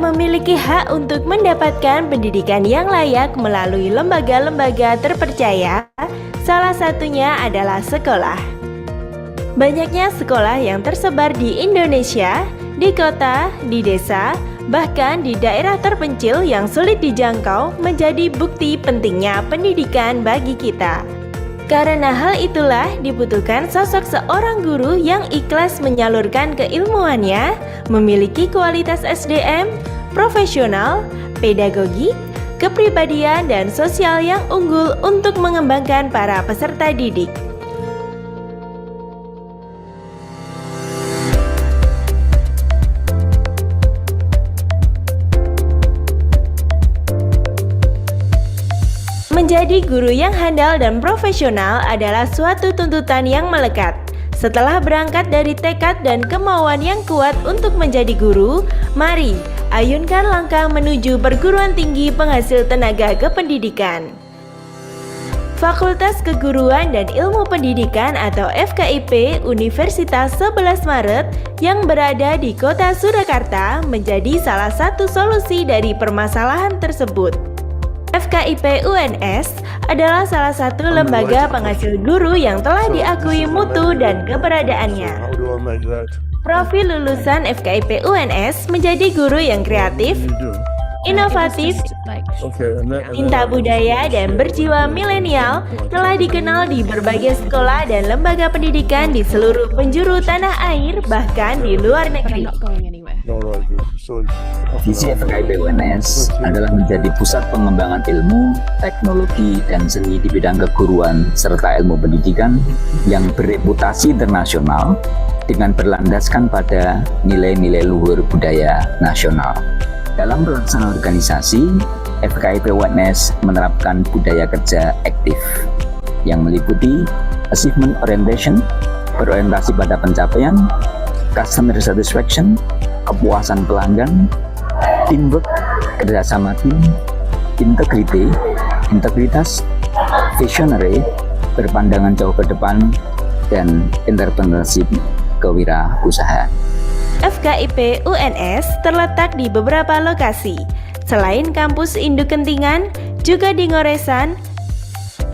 memiliki hak untuk mendapatkan pendidikan yang layak melalui lembaga-lembaga terpercaya, salah satunya adalah sekolah. Banyaknya sekolah yang tersebar di Indonesia, di kota, di desa, bahkan di daerah terpencil yang sulit dijangkau menjadi bukti pentingnya pendidikan bagi kita. Karena hal itulah dibutuhkan sosok seorang guru yang ikhlas menyalurkan keilmuannya, memiliki kualitas SDM, profesional, pedagogik, kepribadian, dan sosial yang unggul untuk mengembangkan para peserta didik. Menjadi guru yang handal dan profesional adalah suatu tuntutan yang melekat. Setelah berangkat dari tekad dan kemauan yang kuat untuk menjadi guru, mari ayunkan langkah menuju perguruan tinggi penghasil tenaga kependidikan. Fakultas Keguruan dan Ilmu Pendidikan atau FKIP Universitas 11 Maret yang berada di Kota Surakarta menjadi salah satu solusi dari permasalahan tersebut. FKIP UNS adalah salah satu lembaga penghasil guru yang telah diakui mutu dan keberadaannya. Profil lulusan FKIP UNS menjadi guru yang kreatif, inovatif, cinta budaya, dan berjiwa milenial, telah dikenal di berbagai sekolah dan lembaga pendidikan di seluruh penjuru tanah air, bahkan di luar negeri. Visi FKIP UNS adalah menjadi pusat pengembangan ilmu, teknologi, dan seni di bidang keguruan serta ilmu pendidikan yang bereputasi internasional dengan berlandaskan pada nilai-nilai luhur budaya nasional. Dalam pelaksanaan organisasi, FKIP UNS menerapkan budaya kerja aktif yang meliputi achievement orientation, berorientasi pada pencapaian, customer satisfaction, kepuasan pelanggan, teamwork, kerjasama tim, integritas, visionary, berpandangan jauh ke depan, dan entrepreneurship, kewirausahaan. FKIP UNS terletak di beberapa lokasi. Selain kampus induk Kentingan, juga di Ngoresan,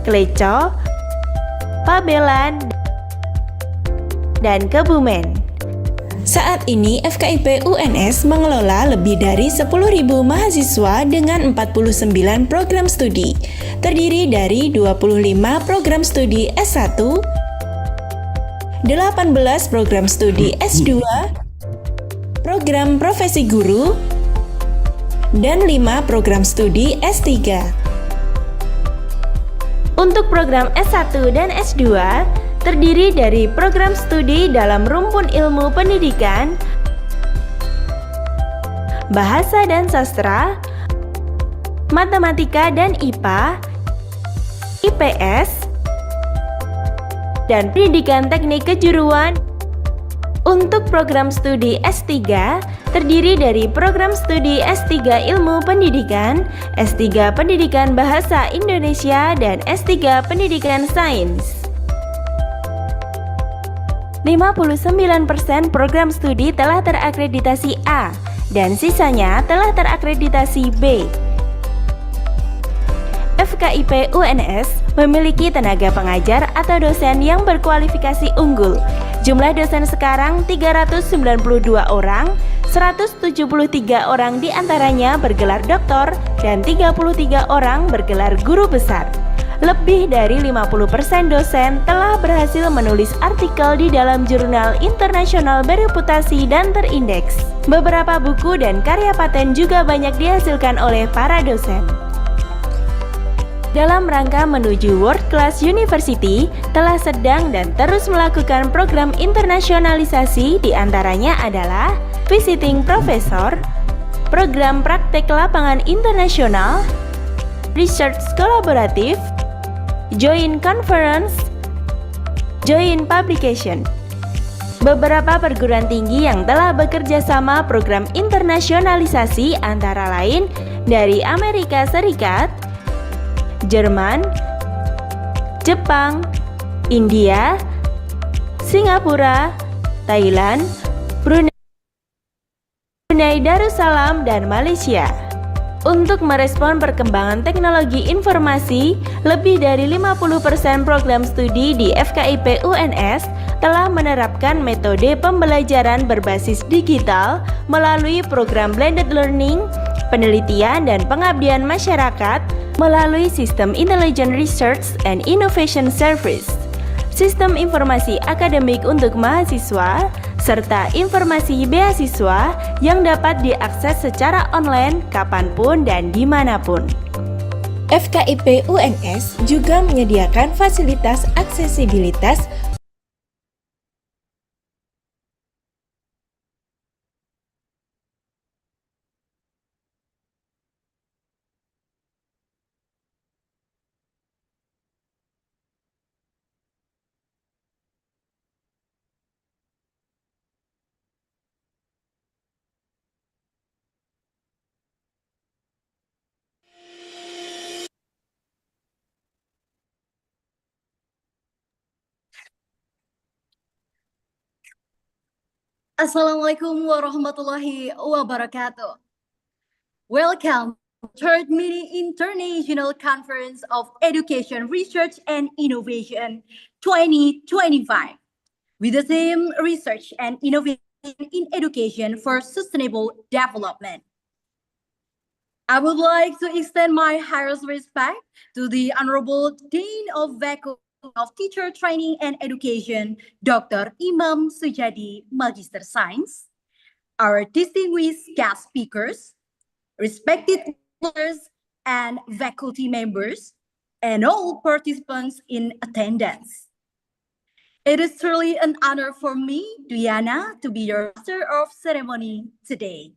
Kleco, Pabelan, dan Kebumen. Saat ini FKIP UNS mengelola lebih dari 10.000 mahasiswa dengan 49 program studi, terdiri dari 25 program studi S1, 18 program studi S2, program profesi guru, dan 5 program studi S3. Untuk program S1 dan S2, terdiri dari program studi dalam rumpun ilmu pendidikan, bahasa dan sastra, matematika dan IPA, IPS, dan pendidikan teknik kejuruan. Untuk program studi S3, terdiri dari program studi S3 Ilmu Pendidikan, S3 Pendidikan Bahasa Indonesia, dan S3 Pendidikan Sains. 59% program studi telah terakreditasi A dan sisanya telah terakreditasi B. FKIP UNS memiliki tenaga pengajar atau dosen yang berkualifikasi unggul. Jumlah dosen sekarang 392 orang, 173 orang diantaranya bergelar doktor dan 33 orang bergelar guru besar. Lebih dari 50% dosen telah berhasil menulis artikel di dalam jurnal internasional bereputasi dan terindeks. Beberapa buku dan karya paten juga banyak dihasilkan oleh para dosen. Dalam rangka menuju World Class University, telah sedang dan terus melakukan program internasionalisasi, diantaranya adalah Visiting Professor, program praktek lapangan internasional, Research Kolaboratif, Joint Conference, Joint Publication. Beberapa perguruan tinggi yang telah bekerja sama program internasionalisasi antara lain dari Amerika Serikat, Jerman, Jepang, India, Singapura, Thailand, Brunei Brunei Darussalam, dan Malaysia. Untuk merespon perkembangan teknologi informasi, lebih dari 50% program studi di FKIP UNS telah menerapkan metode pembelajaran berbasis digital melalui program blended learning, penelitian dan pengabdian masyarakat melalui sistem Intelligent Research and Innovation Service, sistem informasi akademik untuk mahasiswa, serta informasi beasiswa yang dapat diakses secara online kapanpun dan dimanapun. FKIP UNS juga menyediakan fasilitas aksesibilitas Assalamualaikum warahmatullahi wabarakatuh. Welcome to the third mini international conference of education research and innovation 2025 with the theme research and innovation in education for sustainable development. I would like to extend my highest respect to the Honorable Dean of Faculty of Teacher Training and Education, Dr. Imam Sujadi, Magister Science, our distinguished guest speakers, respected leaders and faculty members, and all participants in attendance. It is truly an honor for me, Diana, to be your master of ceremony today.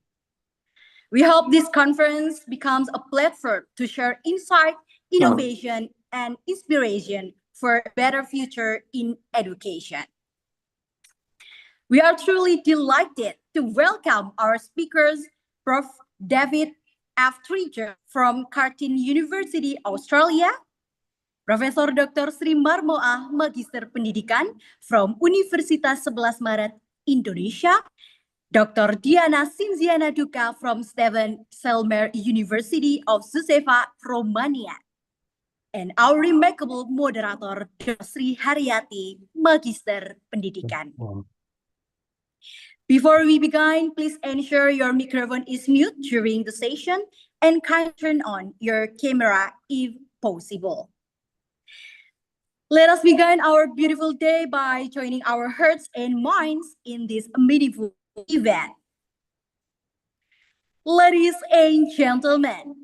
We hope this conference becomes a platform to share insight, innovation, and inspiration for a better future in education. We are truly delighted to welcome our speakers, Prof. David F. Treacher from Curtin University, Australia, Profesor Dr. Sri Marmoah, Magister Pendidikan from Universitas 11 Maret, Indonesia, Dr. Diana Sinziana Duka from Steven Selmer University of Suceava, Romania, and our remarkable moderator, Dr. Sri Haryati, Magister Pendidikan. Before we begin, please ensure your microphone is mute during the session and kindly turn on your camera if possible. Let us begin our beautiful day by joining our hearts and minds in this meaningful event. Ladies and gentlemen,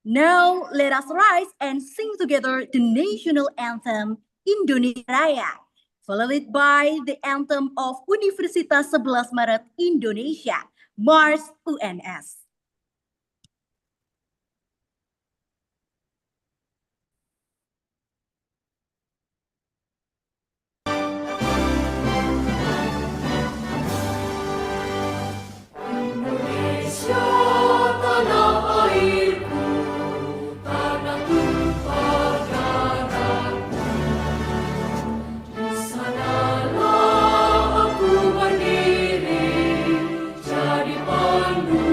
now let us rise and sing together the national anthem Indonesia Raya, followed by the anthem of Universitas 11 Maret Indonesia, Mars UNS. Jadi pandu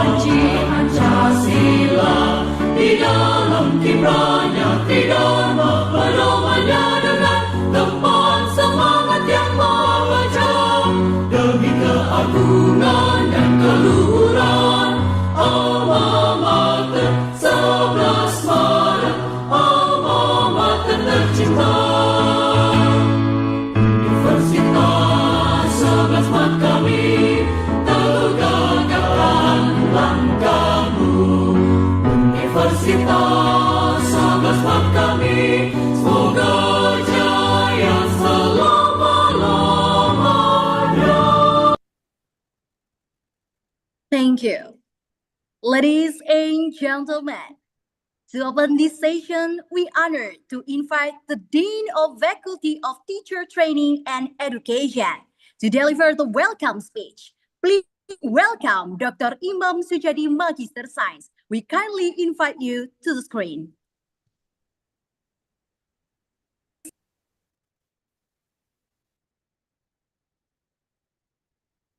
panji Pancasila, di dalam kiprahnya tridharma pedomannya dengan tempat semangat yang memecah demi keagungan dan keluhuran alma mater 11 Maret, alma mater tercinta. Universitas 11 Maret kami teguh gagahkan langkahmu. Universitas 11 Maret kami semoga jaya selama-lamanya. Thank you. Ladies and gentlemen, to open this session, we honor to invite the Dean of Faculty of Teacher Training and Education to deliver the welcome speech. Please welcome Dr. Imam Sujadi, Magister Science. We kindly invite you to the screen.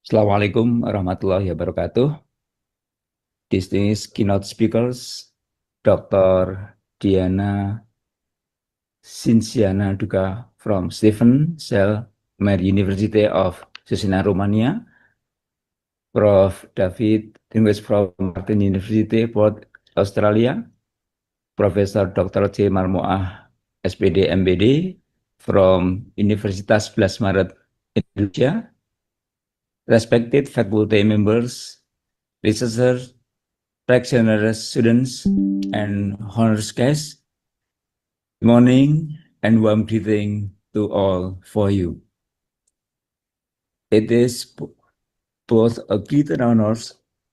Assalamualaikum warahmatullahi wabarakatuh. Distinguished keynote speakers, Dr. Diana Cinziana Duca from Stephen Selmer University of Cesena, Romania, Prof. David Dinges from Martin University, Perth, Australia, Professor Dr. J. Marmoah, SPD MBD from Universitas 11 Maret, Indonesia, respected faculty members, researchers, practitioners, students, and honors guests, good morning and warm greeting to all for you. It is both a great honor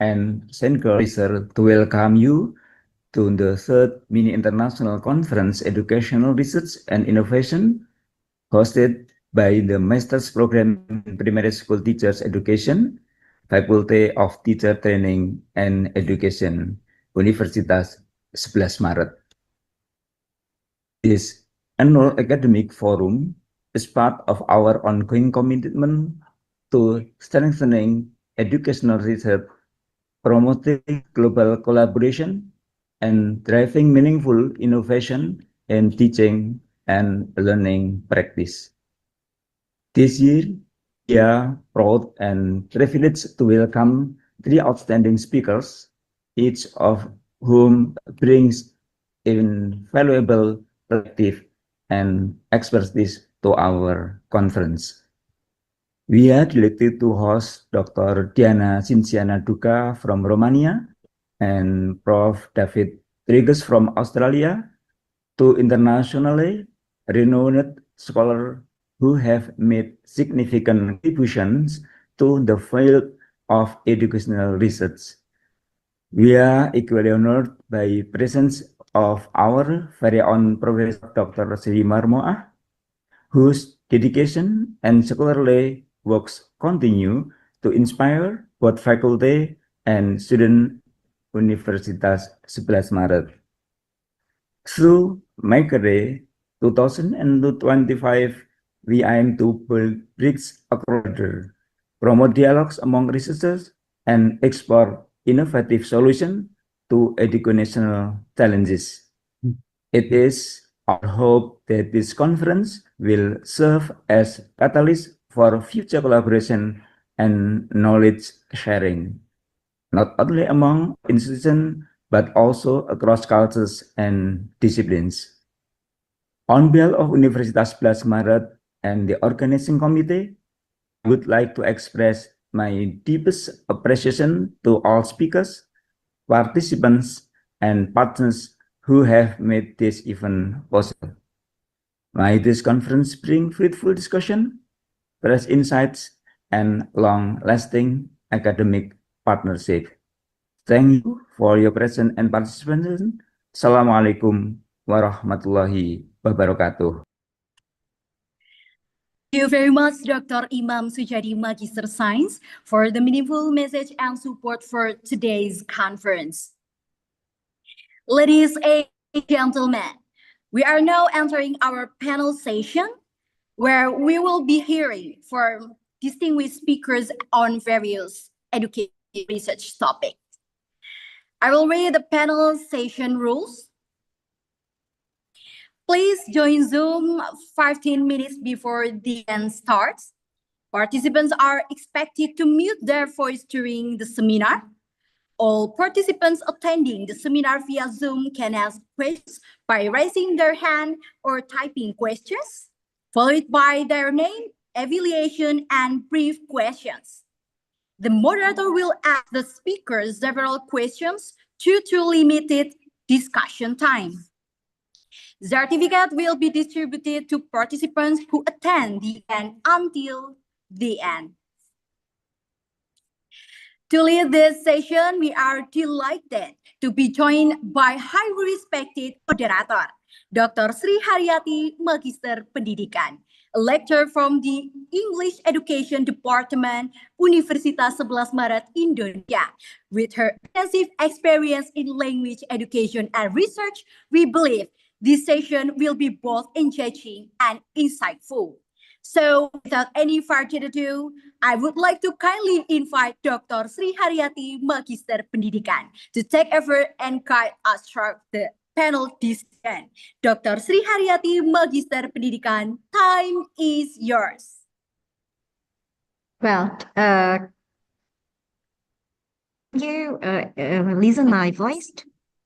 and sincere pleasure to welcome you to the third Mini International Conference Educational Research and Innovation hosted by the Master's Program in Primary School Teachers Education, Faculty of Teacher Training and Education, Universitas 11 Maret. This annual academic forum is part of our ongoing commitment to strengthening educational research, promoting global collaboration, and driving meaningful innovation in teaching and learning practice. This year, we are proud and privileged to welcome three outstanding speakers, each of whom brings invaluable perspective and expertise to our conference. We are delighted to host Dr. Diana Cinziana Duca from Romania and Prof. David Rodriguez from Australia, two internationally renowned scholars who have made significant contributions to the field of educational research. We are equally honored by the presence of our very own Professor Dr. J. Marmoah, whose dedication and scholarly works continue to inspire both faculty and students Universitas 11 Maret. Through Miceri 2025, we aim to build bridges across borders, promote dialogues among researchers, and explore innovative solutions to educational challenges. It is our hope that this conference will serve as a catalyst for future collaboration and knowledge sharing, not only among institutions, but also across cultures and disciplines. On behalf of Universitas 11 Maret and the organizing committee, I would like to express my deepest appreciation to all speakers, participants, and partners who have made this event possible. May this conference bring fruitful discussion, fresh insights, and long-lasting academic partnership. Thank you for your presence and participation. Assalamualaikum warahmatullahi wabarakatuh. Thank you very much, Dr. Imam Sujadi, Magister Science, for the meaningful message and support for today's conference. Ladies and gentlemen, we are now entering our panel session, where we will be hearing from distinguished speakers on various education research topics. I will read the panel session rules. Please join Zoom 15 minutes before the event starts. Participants are expected to mute their voice during the seminar. All participants attending the seminar via Zoom can ask questions by raising their hand or typing questions, followed by their name, affiliation, and brief questions. The moderator will ask the speakers several questions due to limited discussion time. Certificate will be distributed to participants who attend the event until the end. To lead this session, we are delighted to be joined by highly respected moderator, Dr. Sri Haryati, Magister Pendidikan, a lecturer from the English Education Department, Universitas 11 Maret, Indonesia. With her extensive experience in language education and research, we believe this session will be both engaging and insightful. So, without any further ado, I would like to kindly invite Dr. Sri Haryati, Magister Pendidikan, to take over and guide us through the panel discussion. Dr. Sri Haryati, Magister Pendidikan, time is yours. Well, you listen my voice,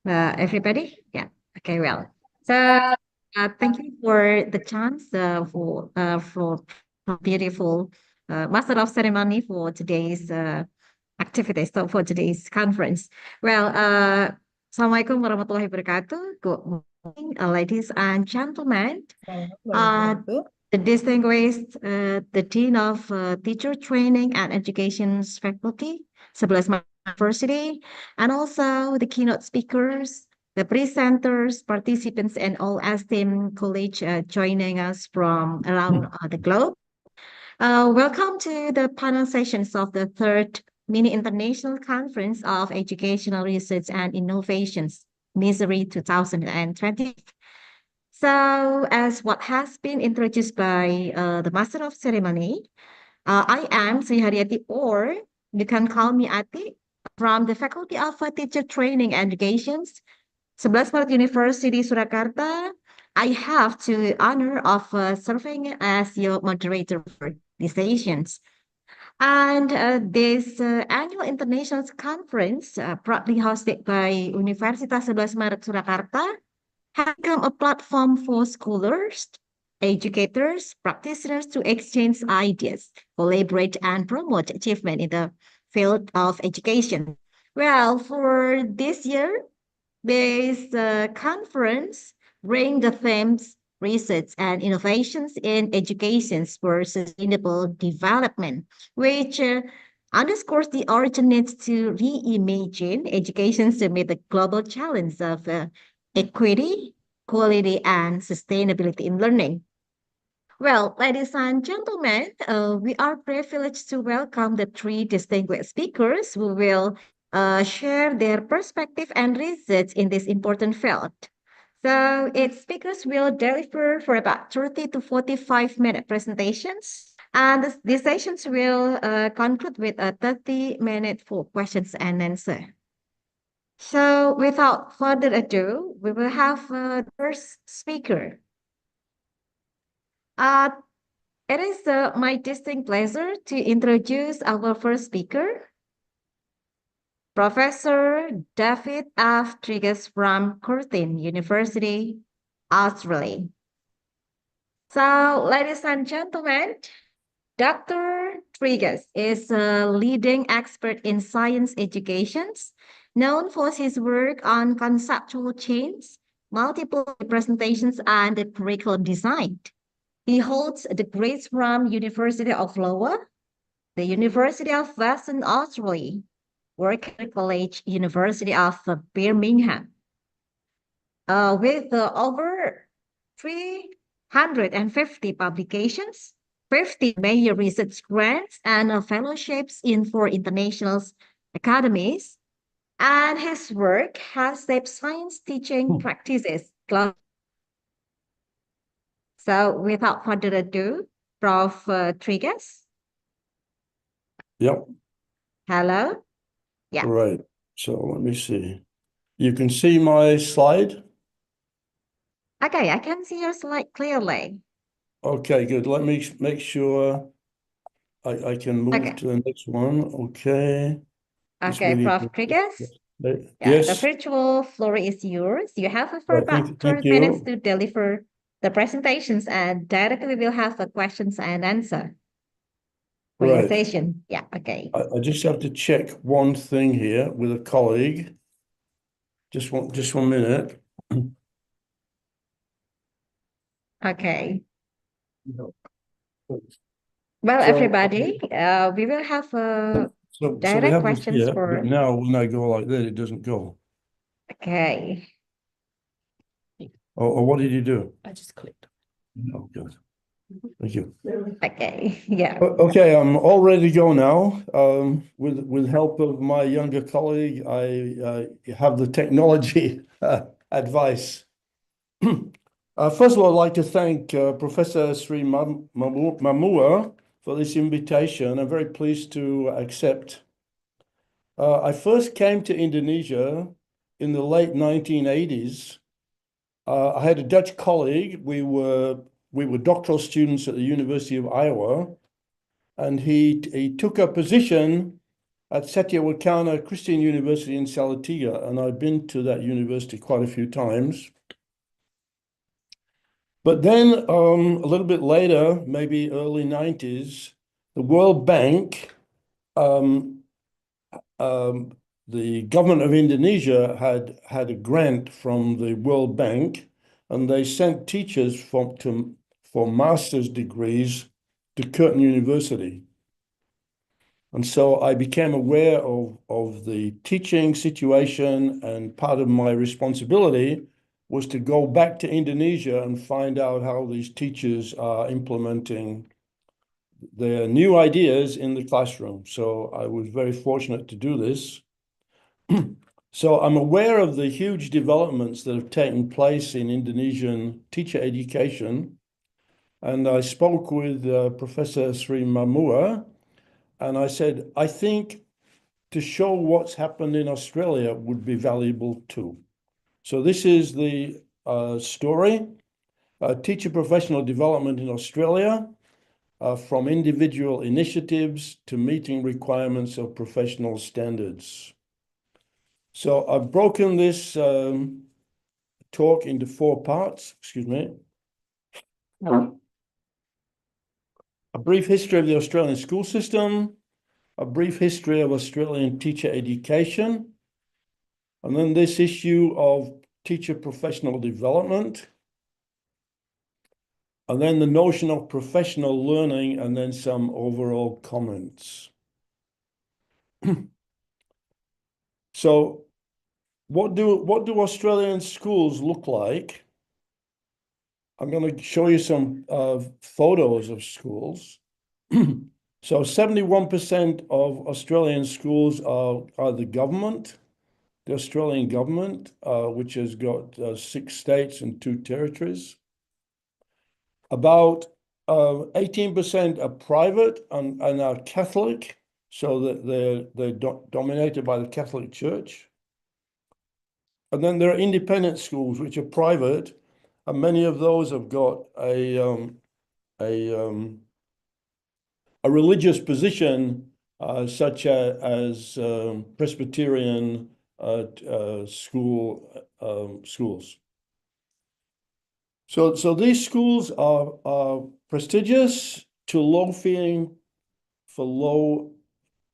everybody. Yeah. Okay. Well, so thank you for the chance for beautiful master of ceremony for today's activities. So for today's conference. Well, Assalamualaikum warahmatullahi wabarakatuh. Good morning, ladies and gentlemen. The distinguished the Dean of Teacher Training and Education's Faculty, 11 University, and also the keynote speakers, the presenters, participants, and all esteemed colleagues joining us from around the globe. Welcome to the panel sessions of the third Mini International Conference of Educational Research and Innovations, Miceri 2020. So, as what has been introduced by the Master of Ceremony, I am Sri Haryati, or you can call me Ati, from the Faculty of Teacher Training and Educations, 11 Maret University, Surakarta. I have the honor of serving as your moderator for these sessions. And this annual international conference, proudly hosted by Universitas 11 Maret Surakarta, has become a platform for scholars, educators, practitioners to exchange ideas, collaborate, and promote achievement in the field of education. Well, for this year, this conference bring the themes research and innovations in educations for sustainable development, which underscores the urgent need to reimagine education to meet the global challenge of equity, quality, and sustainability in learning. Well, ladies and gentlemen, we are privileged to welcome the three distinguished speakers who will share their perspective and research in this important field. So its speakers will deliver for about 30 to 45-minute presentations. And these sessions will conclude with a 30-minute for questions and answer. So without further ado, we will have the first speaker. It is my distinct pleasure to introduce our first speaker, Professor David F. Triggs from Curtin University, Australia. So, ladies and gentlemen, Dr. Triggs is a leading expert in science education, known for his work on conceptual change, multiple representations, and curriculum design. He holds degrees from University of Iowa, the University of Western Australia, Worcester College, University of Birmingham, with over 350 publications, 50 major research grants, and fellowships in 4 international academies. And his work has shaped science teaching practices. So without further ado, Prof. Triggs. Yep. Hello. Yeah. Right. So let me see. You can see my slide? Okay, I can see your slide clearly. Okay, good. Let me make sure I can move Okay. to the next one. Okay. This Okay, video. Prof. Krigas. Yeah, the Yes. virtual floor is yours. You have for Right, about thank 30 minutes you. to deliver the presentations, and directly we will have a questions and answer for your Right. session. Yeah, okay. I just have to check one thing here with a colleague. Just one minute. Okay. So, Well, so everybody, we will have we direct have this questions here, but for, now when I go like that, it doesn't go. okay. Or what did you do? I just clicked. Oh, good. Thank you. Okay, yeah. Okay, I'm all ready to go now. With help of my younger colleague, I have the technology advice. First of all, I'd like to thank Professor Sri Mamua for this invitation. I'm very pleased to accept. I first came to Indonesia in the late 1980s. I had a Dutch colleague. We were doctoral students at the University of Iowa, and he took a position at Setiawakana Christian University in Salatiga, and I've been to that university quite a few times. But then a little bit later, maybe early 90s, the World Bank, the government of Indonesia had a grant from the World Bank, and they sent teachers for master's degrees to Curtin University. And so I became aware of the teaching situation, and part of my responsibility was to go back to Indonesia and find out how these teachers are implementing their new ideas in the classroom. So I was very fortunate to do this. So I'm aware of the huge developments that have taken place in Indonesian teacher education. And I spoke with Professor Sri Mamua, and I said, I think to show what's happened in Australia would be valuable too. So this is the story, teacher professional development in Australia, from individual initiatives to meeting requirements of professional standards. So I've broken this talk into 4 parts, excuse me. A brief history of the Australian school system, a brief history of Australian teacher education, and then this issue of teacher professional development, and then the notion of professional learning, and then some overall comments. So what do Australian schools look like? I'm going to show you some photos of schools. So 71% of Australian schools are the government, the Australian government, which has got 6 states and 2 territories. About 18% are private and are Catholic, so that they're dominated by the Catholic Church. And then there are independent schools, which are private, and many of those have got a religious position, such as Presbyterian schools. So these schools are prestigious to low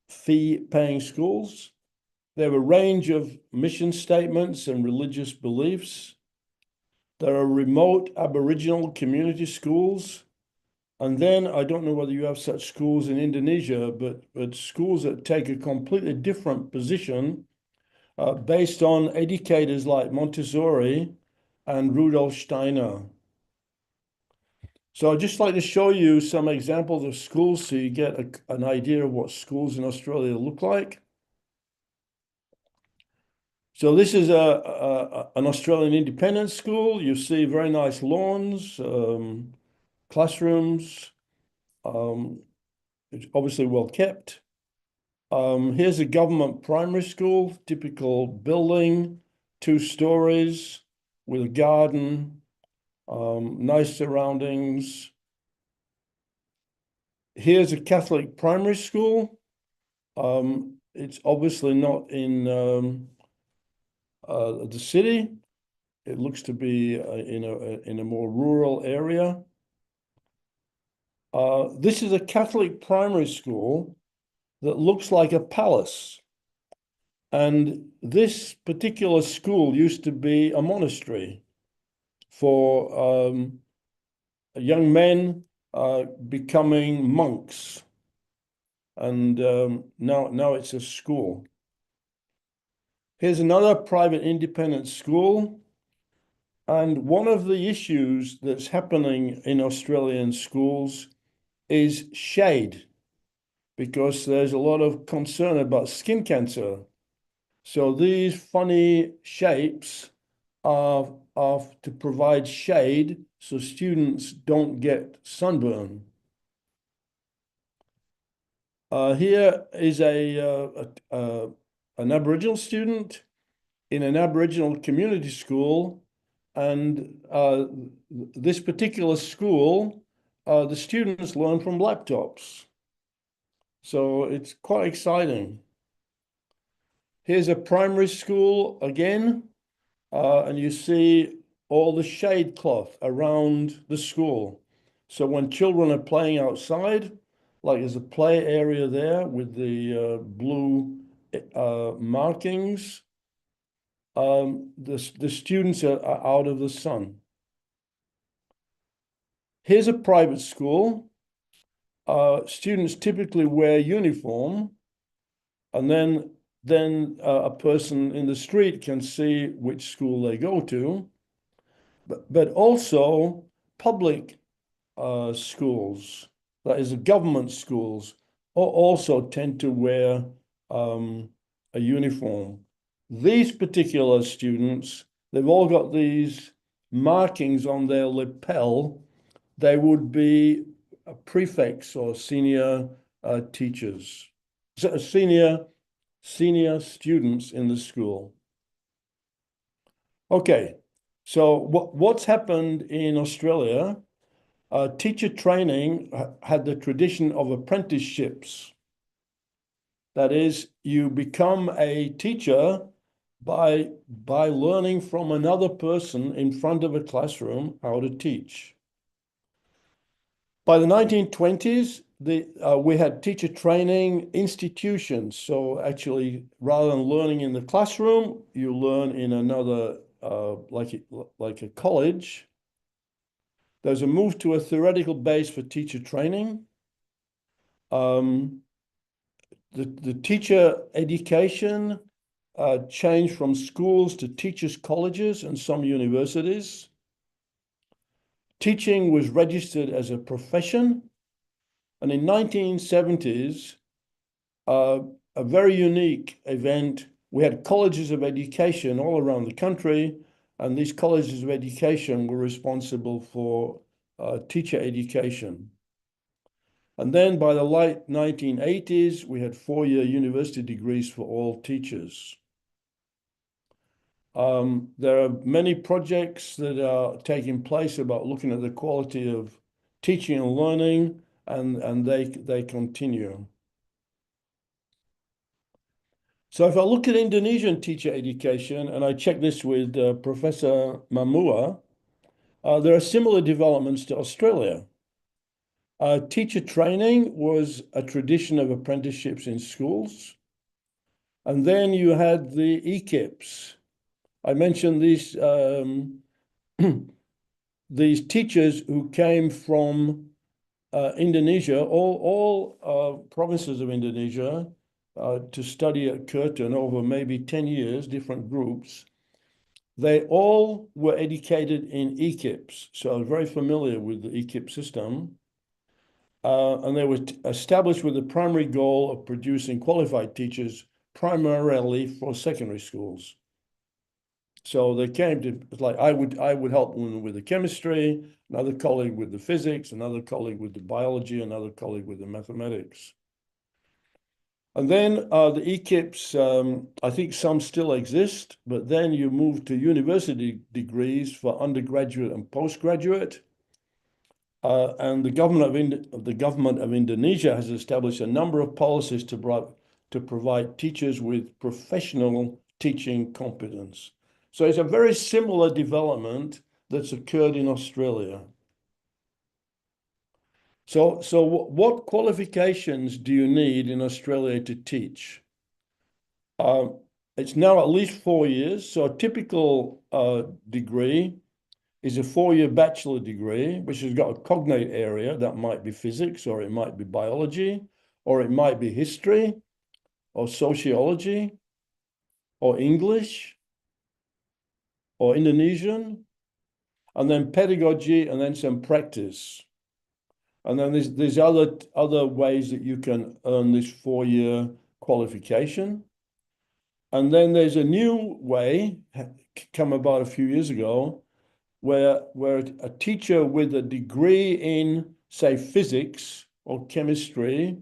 fee paying schools. They have a range of mission statements and religious beliefs. There are remote Aboriginal community schools. And then I don't know whether you have such schools in Indonesia, but schools that take a completely different position based on educators like Montessori and Rudolf Steiner. So I'd just like to show you some examples of schools so you get an idea of what schools in Australia look like. So this is an Australian independent school. You see very nice lawns, classrooms, it's obviously well kept. Here's a government primary school, typical building, 2 stories with a garden, nice surroundings. Here's a Catholic primary school. It's obviously not in the city. It looks to be in a more rural area. This is a Catholic primary school that looks like a palace. And this particular school used to be a monastery for young men becoming monks. And now it's a school. Here's another private independent school. And one of the issues that's happening in Australian schools is shade, because there's a lot of concern about skin cancer. So these funny shapes are to provide shade so students don't get sunburn. Here is an Aboriginal student in an Aboriginal community school, and this particular school, the students learn from laptops. So it's quite exciting. Here's a primary school again, and you see all the shade cloth around the school. So when children are playing outside, like there's a play area there with the blue markings, the students are out of the sun. Here's a private school. Students typically wear uniform, and then a person in the street can see which school they go to. But also public schools, that is, government schools, also tend to wear a uniform. These particular students, they've all got these markings on their lapel. They would be prefects or senior teachers, senior students in the school. Okay, so what's happened in Australia? Teacher training had the tradition of apprenticeships. That is, you become a teacher by learning from another person in front of a classroom how to teach. By the 1920s, we had teacher training institutions. So actually, rather than learning in the classroom, you learn in another, like a college. There's a move to a theoretical base for teacher training. The teacher education changed from schools to teachers' colleges and some universities. Teaching was registered as a profession. And in 1970s, a very unique event, we had colleges of education all around the country, and these colleges of education were responsible for teacher education. And then by the late 1980s, we had 4-year university degrees for all teachers. There are many projects that are taking place about looking at the quality of teaching and learning, and they continue. So if I look at Indonesian teacher education, and I check this with Professor Mamua, there are similar developments to Australia. Teacher training was a tradition of apprenticeships in schools. And then you had the EKIPs. I mentioned these these teachers who came from Indonesia, all provinces of Indonesia, to study at Curtin over maybe 10 years, different groups. They all were educated in EKIPs. So I was very familiar with the EKIP system. And they were established with the primary goal of producing qualified teachers primarily for secondary schools. So they came to, like, I would help them with the chemistry, another colleague with the physics, another colleague with the biology, another colleague with the mathematics. And then the EKIPs, I think some still exist, but then you move to university degrees for undergraduate and postgraduate. And the government of Indonesia has established a number of policies to provide teachers with professional teaching competence. So it's a very similar development that's occurred in Australia. So what qualifications do you need in Australia to teach? It's now at least 4 years. So a typical degree is a 4-year bachelor degree, which has got a cognate area that might be physics, or it might be biology, or it might be history, or sociology, or English, or Indonesian, and then pedagogy, and then some practice. And then there's other ways that you can earn this 4-year qualification. And then there's a new way, come about a few years ago, where a teacher with a degree in, say, physics or chemistry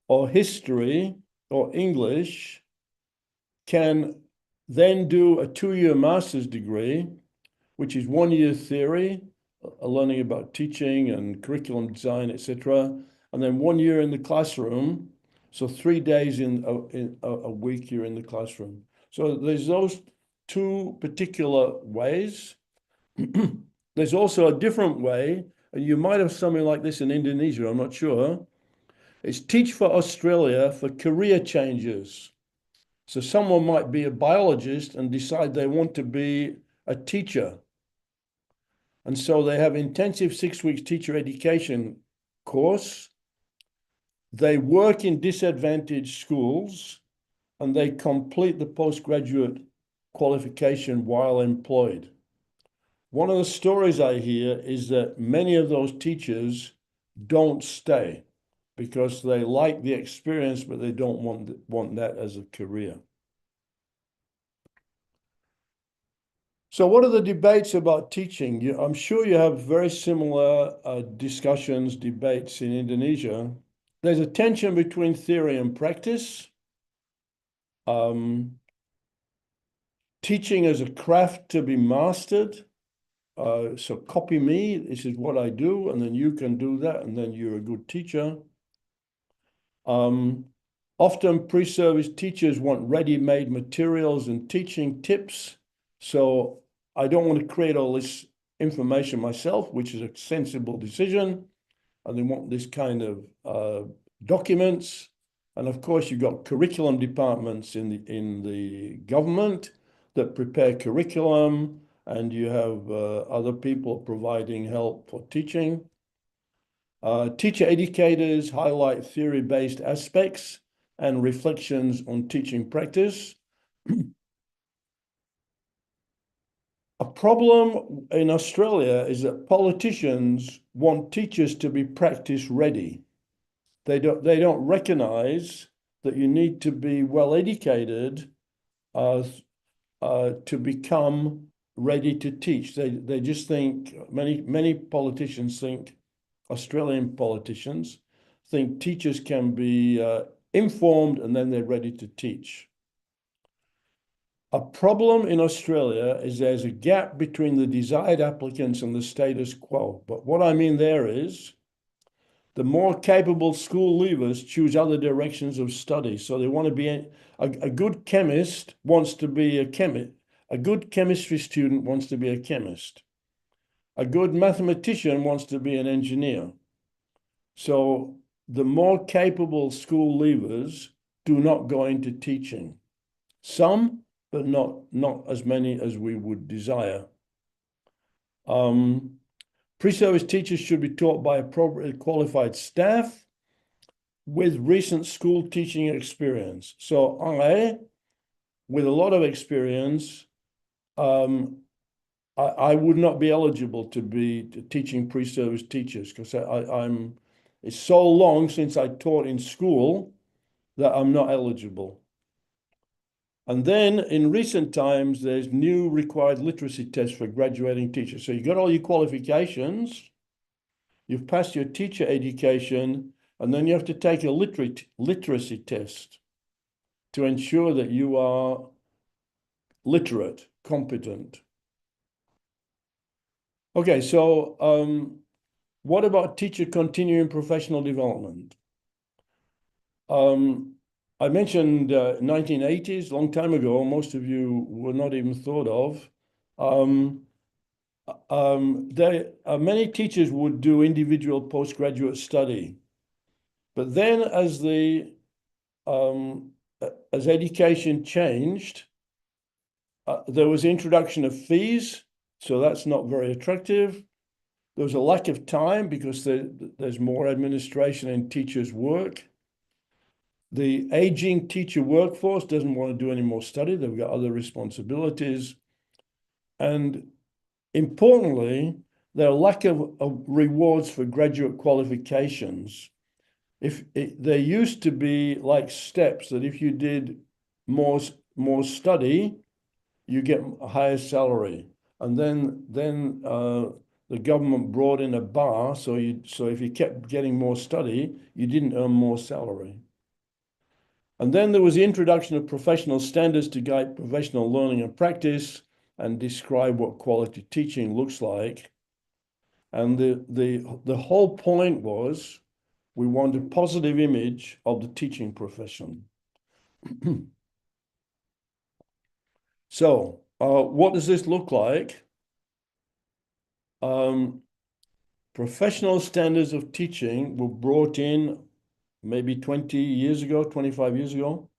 or history or English can then do a 2-year master's degree, which is 1 year theory, learning about teaching and curriculum design, etc., and then 1 year in the classroom. So 3 days in a week you're in the classroom. So there's those two particular ways. There's also a different way, and you might have something like this in Indonesia, I'm not sure. It's Teach for Australia for career changes. So someone might be a biologist and decide they want to be a teacher. And so they have intensive 6 weeks teacher education course. They work in disadvantaged schools and they complete the postgraduate qualification while employed. One of the stories I hear is that many of those teachers don't stay because they like the experience, but they don't want that as a career. So what are the debates about teaching? I'm sure you have very similar discussions, debates in Indonesia. There's a tension between theory and practice. Teaching as a craft to be mastered. So copy me, this is what I do, and then you can do that, and then you're a good teacher. Often pre-service teachers want ready-made materials and teaching tips. So I don't want to create all this information myself, which is a sensible decision. And they want this kind of documents. And of course, you've got curriculum departments in the government that prepare curriculum, and you have other people providing help for teaching. Teacher educators highlight theory-based aspects and reflections on teaching practice. A problem in Australia is that politicians want teachers to be practice ready. They don't recognize that you need to be well educated to become ready to teach. They just think, many politicians think, Australian politicians think teachers can be informed and then they're ready to teach. A problem in Australia is there's a gap between the desired applicants and the status quo. But what I mean there is the more capable school leavers choose other directions of study. So they want to be a good chemist wants to be a chemist. A good chemistry student wants to be a chemist. A good mathematician wants to be an engineer. So the more capable school leavers do not go into teaching. Some, but not as many as we would desire. Pre-service teachers should be taught by appropriately qualified staff with recent school teaching experience. So I, with a lot of experience, I would not be eligible to be teaching pre-service teachers because it's so long since I taught in school that I'm not eligible. And then in recent times, there's new required literacy tests for graduating teachers. So you've got all your qualifications, you've passed your teacher education, And then you have to take a literacy test to ensure that you are literate, competent. Okay, so what about teacher continuing professional development? I mentioned 1980s, long time ago, most of you were not even thought of. Many teachers would do individual postgraduate study, but then as education changed, there was introduction of fees, so that's not very attractive. There was a lack of time because there's more administration and teachers' work. The aging teacher workforce doesn't want to do any more study. They've got other responsibilities. And importantly, there are lack of rewards for graduate qualifications. There used to be like steps that if you did more study, you get a higher salary. And then the government brought in a bar, so if you kept getting more study, you didn't earn more salary. And then there was the introduction of professional standards to guide professional learning and practice and describe what quality teaching looks like. And the whole point was we want a positive image of the teaching profession. So what does this look like? Professional standards of teaching were brought in maybe 20 years ago, 25 years ago.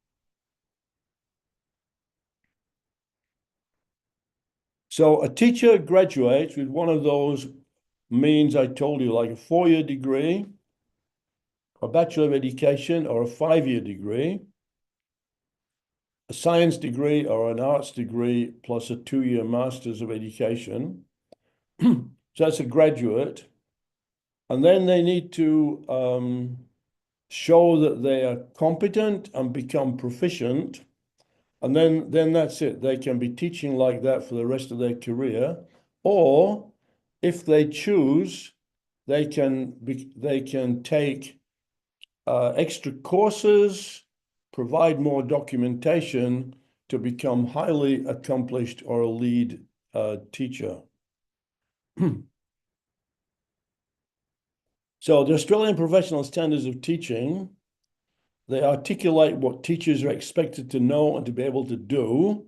So a teacher graduates with one of those means I told you, like a 4-year degree, a Bachelor of Education, or a 5-year degree, a science degree or an arts degree, plus a 2-year Masters of Education. So that's a graduate. And then they need to show that they are competent and become proficient. And then that's it. They can be teaching like that for the rest of their career. Or if they choose, they can take extra courses, provide more documentation to become highly accomplished or a lead teacher. So the Australian Professional Standards of Teaching, they articulate what teachers are expected to know and to be able to do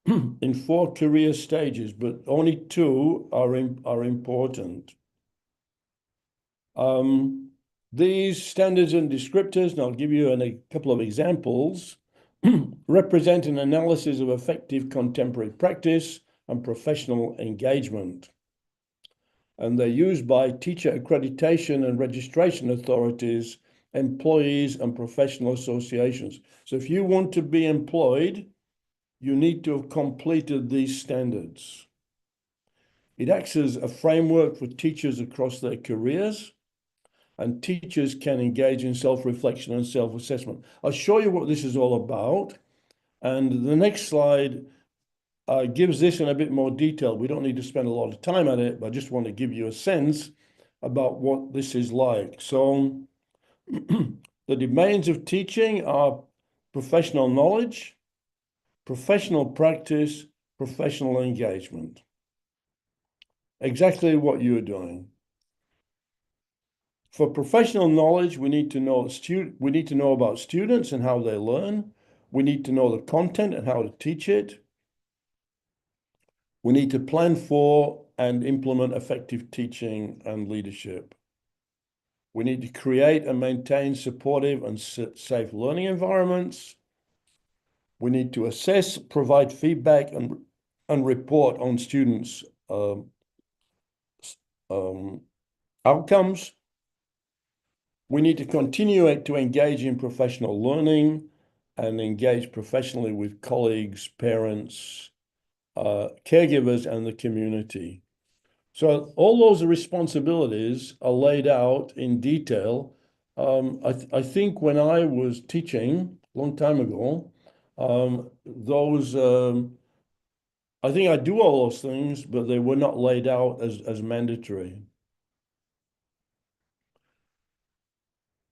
in 4 career stages, but only 2 are important. These standards and descriptors, and I'll give you a couple of examples, represent an analysis of effective contemporary practice and professional engagement. And they're used by teacher accreditation and registration authorities, employees, and professional associations. So if you want to be employed, you need to have completed these standards. It acts as a framework for teachers across their careers, and teachers can engage in self-reflection and self-assessment. I'll show you what this is all about. And the next slide gives this in a bit more detail. We don't need to spend a lot of time on it, but I just want to give you a sense about what this is like. So the domains of teaching are professional knowledge, professional practice, professional engagement. Exactly what you're doing. For professional knowledge, we need to know about students and how they learn. We need to know the content and how to teach it. We need to plan for and implement effective teaching and leadership. We need to create and maintain supportive and safe learning environments. We need to assess, provide feedback, and report on students' outcomes. We need to continue to engage in professional learning and engage professionally with colleagues, parents, caregivers, and the community. So all those responsibilities are laid out in detail. I think when I was teaching a long time ago, I think I do all those things, but they were not laid out as mandatory.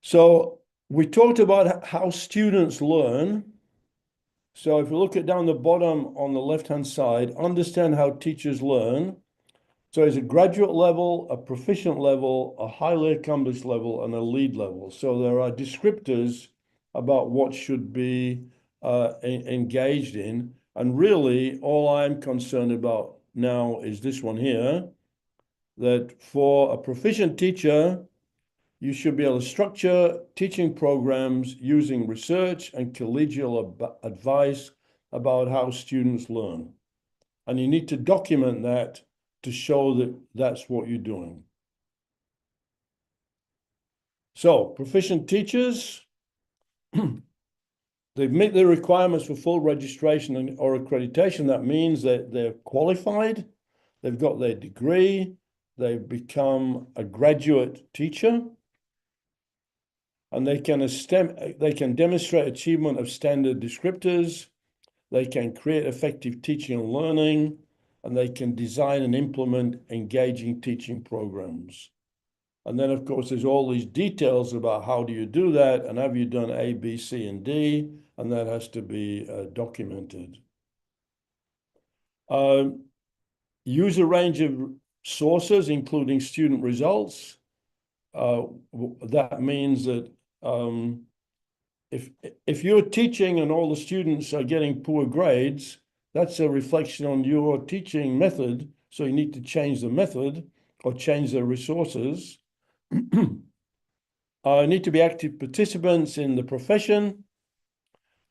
So we talked about how students learn. So if you look at down the bottom on the left-hand side, understand how teachers learn. So there's a graduate level, a proficient level, a highly accomplished level, and a lead level. So there are descriptors about what should be engaged in. And really, all I'm concerned about now is this one here, that for a proficient teacher, you should be able to structure teaching programs using research and collegial advice about how students learn. And you need to document that to show that that's what you're doing. So, proficient teachers, they meet the requirements for full registration or accreditation. That means that they're qualified, they've got their degree, they've become a graduate teacher, and they can demonstrate achievement of standard descriptors, they can create effective teaching and learning, and they can design and implement engaging teaching programs. And then, of course, there's all these details about how do you do that, and have you done A, B, C, and D, and that has to be documented. Use a range of sources, including student results. That means that if you're teaching and all the students are getting poor grades, that's a reflection on your teaching method. So you need to change the method or change the resources. Need to be active participants in the profession.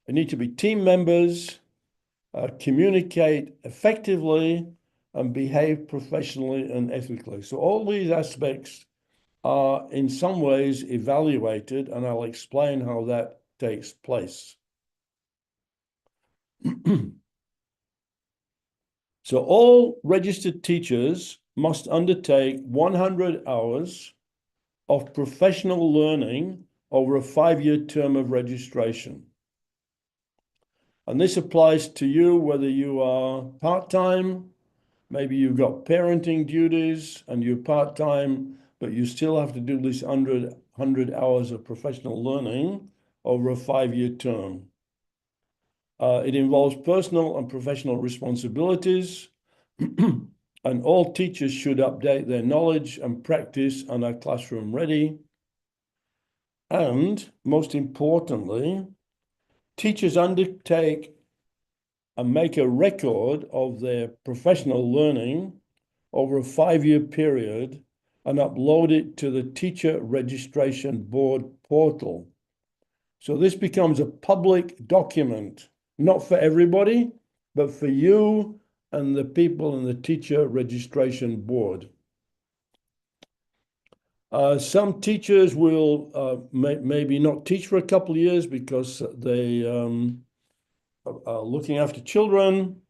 They need to be team members, communicate effectively, and behave professionally and ethically. So all these aspects are in some ways evaluated, and I'll explain how that takes place. So all registered teachers must undertake 100 hours of professional learning over a 5-year term of registration. And this applies to you whether you are part-time, maybe you've got parenting duties and you're part-time, but you still have to do this 100 hours of professional learning over a 5-year term. It involves personal and professional responsibilities, and all teachers should update their knowledge and practice and are classroom ready. And most importantly, teachers undertake and make a record of their professional learning over a 5-year period and upload it to the Teacher Registration Board portal. So this becomes a public document, not for everybody, but for you and the people in the Teacher Registration Board. Some teachers will maybe not teach for a couple of years because they are looking after children.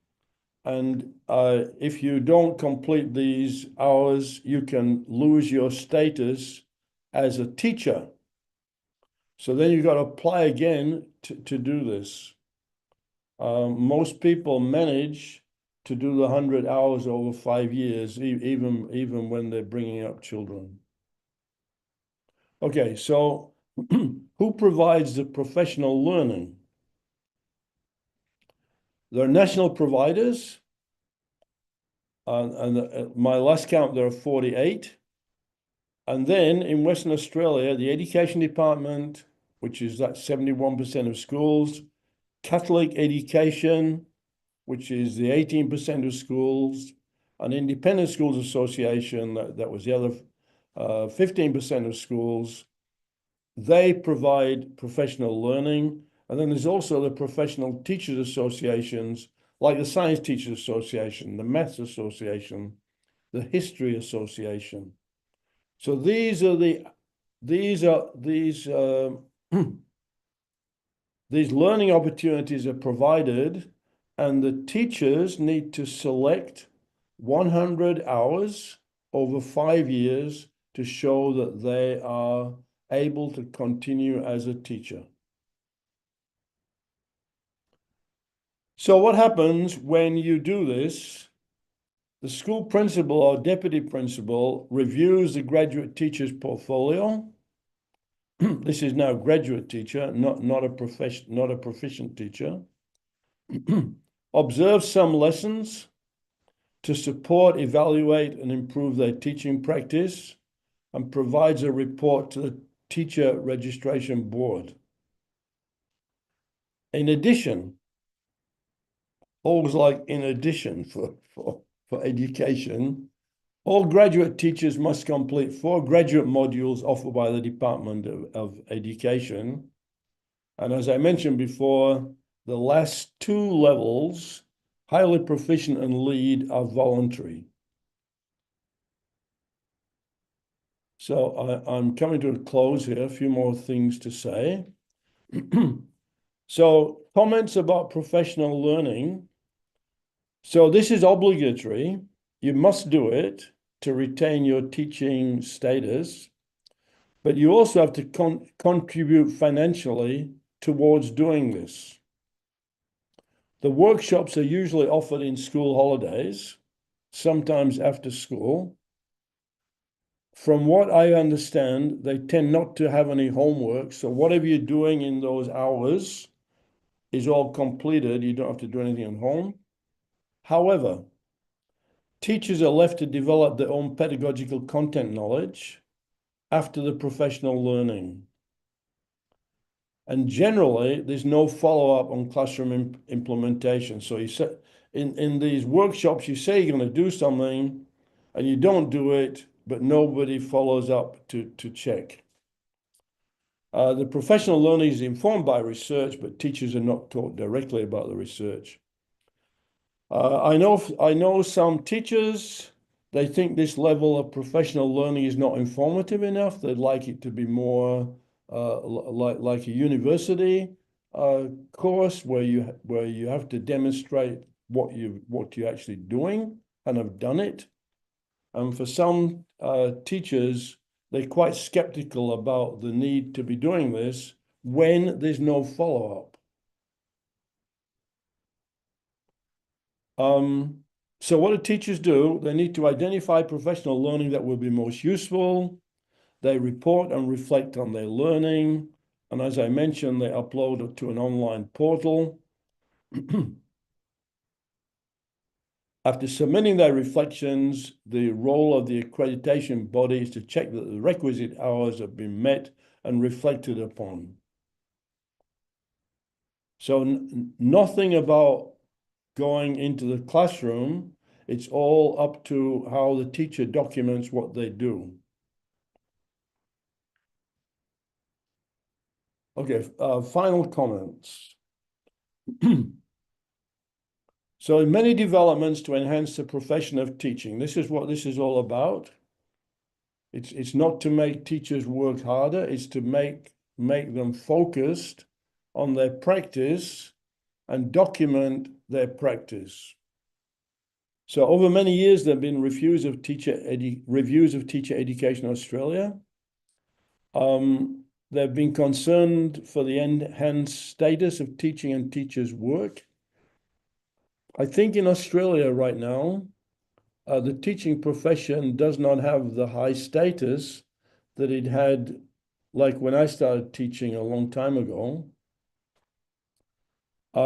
And if you don't complete these hours, you can lose your status as a teacher. So then you've got to apply again to do this. Most people manage to do the 100 hours over 5 years, even when they're bringing up children. Okay, so who provides the professional learning? There are national providers. And at my last count, there are 48. And then in Western Australia, the Education Department, which is that 71% of schools, Catholic Education, which is the 18% of schools, and Independent Schools Association, that was the other 15% of schools. They provide professional learning. And then there's also the professional teachers associations, like the Science Teachers Association, the Maths Association, the History Association. So these learning opportunities are provided, and the teachers need to select 100 hours over 5 years to show that they are able to continue as a teacher. So what happens when you do this? The school principal or deputy principal reviews the graduate teacher's portfolio This is now graduate teacher, not a proficient teacher. Observe some lessons to support, evaluate, and improve their teaching practice, and provides a report to the Teacher Registration Board. In addition, always like in addition for education, all graduate teachers must complete 4 graduate modules offered by the Department of Education. And as I mentioned before, the last 2 levels, highly proficient and lead, are voluntary. So I'm coming to a close here, a few more things to say. So comments about professional learning. So this is obligatory. You must do it to retain your teaching status, but you also have to contribute financially towards doing this. The workshops are usually offered in school holidays, sometimes after school. From what I understand, they tend not to have any homework, so whatever you're doing in those hours is all completed. You don't have to do anything at home. However, teachers are left to develop their own pedagogical content knowledge after the professional learning. And generally, there's no follow-up on classroom implementation. So you say, in these workshops, you say you're going to do something and you don't do it, but nobody follows up to check. The professional learning is informed by research, but teachers are not taught directly about the research. I know some teachers, they think this level of professional learning is not informative enough. They'd like it to be more like a university course where you have to demonstrate what you're actually doing and have done it. And for some teachers, they're quite skeptical about the need to be doing this when there's no follow-up. So what do teachers do? They need to identify professional learning that will be most useful. They report and reflect on their learning. And as I mentioned, they upload it to an online portal. After submitting their reflections, the role of the accreditation body is to check that the requisite hours have been met and reflected upon. So nothing about going into the classroom. It's all up to how the teacher documents what they do. Okay, final comments. So many developments to enhance the profession of teaching. This is what this is all about. It's not to make teachers work harder. It's to make them focused on their practice and document their practice. So over many years, there have been reviews of teacher education in Australia. They've been concerned for the enhanced status of teaching and teachers' work. I think in Australia right now, the teaching profession does not have the high status that it had like when I started teaching a long time ago. We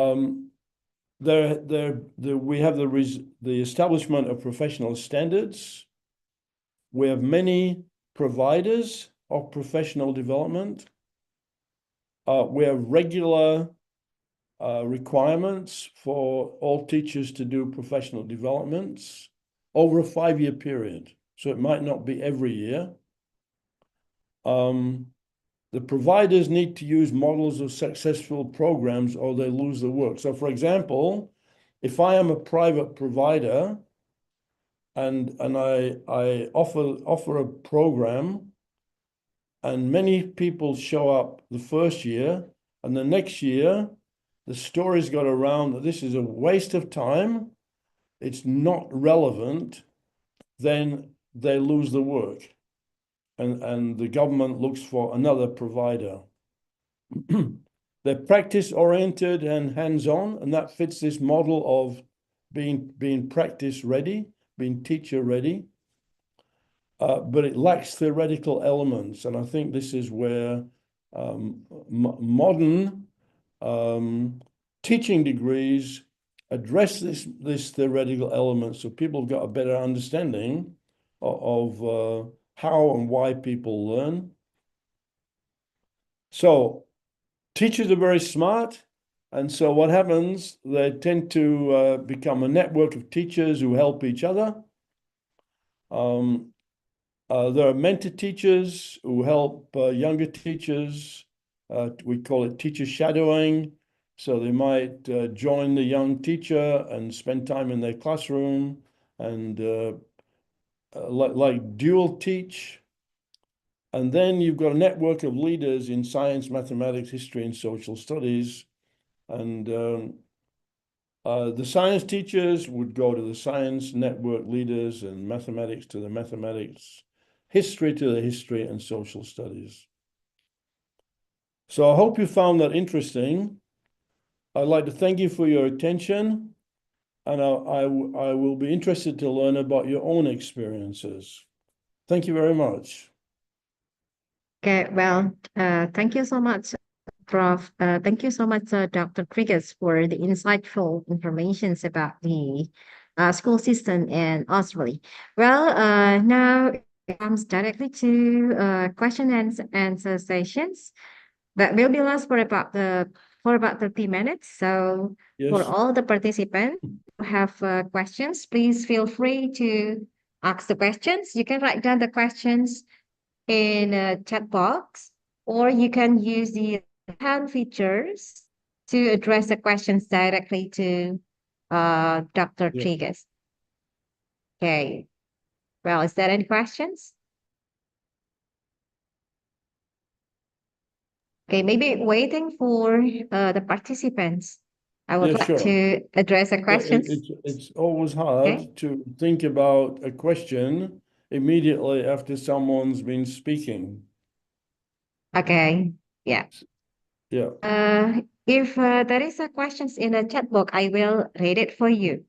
have the establishment of professional standards. We have many providers of professional development. We have regular requirements for all teachers to do professional developments over a 5-year period. So it might not be every year. The providers need to use models of successful programs or they lose the work. So for example, if I am a private provider and I offer a program and many people show up the first year and the next year, the stories got around that this is a waste of time, it's not relevant, then they lose the work. And the government looks for another provider. They're practice-oriented and hands-on, and that fits this model of being practice-ready, being teacher-ready. But it lacks theoretical elements, and I think this is where modern teaching degrees address this theoretical element, so people have got a better understanding of how and why people learn. So teachers are very smart, and so what happens, they tend to become a network of teachers who help each other. There are mentor teachers who help younger teachers. We call it teacher shadowing. So they might join the young teacher and spend time in their classroom and like dual teach. And then you've got a network of leaders in science, mathematics, history, and social studies. And the science teachers would go to the science network leaders, and mathematics to the mathematics, history to the history, and social studies. So I hope you found that interesting. I'd like to thank you for your attention, and I will be interested to learn about your own experiences. Thank you very much. Okay, well, thank you so much, Prof. Thank you so much, Dr. Triggers, for the insightful informations about the school system in Australia. Well, now it comes directly to question and answer sessions. That will be last for about 30 minutes. So for Yes. all the participants who have questions, please feel free to ask the questions. You can write down the questions in a chat box, or you can use the hand features to address the questions directly to Dr. Yeah. Trigas. Okay. Well, is there any questions? Okay, maybe waiting for the participants. I would Yeah, like sure. to address the Yeah, questions. it's always hard Okay. to think about a question immediately after someone's been speaking. Okay. Yeah. Yeah. If there is a questions in the chat box, I will read it for you,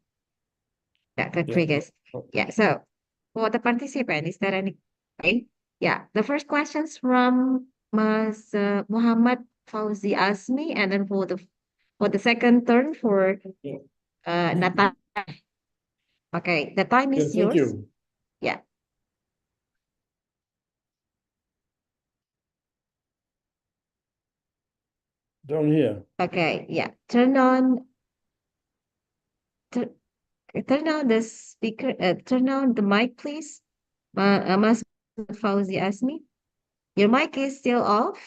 Dr. Yeah. Trigas. Yeah. So for the participant, is there any? Okay. Yeah. The first questions from Mas Muhammad Fauzi Asmi, and then for the second turn for Yeah. Natalia. Okay. The time Yeah, is thank yours. you. Yeah. Down here. Okay. Yeah. Turn, turn on the speaker. Turn on the mic, please. Mas Fauzi Asmi. Your mic is still off.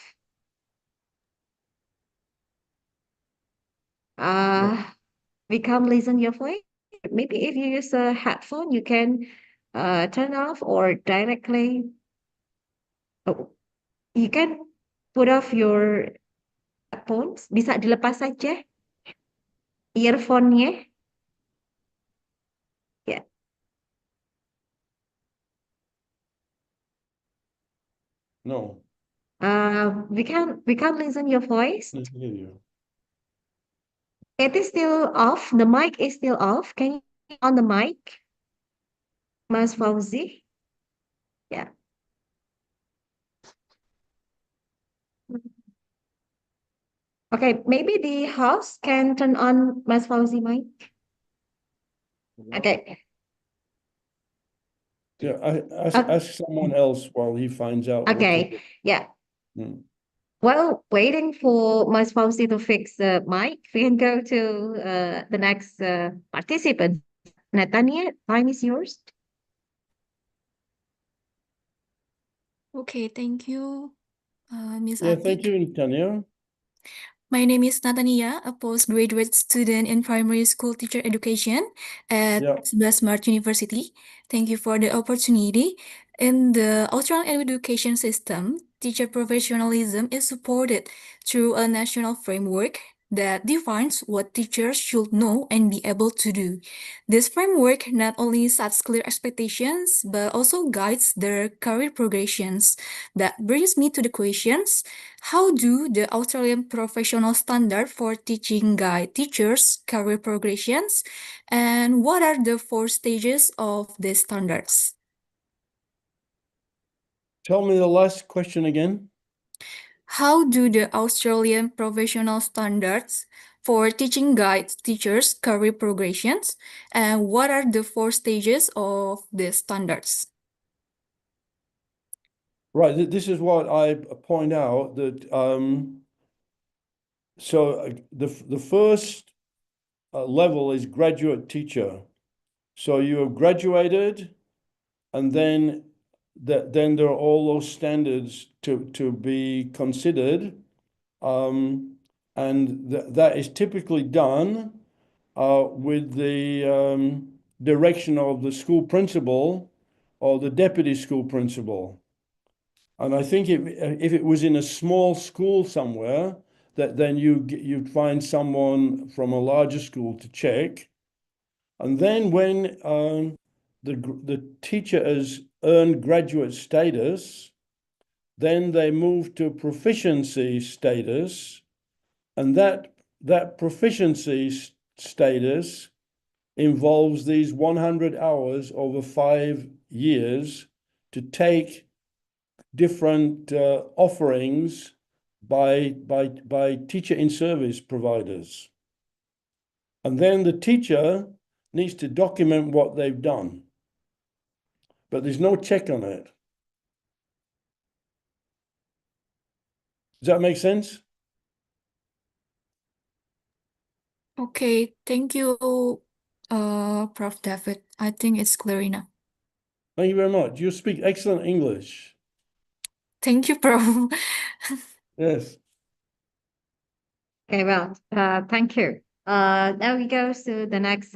We can't listen your voice. Maybe if you use a headphone, you can turn off or directly. Oh, you can put off your headphones. Bisa dilepas saja earphone-nya. Ya. No, We can't listen your voice. I can hear you. It is still off. The mic is still off. Can you on the mic, Mas Fauzi? Yeah. Okay, maybe the host can turn on Mas Fauzi mic. Okay. Yeah, Uh, ask someone else while he finds out what to do. Okay. Yeah. Hmm. Well, waiting for Mas Fauzi to fix the mic, we can go to the next participant. Natania, time is yours. Okay, thank you, Miss Yeah, thank Atik. you, Tanya. My name is Natania, a postgraduate student in primary school teacher education at Yeah. 11 Mart University. Thank you for the opportunity. In the Australian education system, teacher professionalism is supported through a national framework that defines what teachers should know and be able to do. This framework not only sets clear expectations, but also guides their career progressions. That brings me to the questions. How do the Australian professional standard for teaching guide teachers' career progressions? And what are the 4 stages of the standards? Tell me the last question again. How do the Australian professional standards for teaching guide teachers' career progressions, and what are the 4 stages of the standards? Right, this is what I point out that the first level is graduate teacher. So you have graduated, and then then there are all those standards to be considered, and that is typically done with the direction of the school principal or the deputy school principal. And I think if it was in a small school somewhere, that then you'd find someone from a larger school to check. And then when the teacher has earned graduate status, then they move to proficiency status, and that proficiency status involves these 100 hours over 5 years to take different offerings by teacher in service providers. And then the teacher needs to document what they've done, but there's no check on it. Does that make sense? Okay, thank you, Prof. David. I think it's clear enough. Thank you very much. You speak excellent English. Thank you, Prof. Yes. Okay, well, thank you. Now we go to the next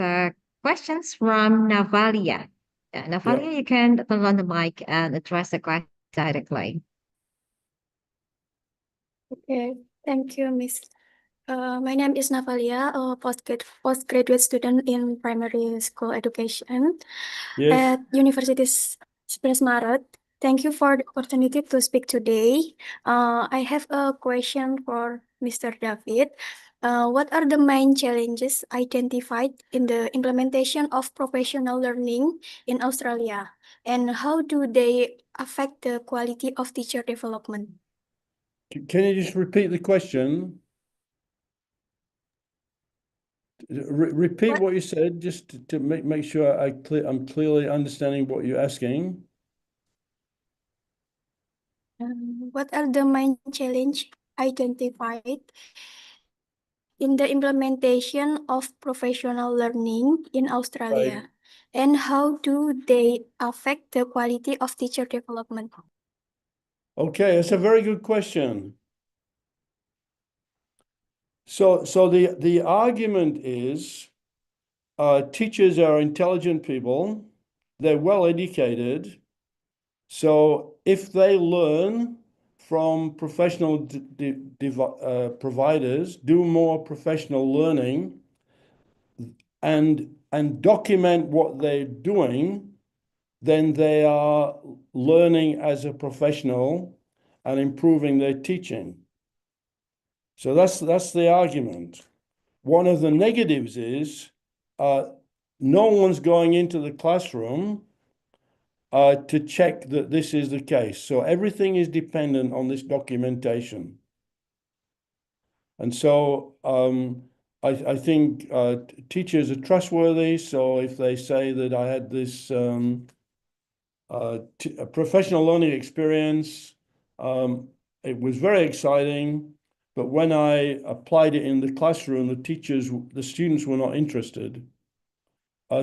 questions from Navalia. Navalia, you can turn on the mic and address the question directly. Okay, thank you, Miss. My name is Navalia, a postgraduate student in primary school education Yes. at Universitas 11 Maret. Thank you for the opportunity to speak today. I have a question for Mr. David. What are the main challenges identified in the implementation of professional learning in Australia, and how do they affect the quality of teacher development? Can you just repeat the question? Repeat what you said, just to make sure I'm clearly understanding what you're asking. What are the main challenge identified in the implementation of professional learning in Australia, and how do they affect the quality of teacher development? Okay, that's a very good question. So the argument is teachers are intelligent people, they're well educated. So if they learn from professional providers, do more professional learning, and document what they're doing, then they are learning as a professional and improving their teaching. So that's the argument. One of the negatives is no one's going into the classroom to check that this is the case. So everything is dependent on this documentation. And so I think teachers are trustworthy. So if they say that I had this a professional learning experience, it was very exciting. But when I applied it in the classroom, the students were not interested.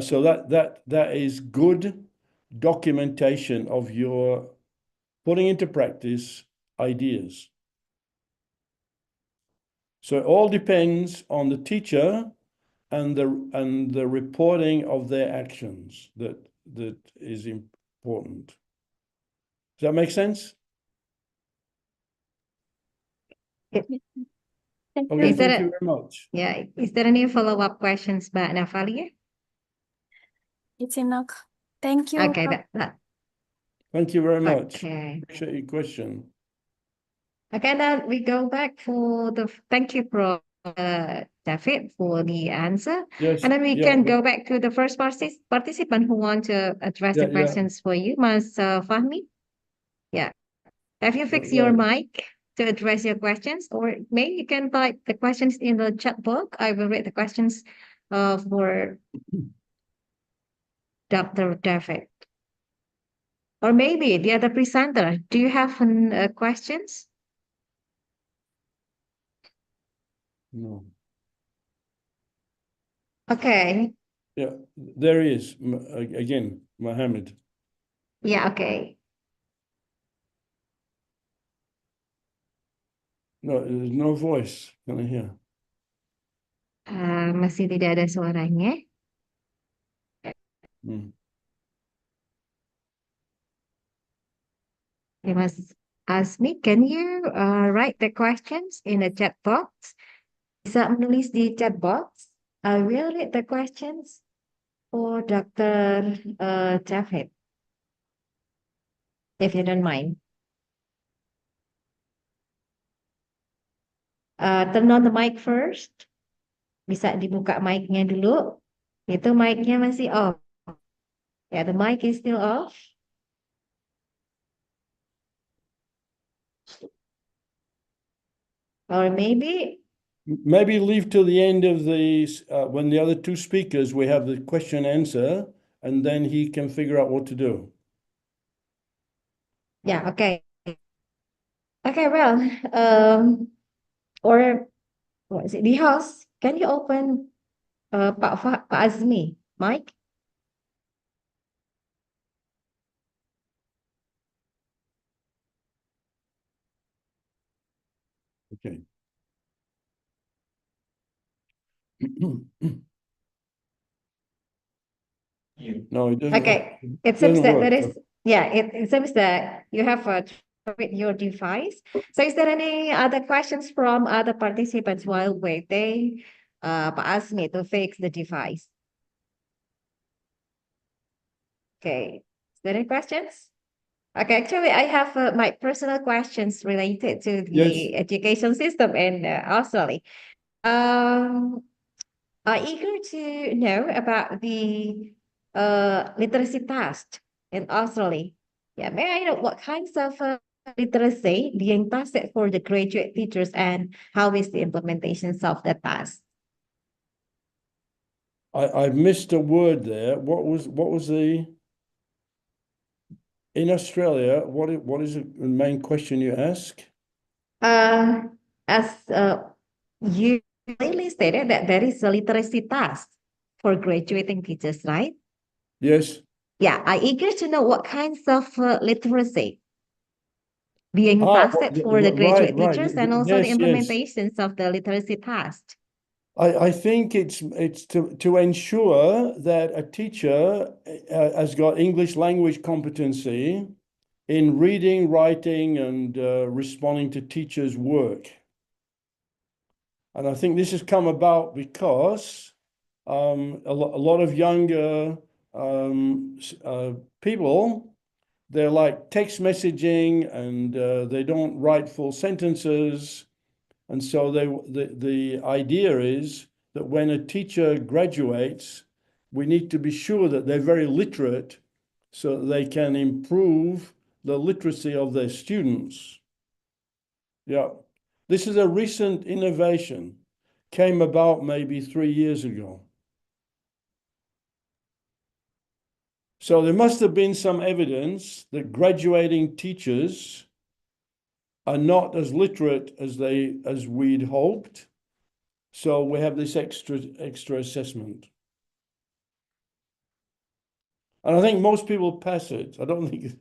So that is good documentation of your putting into practice ideas. So it all depends on the teacher and the reporting of their actions that is important. Does that make sense? Thank Okay, you. thank you very much. Yeah, is there any follow-up questions by Navalia? It's enough. Thank you. Okay, Thank you very much. okay. Appreciate your question. Okay, then we go back for thank you, Prof. David, for the answer. Yes. And then we yeah, can go back to the first participant who want to address the Yeah. questions for you, Mas Fahmi. Yeah. Have you fixed your Right. mic? to address your questions, or maybe you can type the questions in the chat box. I will read the questions for Dr. David. Or maybe the other presenter. Do you have questions? No. Okay. Yeah, there is again, Mohammed. Yeah, okay. No, there's no voice. Can I hear? Masih tidak ada suaranya. Hmm. You must ask me, can you write the questions in the chat box? Bisa menulis di chat box. I will read the questions for Dr. David, if you don't mind. Turn on the mic first. Bisa dibuka mic-nya dulu. Itu mic-nya masih off. Yeah, the mic is still off. Or maybe Maybe leave till the end of the when the other two speakers we have the question answer, and then he can figure out what to do. yeah, okay. Okay, well, or what is it? The host, can you open Pak Azmi mic? Okay. No, it doesn't. Okay, it seems doesn't that work. there is, yeah, it seems that you have with your device. So is there any other questions from other participants while waiting Pak Azmi to fix the device? Okay, is there any questions? Okay, actually, I have my personal questions related to the Yes. education system in Australia. Um, I'm eager to know about the literacy test in Australia. Yeah, may I know what kinds of literacy being tested for the graduate teachers and how is the implementation of the test? I missed a word there. What was the in Australia? What is the main question you ask? As you clearly stated that there is a literacy test for graduating teachers, right? Yes. Yeah, I eager to know what kinds of literacy being tested for the graduate right. teachers and also the Yes, yes. implementations of the literacy test. I think it's to ensure that a teacher has got English language competency in reading, writing, and responding to teachers' work. And I think this has come about because a lot of younger people, they're like text messaging and they don't write full sentences. And so the idea is that when a teacher graduates, we need to be sure that they're very literate so that they can improve the literacy of their students. Yeah. This is a recent innovation, came about maybe 3 years ago. So there must have been some evidence that graduating teachers are not as literate as we'd hoped. So we have this extra assessment. And I think most people pass it. I don't think it's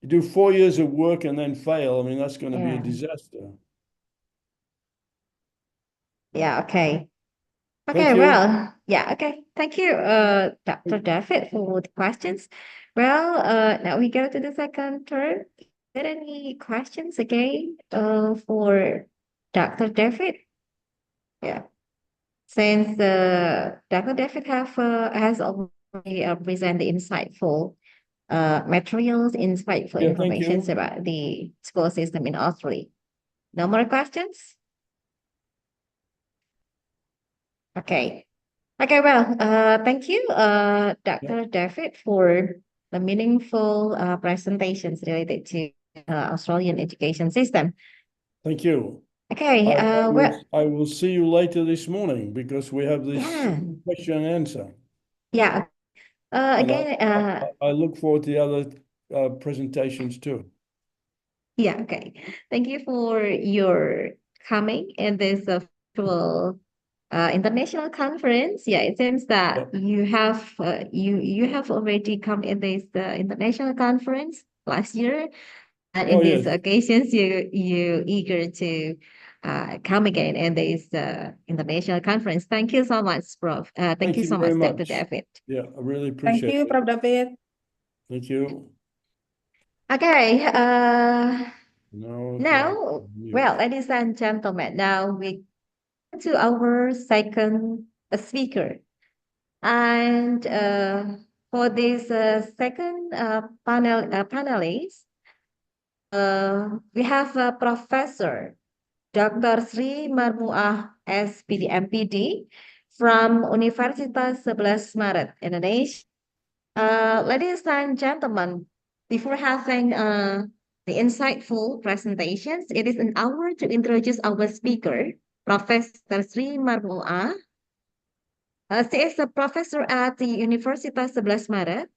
you do 4 years of work and then fail. I mean, that's going to be a disaster. Yeah, okay. Okay, Thank you. well, yeah, okay. Thank you, Dr. David, for the questions. Well, now we go to the second turn. Is there any questions again for Dr. David? Yeah. Since Dr. David has already presented insightful materials, insightful Yeah, thank information you. about the school system in Australia. No more questions? Okay. Okay, well, thank you, Dr. David, for the meaningful presentations related to Australian education system. Thank you. Okay, I will see you later this morning because we have this yeah, question and answer. yeah. And Again, I look forward to the other presentations too. yeah, okay. Thank you for your coming in this virtual international conference. Yeah, it seems that you have already come in this international conference last year, and in Oh, these yes. occasions, you eager to come again in this international conference. Thank you so much, Prof. Thank Thank you you so very much, Dr. much. David. Yeah, I really Thank appreciate you, it. Prof. David. Thank you. Okay. No, Now, well, ladies and gentlemen, now we to our second speaker. And for this second panelist, we have Professor Dr. Sri Marmuah SPD MPD from Universitas 11 Maret, Indonesia. Ladies and gentlemen, before having the insightful presentations, it is an honor to introduce our speaker, Professor Sri Marmuah. She is a professor at the Universitas 11 Maret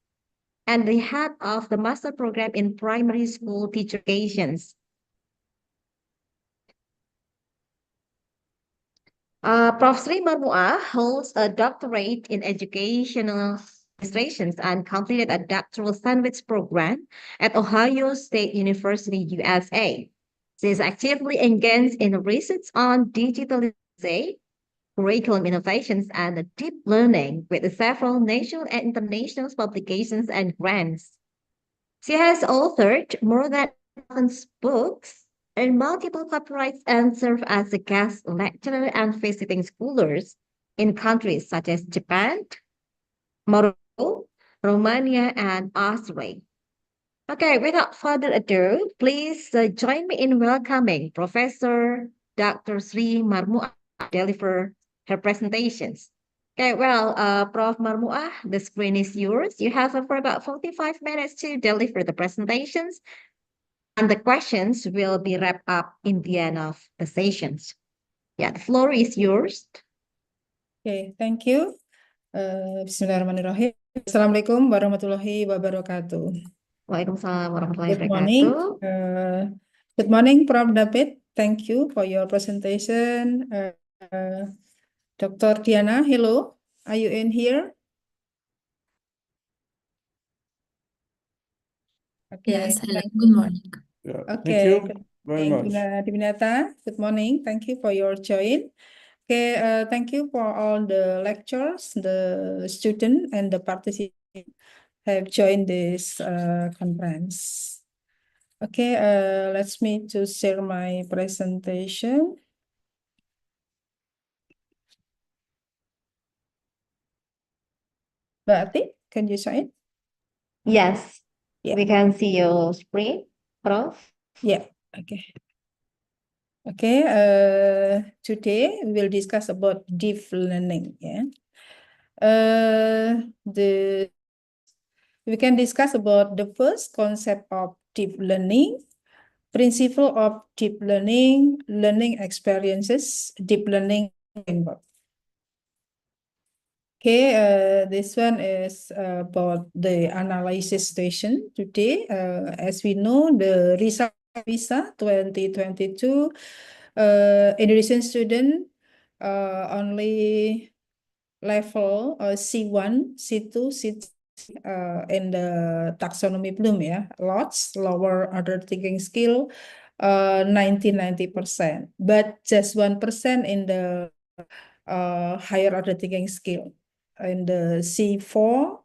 and the head of the master program in primary school teacher education. Prof. Sri Marmuah holds a doctorate in educational administrations and completed a doctoral sandwich program at Ohio State University, USA. She is actively engaged in research on digitalization, curriculum innovations, and deep learning with several national and international publications and grants. She has authored more than 11 books and multiple copyrights and served as a guest lecturer and visiting scholars in countries such as Japan, Morocco, Romania, and Austria. Okay, without further ado, please join me in welcoming Professor Dr. Sri Marmuah to deliver her presentations. Okay, well, Prof. Marmuah, the screen is yours. You have for about 45 minutes to deliver the presentations, and the questions will be wrapped up in the end of the sessions. Yeah, the floor is yours. Okay, thank you. Bismillahirrahmanirrahim. Assalamualaikum warahmatullahi wabarakatuh. Waalaikumsalam warahmatullahi Good morning. wabarakatuh. Good morning, Prof. David. Thank you for your presentation. Dr. Diana, hello. Are you in here? Okay. Yes, hello, good morning. Yeah, Okay. thank you Good very morning, much. Divinata. Good morning. Thank you for your join. Okay, thank you for all the lectures, the student and the participants have joined this conference. Okay, let's me to share my presentation. Mbak Ati, can you show it? Yes, Yeah. we can see your screen, Prof. Yeah, okay. Okay, today we will discuss about deep learning. Yeah, we can discuss about the first concept of deep learning, principle of deep learning, learning experiences, deep learning framework. Okay, this one is about the analysis station today. As we know, the result visa 2022, Indonesian student only level C1, C2, C3 in the taxonomy bloom, yeah, lots lower order thinking skill, 90%, but just 1% in the higher order thinking skill. In the C4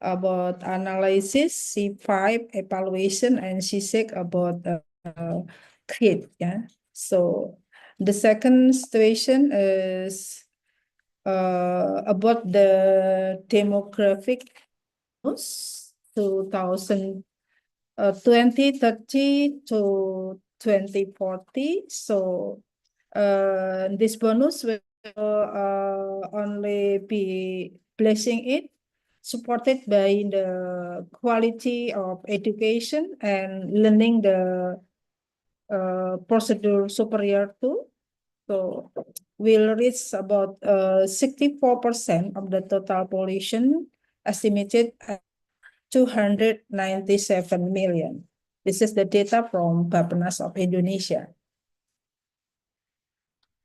about analysis, C5 evaluation, and C6 about create. Yeah. So the second situation is about the demographic news 2030 to 2040. So this bonus will only be placing it supported by the quality of education and learning the procedure superior to. So will reach about 64% of the total population, estimated at 297 million. This is the data from Bappenas of Indonesia.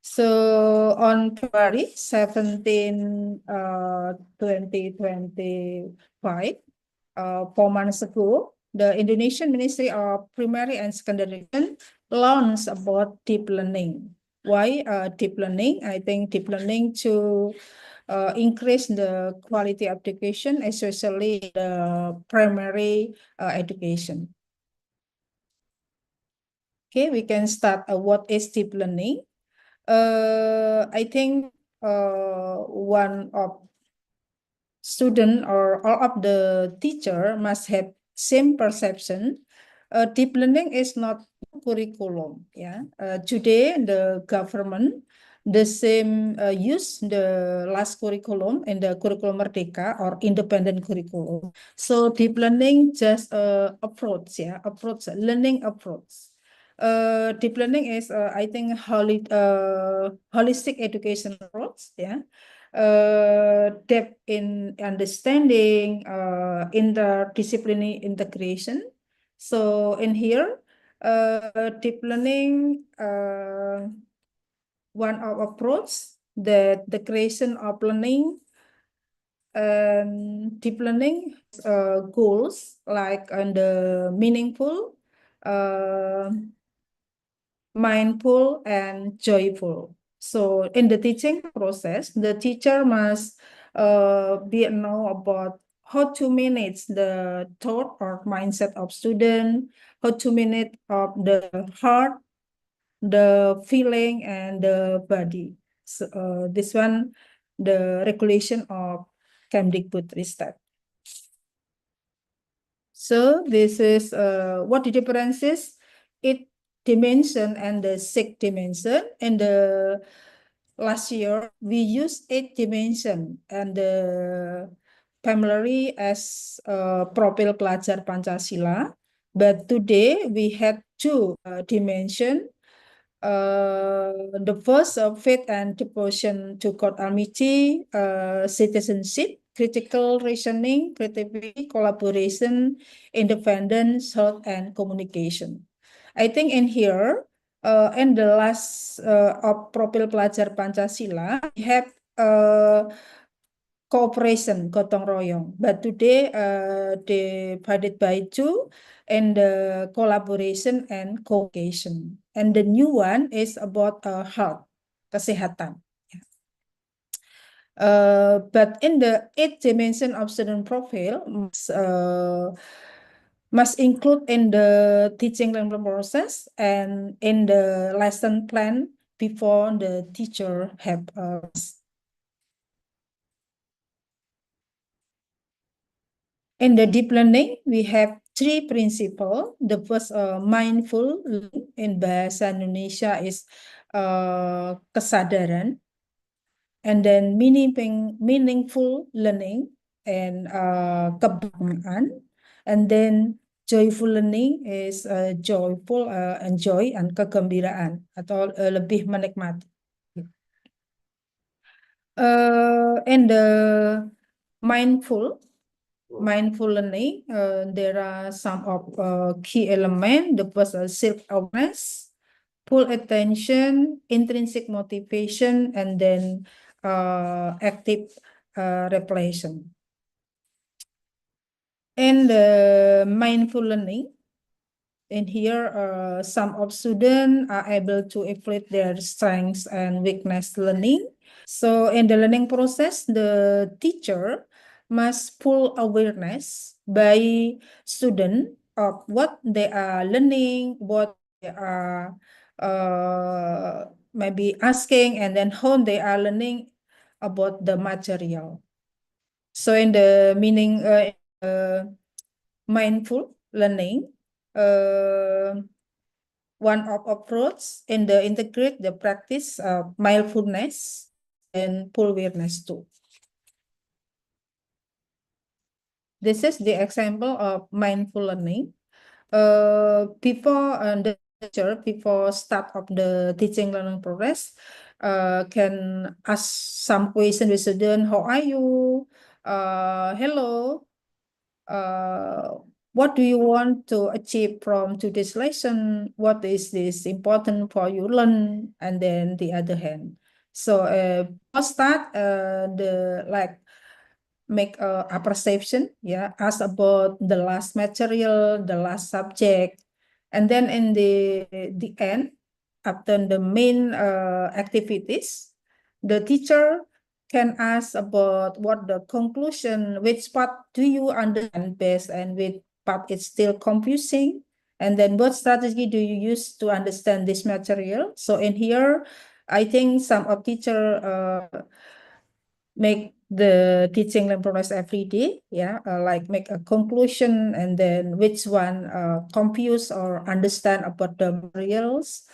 So on February 17, 2025, 4 months ago, the Indonesian Ministry of Primary and Secondary Education launched about deep learning. Why deep learning? I think deep learning to increase the quality of education, especially the primary education. Okay, we can start. What is deep learning? I think one of student or all of the teacher must have same perception. Deep learning is not curriculum. Yeah. Today the government the same use the last curriculum in the curriculum Merdeka or independent curriculum. So deep learning just approach. Yeah, approach learning approach. Deep learning is I think holistic education approach. Yeah. Depth in understanding, interdisciplinary integration. So in here, deep learning, one of approach that the creation of learning and deep learning goals like and the meaningful, mindful, and joyful. So in the teaching process, the teacher must be know about how to manage the thought or mindset of student, how to manage of the heart, the feeling, and the body. So this one, the regulation of Kemdikbud. So this is what the difference is. It dimension and the 6 dimension. In the last year, we used 8 dimension and the family as Profil Pelajar Pancasila. But today we had 2 dimension. The first faith and devotion to God Almighty, citizenship, critical reasoning, creativity, collaboration, independence, health, and communication. I think in here, in the last of Profil Pelajar Pancasila, we have cooperation, gotong royong. But today, divided by 2, and the collaboration and communication. And the new one is about health, kesehatan. But in the 8th dimension of student profile must include in the teaching learning process and in the lesson plan before the teacher have in the deep learning, we have 3 principles. The first, mindful learning in bahasa Indonesia is kesadaran, and then meaningful learning and kebanggaan, and then joyful learning is joyful and joy and kegembiraan atau lebih menikmati. And the mindful learning, there are some of key elements. The first is self-awareness, full attention, intrinsic motivation, and then active reflection. And mindful learning, in here, some of students are able to evaluate their strengths and weakness learning. So in the learning process, the teacher must pull awareness by student of what they are learning, what they are maybe asking, and then how they are learning about the material. So in the meaning mindful learning, one of approach in the integrate the practice of mindfulness and full awareness too. This is the example of mindful learning. Before the teacher, before start of the teaching learning progress, can ask some question with student. How are you? Hello. What do you want to achieve from today's lesson? What is this important for you learn? And then the other hand. So before start the like make a perception, yeah, ask about the last material, the last subject, and then in the end, after the main activities, the teacher can ask about what the conclusion, which part do you understand best, and which part is still confusing, and then what strategy do you use to understand this material. So in here, I think some of teacher make the teaching learning progress every day, yeah, like make a conclusion and then which one confuse or understand about the materials.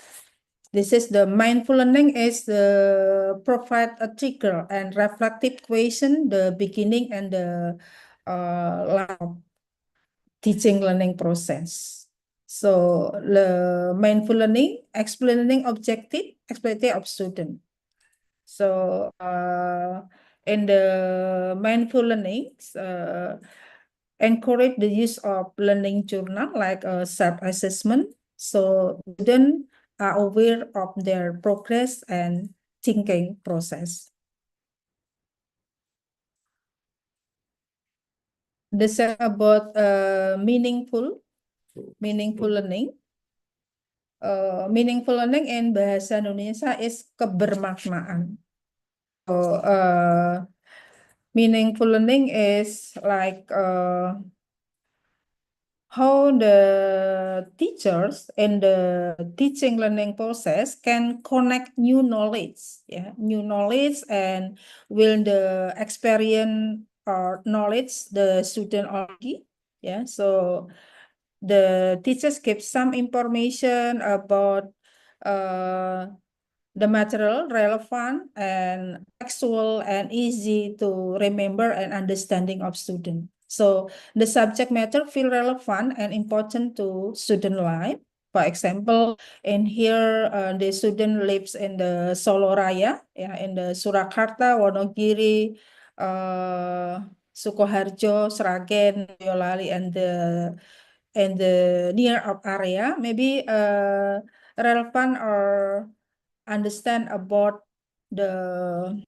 This is the mindful learning is the provide a trigger and reflective question, the beginning and the last of teaching learning process. So the mindful learning, explaining objective, expected of student. So in the mindful learnings, encourage the use of learning journal like a self-assessment. So students are aware of their progress and thinking process. The second about meaningful learning. Meaningful learning in bahasa Indonesia is kebermaknaan. So meaningful learning is like how the teachers in the teaching learning process can connect new knowledge, yeah, new knowledge and will the experience or knowledge the student already, yeah. So the teachers give some information about the material relevant and actual and easy to remember and understanding of student. So the subject matter feel relevant and important to student life. For example, in here, the student lives in the Solo Raya, yeah, in the Surakarta, Wonogiri, Sukoharjo, Sragen, Boyolali, and the near of area. Maybe relevant or understand about the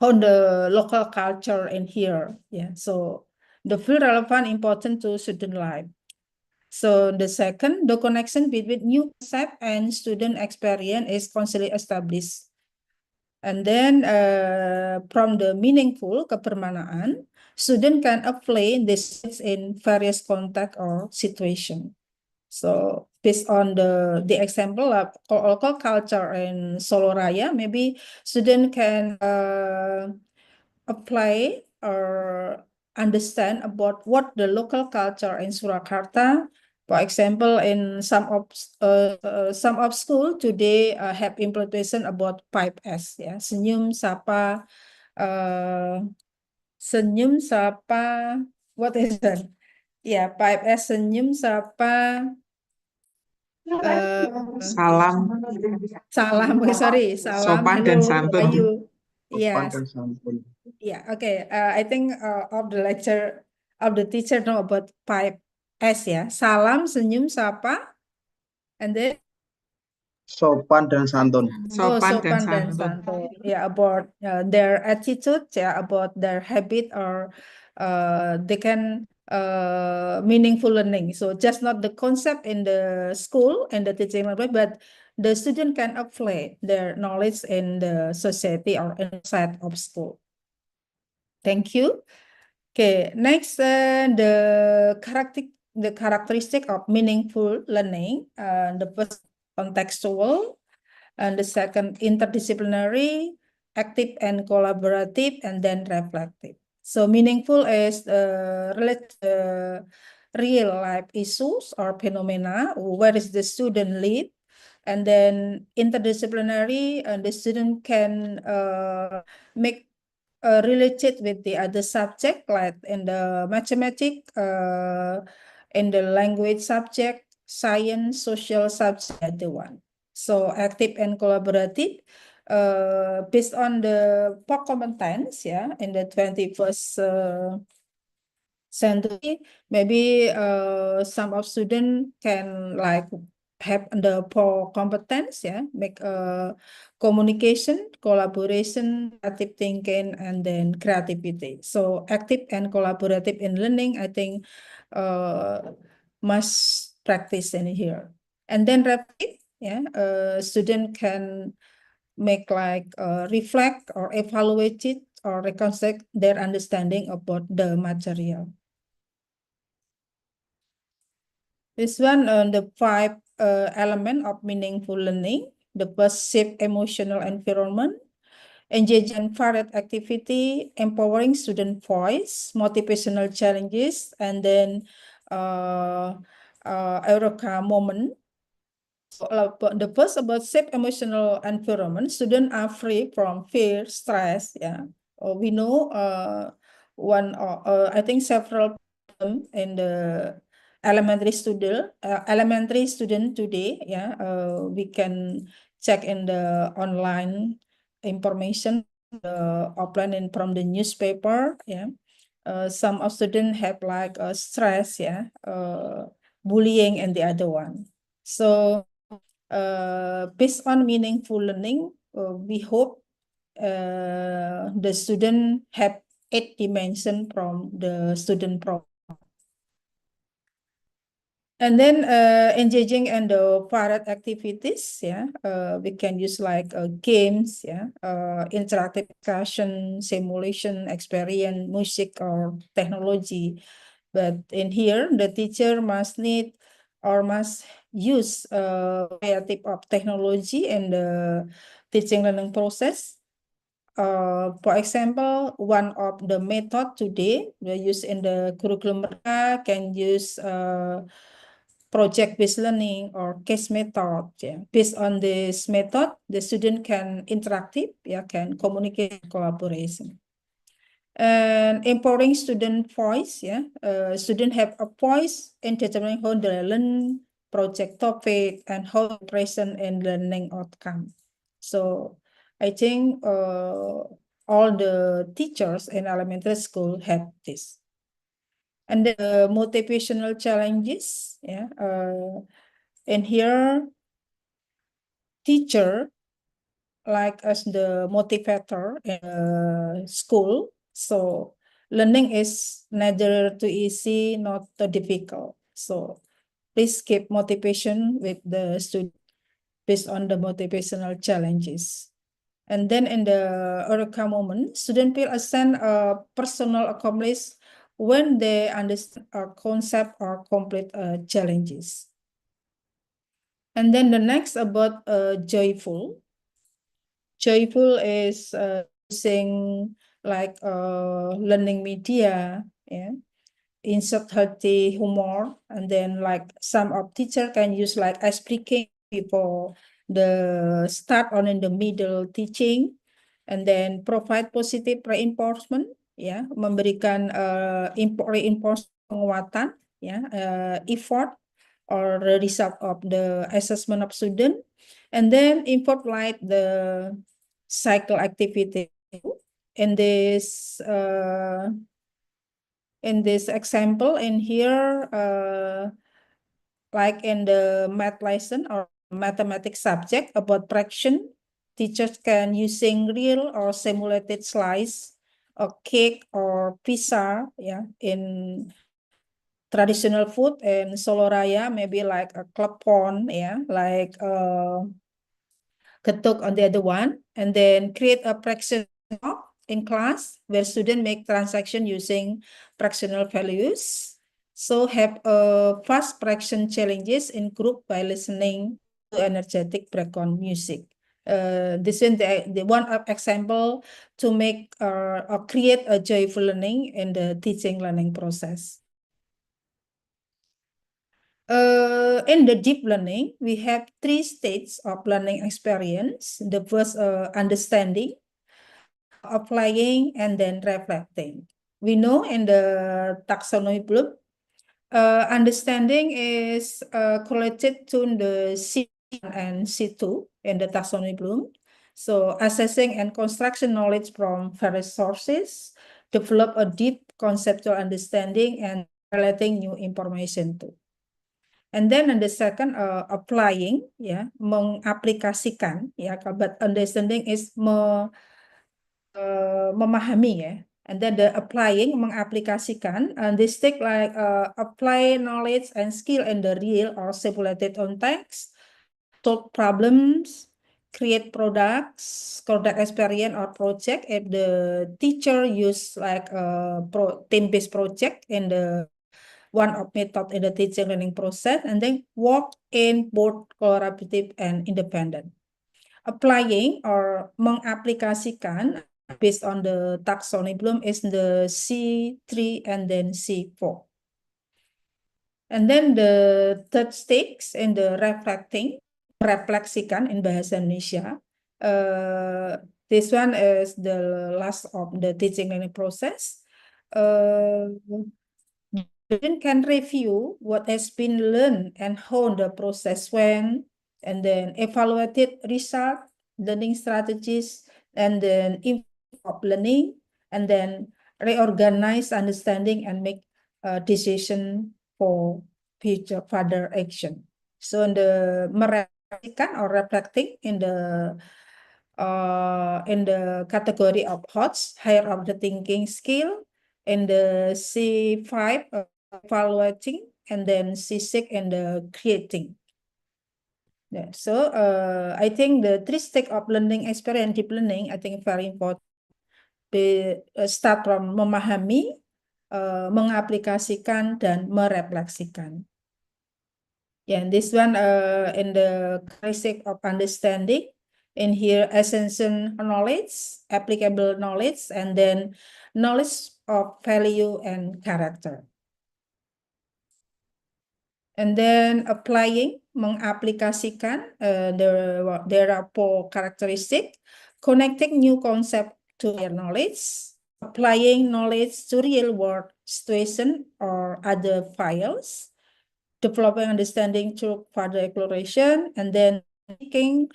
how the local culture in here. Yeah, so the feel relevant important to student life. So the second, the connection between new concept and student experience is constantly established. And then from the meaningful kebermanaan, student can apply this in various context or situation. So based on the example of local culture in Solo Raya, maybe student can apply or understand about what the local culture in Surakarta. For example, in some of school today have implementation about 5S, yeah, senyum, sapa, senyum, sapa, what is that? Yeah, 5S, senyum, sapa, Salam, salam, sorry, salam, sopan dan hello, how are santun. you? Yes, yeah, okay. I think of the lecture of the teacher know about 5S, ya. Salam, senyum, sapa, and then Sopan dan santun. oh, Sopan dan sopan dan santun. santun. Yeah, about their attitude, yeah, about their habit, or they can meaningful learning. So just not the concept in the school and the teaching language, but the student can apply their knowledge in the society or inside of school. Thank you. Okay, next, the characteristic of meaningful learning. The first, contextual, and the second, interdisciplinary, active and collaborative, and then reflective. So meaningful is related real life issues or phenomena. Where is the student live? And then interdisciplinary, and the student can make related with the other subject, like in the mathematics, in the language subject, science, social subject, the other one. So active and collaborative, based on the POC competence, yeah, in the 21st century, maybe some of students can like have the four competence, yeah, make communication, collaboration, creative thinking, and then creativity. So active and collaborative in learning, I think, must practice in here. And then reflective, yeah, student can make like reflect or evaluate it or reconstruct their understanding about the material. This one, the five element of meaningful learning. The first, safe emotional environment, engage in varied activity, empowering student voice, motivational challenges, and then Eureka moment. So, the first about safe emotional environment, students are free from fear, stress. Yeah, we know I think several in the elementary student today. Yeah, we can check in the online information, offline and from the newspaper. Yeah, some of students have like stress. Yeah, bullying and the other one. So based on meaningful learning, we hope the student have 8 dimensions from the student program. And then engaging in the varied activities, yeah, we can use like games, yeah, interactive discussion, simulation, experience, music, or technology. But in here, the teacher must need or must use a variety of technology in the teaching learning process. For example, one of the method today we use in the curriculum can use project-based learning or case method. Yeah. Based on this method, the student can interactive, yeah, can communicate, collaboration. And empowering student voice, yeah, student have a voice in determining how they learn project topic and how they present in learning outcome. So I think all the teachers in elementary school have this. And the motivational challenges, yeah, in here, teacher like as the motivator in school. So learning is neither too easy nor too difficult. So please keep motivation with the student based on the motivational challenges. And then in the Eureka moment, student feel a sense of personal accomplishment when they understand a concept or complete challenges. And then the next about joyful. Joyful is using like learning media, yeah, insert healthy humor, and then like some of teacher can use like explication before the start on in the middle teaching, and then provide positive reinforcement, ya, memberikan reinforcement penguatan, ya, effort or the result of the assessment of student, and then import like the cycle activity in this example in here, like in the math lesson or mathematics subject about fraction, teachers can using real or simulated slice or cake or pizza, yeah, in traditional food in Solo Raya, maybe like a klepon, yeah, like ketuk on the other one, and then create a fraction in class where students make transaction using fractional values. So have a fast fraction challenges in group by listening to energetic background music. This is the one example to make or create a joyful learning in the teaching learning process. In the deep learning, we have 3 stages of learning experience. The first, understanding. applying, and then reflecting. We know in the taxonomy bloom, understanding is correlated to the C1 and C2 in the taxonomy bloom. So assessing and construction knowledge from various sources, develop a deep conceptual understanding and relating new information to. And then in the second, applying, ya, mengaplikasikan, ya, but understanding is memahami, ya. And then the applying, mengaplikasikan, and this take like apply knowledge and skill in the real or simulated context, solve problems, create products, product experience or project. If the teacher use like a team-based project in the one of method in the teaching learning process, and then work in both collaborative and independent. Applying or mengaplikasikan based on the taxonomy bloom is the C3 and then C4. And then the third stage in the reflecting, refleksikan in bahasa Indonesia. This one is the last of the teaching learning process. Student can review what has been learned and how the process went, and then evaluated result, learning strategies, and then improve learning, and then reorganize understanding and make a decision for future further action. So in the merefleksikan or reflecting in the category of HOTS, higher order thinking skill, in the C5, evaluating, and then C6 and the creating. Yeah, so I think the three stage of learning experience deep learning, I think very important. Start from memahami, mengaplikasikan, dan merefleksikan. Yeah, and this one in the characteristic of understanding, in here essential knowledge, applicable knowledge, and then knowledge of value and character. And then applying, mengaplikasikan, there are four characteristics: connecting new concept to their knowledge, applying knowledge to real world situation or other files, developing understanding through further exploration, and then thinking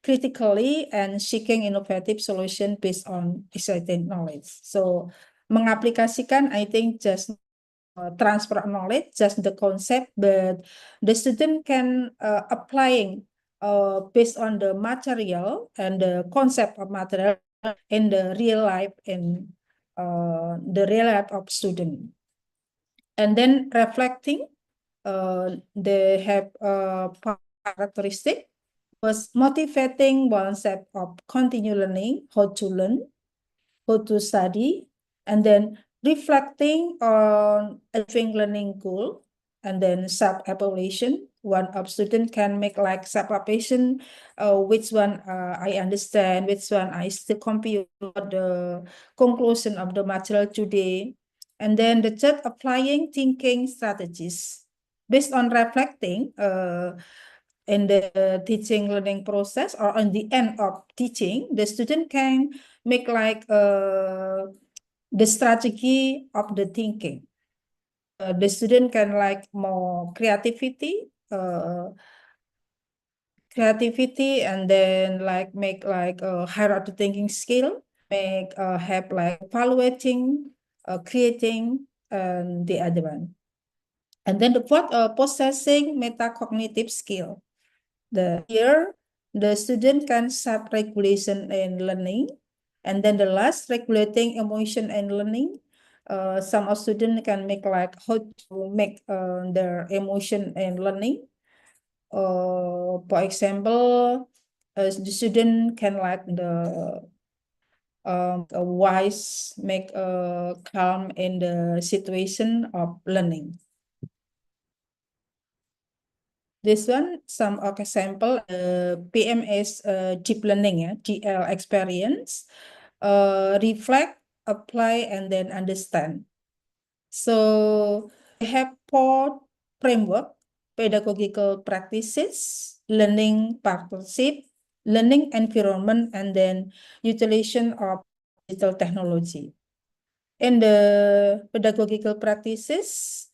critically and seeking innovative solution based on existing knowledge. So mengaplikasikan, I think just transfer knowledge, just the concept, but the student can applying based on the material and the concept of material in the real life, in the real life of student. And then reflecting, they have characteristic was motivating concept of continue learning, how to learn, how to study, and then reflecting on achieving learning goal, and then self-evaluation. One of student can make like self-evaluation, which one I understand, which one I still compute the conclusion of the material today. And then the third, applying thinking strategies. Based on reflecting in the teaching learning process or on the end of teaching, the student can make like the strategy of the thinking. The student can like more creativity, and then like make like a higher order thinking skill, make have like evaluating, creating, and the other one. And then the fourth, possessing metacognitive skill. Here the student can self-regulation in learning, and then the last, regulating emotion and learning. Some of students can make like how to make their emotion and learning. For example, the student can like the a wise, make calm in the situation of learning. This one, some example, PMS deep learning, GL experience, reflect, apply, and then understand. So we have four framework: pedagogical practices, learning partnership, learning environment, and then utilization of digital technology. In the pedagogical practices,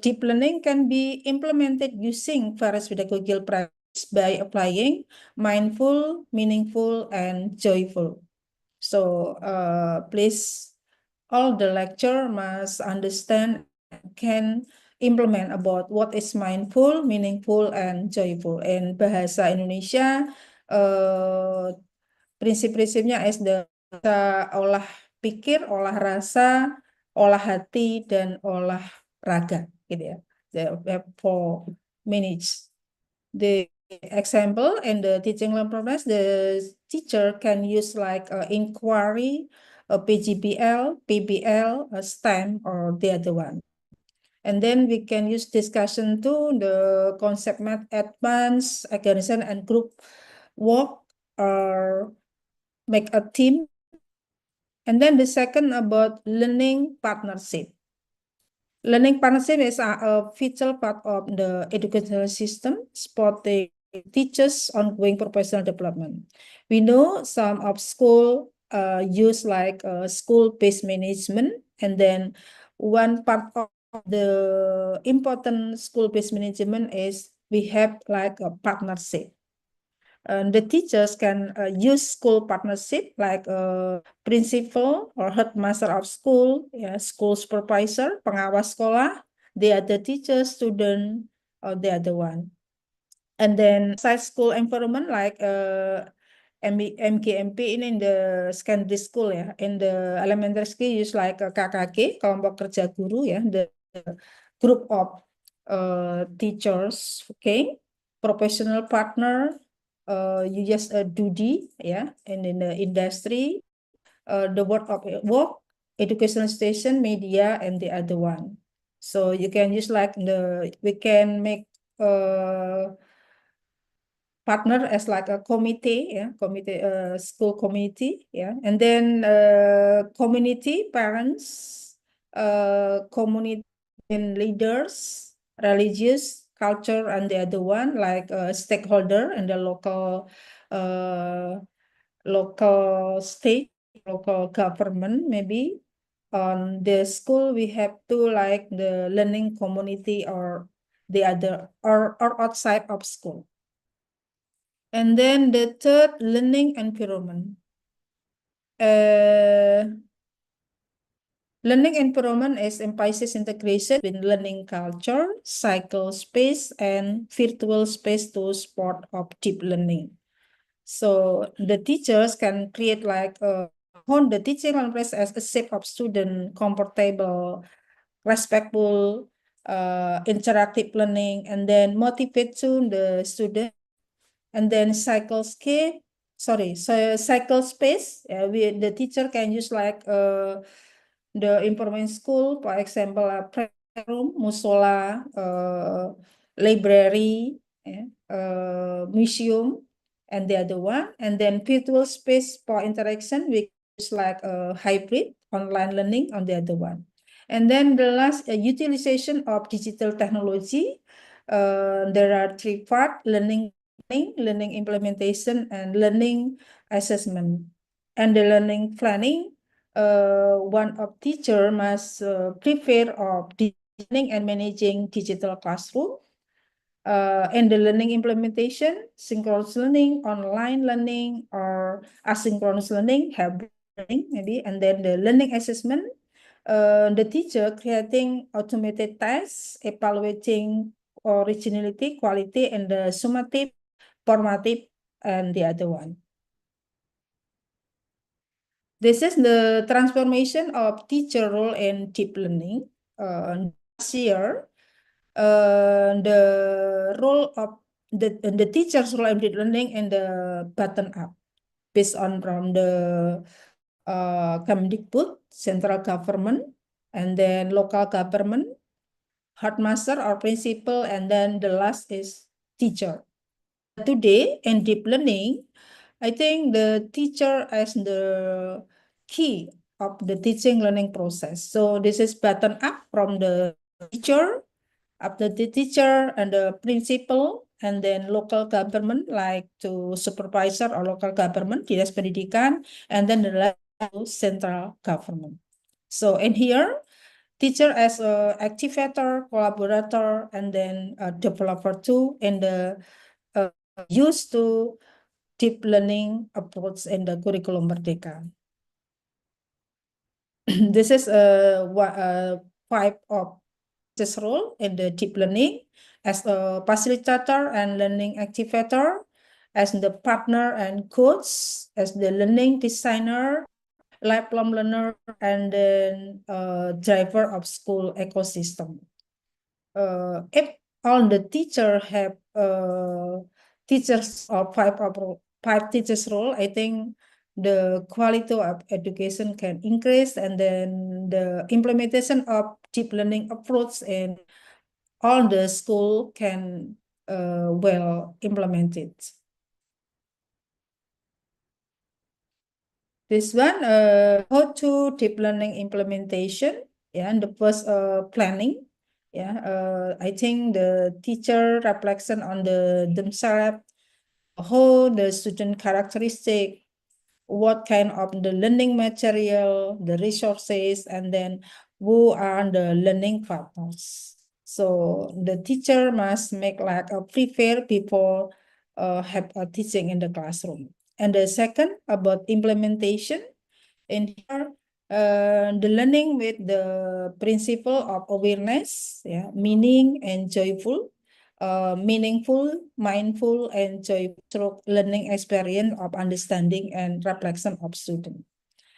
deep learning can be implemented using various pedagogical practices by applying mindful, meaningful, and joyful. So please, all the lecture must understand and can implement about what is mindful, meaningful, and joyful. In bahasa Indonesia, prinsip-prinsipnya SD olah pikir, olah rasa, olah hati, dan olah raga, gitu ya. We have 4 minutes. The example in the teaching learning process, the teacher can use like inquiry, PGBL, PBL, STEM, or the other one. And then we can use discussion too, the concept math advance, organization, and group work, or make a team. And then the second about learning partnership. Learning partnership is a vital part of the educational system, supporting teachers' ongoing professional development. We know some of school use like school-based management, and then one part of the important school-based management is we have like a partnership. The teachers can use school partnership like a principal or headmaster of school, school supervisor, pengawas sekolah, they are the teacher, student, or the other one. And then side school environment like MGMP in the secondary school ya, in the elementary school use like KKG, kelompok kerja guru ya, the group of teachers, okay, professional partner, you just duty ya, and in the industry, the work of work, educational station, media, and the other one. So you can use like we can make partner as like a committee, school committee, and then community, parents, community and leaders, religious, culture, and the other one like stakeholder and the local state, local government maybe. On the school, we have to like the learning community or the other or outside of school. And then the third, learning environment. Learning environment is emphasizes integration with learning culture, cycle space, and virtual space to support of deep learning. So the teachers can create like hone the teaching place as a safe of student, comfortable, respectful, interactive learning, and then motivate to the student. And then cycle space, the teacher can use like the information school, for example, a playroom, musola, library, museum, and the other one. And then virtual space for interaction, we use like a hybrid online learning on the other one. And then the last, utilization of digital technology. There are 3 parts: learning, implementation, and learning assessment. And the learning planning, one of teacher must prepare of designing and managing digital classroom. And the learning implementation, synchronous learning, online learning, or asynchronous learning, hybrid learning maybe. And then the learning assessment, the teacher creating automated tests, evaluating originality, quality, and the summative, formative, and the other one. This is the transformation of teacher role in deep learning. Last year, the role of the teacher's role in deep learning and the button up, based on from the Kemdikbud, central government, and then local government, headmaster or principal, and then the last is teacher. Today in deep learning, I think the teacher as the key of the teaching learning process. So this is button up from the teacher, after the teacher and the principal, and then local government like to supervisor or local government, dinas pendidikan, and then the last to central government. So in here, teacher as a activator, collaborator, and then a developer too, and the used to deep learning approach in the curriculum Merdeka. This is a type of this role in the deep learning as a facilitator and learning activator, as the partner and coach, as the learning designer, lifelong learner, and then driver of school ecosystem. If all the teacher have teachers or five teachers role, I think the quality of education can increase, and then the implementation of deep learning approach in all the school can well implemented. This one, how to deep learning implementation, yeah, and the first planning, yeah, I think the teacher reflection on themselves, how the student characteristic, what kind of the learning material, the resources, and then who are the learning partners. So the teacher must make like a prepare people have a teaching in the classroom. And the second about implementation, in here, the learning with the principle of awareness, yeah, meaning and joyful, meaningful, mindful, and joyful learning experience of understanding and reflection of student.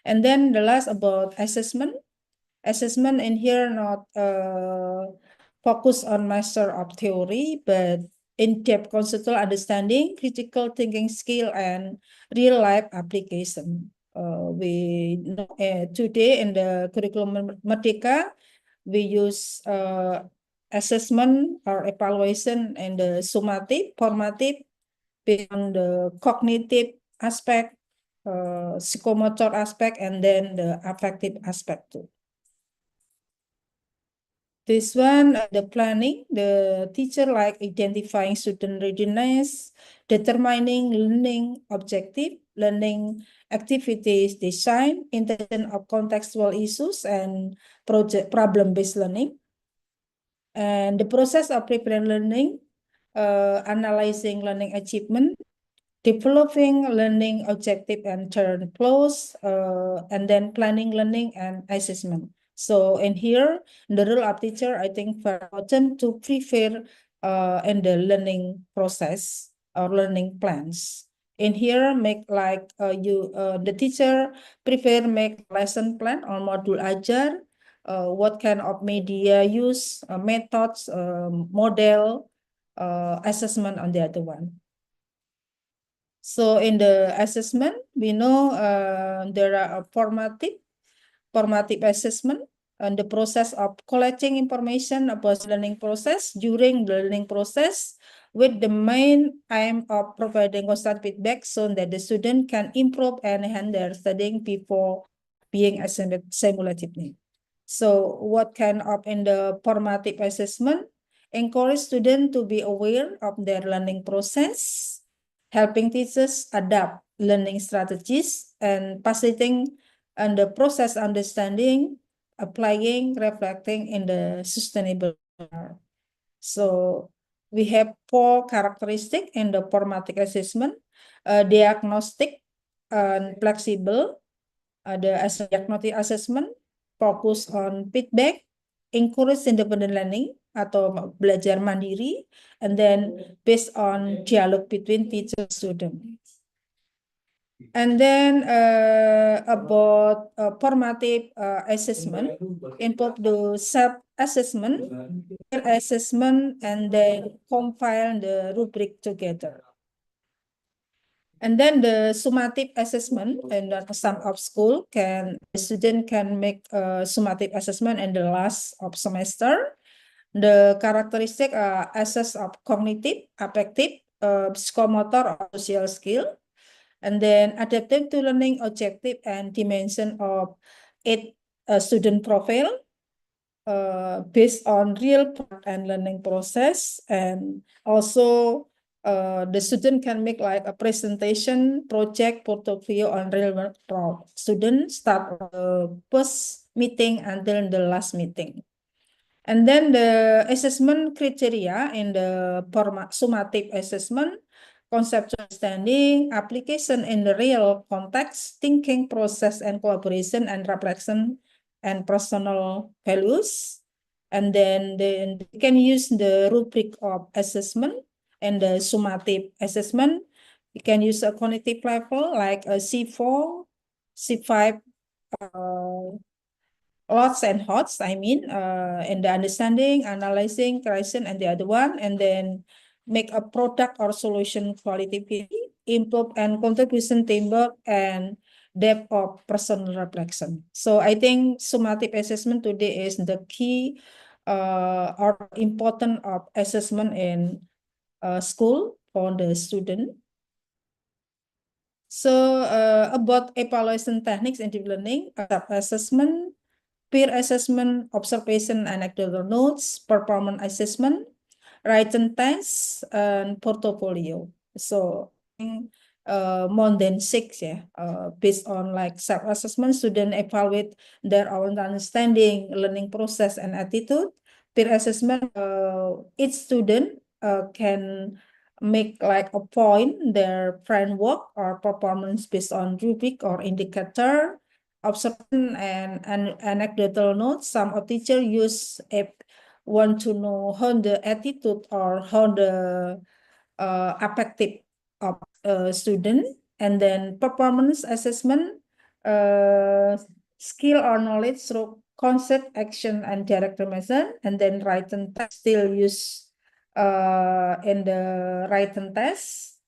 And then the last about assessment. Assessment in here not focus on master of theory, but in-depth conceptual understanding, critical thinking skill, and real-life application. We know, today in the curriculum Merdeka, we use assessment or evaluation in the summative, formative, beyond the cognitive aspect, psychomotor aspect, and then the affective aspect too. This one, the planning, the teacher like identifying student readiness, determining learning objective, learning activities design, intention of contextual issues, and project problem-based learning. And the process of preparing learning, analyzing learning achievement, developing learning objective and turn flows, and then planning learning and assessment. So in here, the role of teacher, I think very important to prepare in the learning process or learning plans. In here, make like the teacher prepare make lesson plan or module ajar, what kind of media use, methods, model, assessment on the other one. So in the assessment, we know there are a formative assessment and the process of collecting information about learning process during the learning process with the main aim of providing constant feedback so that the student can improve and enhance their studying before being assessed simulatively. So what kind of in the formative assessment, encourage students to be aware of their learning process, helping teachers adapt learning strategies, and facilitating and the process understanding, applying, reflecting in the sustainable manner. So we have 4 characteristics in the formative assessment, diagnostic and flexible. The diagnostic assessment focus on feedback, encourage independent learning atau belajar mandiri, and then based on dialogue between teacher and student. And then about formative assessment, involve the self-assessment, peer assessment, and then compile the rubric together. And then the summative assessment and some of school the student can make a summative assessment in the last of semester. The characteristic assess of cognitive, affective, psychomotor, or social skill, and then adaptive to learning objective and dimension of it student profile based on real and learning process, and also the student can make like a presentation, project, portfolio on real world problem. Students start the first meeting until the last meeting. And then the assessment criteria in the summative assessment, conceptual understanding, application in the real context, thinking process and collaboration and reflection and personal values. And then they can use the rubric of assessment and the summative assessment. You can use a cognitive level like a C4, C5, lots and hots, I mean, and the understanding, analyzing, creation, and the other one, and then make a product or solution qualitatively, improve and contribution teamwork, and depth of personal reflection. So I think summative assessment today is the key or important of assessment in school for the student. So about evaluation techniques in deep learning, assessment, peer assessment, observation, anecdotal notes, performance assessment, written tests, and portfolio. So more than 6, yeah. Based on like self-assessment, students evaluate their own understanding, learning process, and attitude. Peer assessment, each student can make like a point their framework or performance based on rubric or indicator. Observation and anecdotal notes. Some of teacher use if want to know how the attitude or how the affective of student, and then performance assessment, skill or knowledge through concept, action, and character method, and then written test still use in the written test.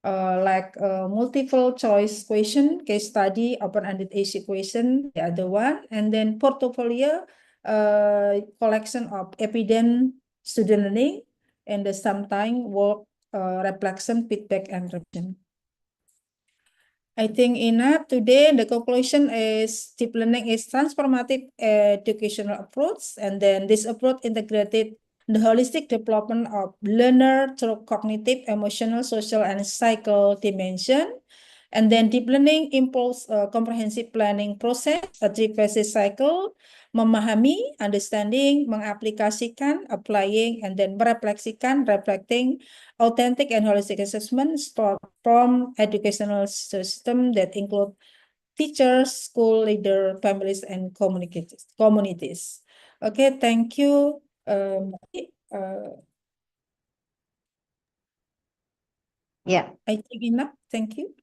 Like multiple choice question, case study, open-ended essay question, the other one, and then portfolio, collection of evidence, student learning, and the sometime work, reflection, feedback, and revision. I think enough today. The conclusion is deep learning is transformative educational approach, and then this approach integrated the holistic development of learner through cognitive, emotional, social, and psycho dimension. And then deep learning improves comprehensive planning process, a three-phase cycle, memahami, understanding, mengaplikasikan, applying, and then merefleksikan, reflecting, authentic and holistic assessment from educational system that include teachers, school leader, families, and communities. Okay, thank you. Yeah. I think enough. Thank you.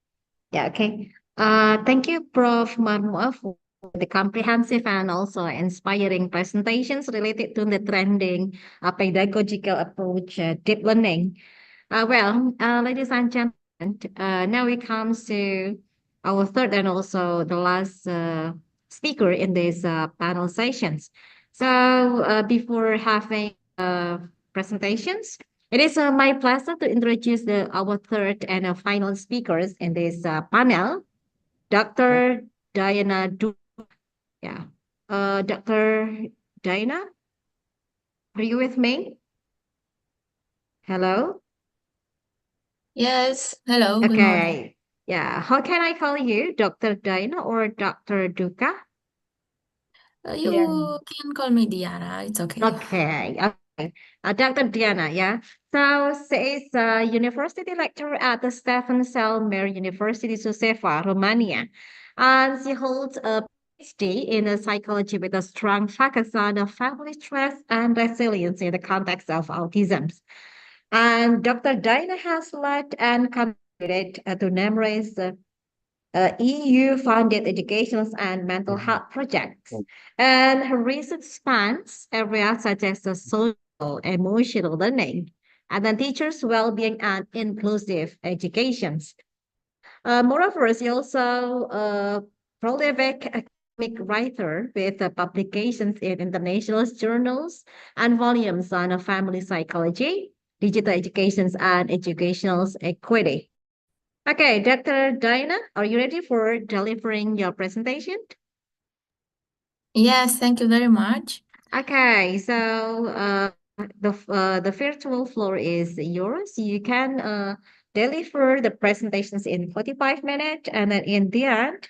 Yeah, okay. Thank you, Prof. Marmoa, for the comprehensive and also inspiring presentations related to the trending pedagogical approach, deep learning. Ladies and gentlemen, now it comes to our third and also the last speaker in this panel sessions. So before having presentations, it is my pleasure to introduce our third and final speakers in this panel, Dr. Diana Du. Yeah. Dr. Diana, are you with me? Hello? Yes, hello, good morning. Okay. Yeah. How can I call you? Dr. Diana or Dr. Duka? You Yeah. can call me Diana, it's okay. Okay. Okay. Dr. Diana, yeah. So she is a university lecturer at the Stefan Selmer University, Suceava, Romania. And she holds a PhD in psychology with a strong focus on family stress and resilience in the context of autism. And Dr. Diana has led and contributed to numerous EU-funded educational and mental health projects. And her research spans areas such as the social, emotional learning, and then teachers' well-being and inclusive education. Moreover, she also a prolific academic writer with publications in international journals and volumes on family psychology, digital education, and educational equity. Okay, Dr. Diana, are you ready for delivering your presentation? Yes, thank you very much. Okay, so the virtual floor is yours. You can deliver the presentations in 45 minutes, and then in the end,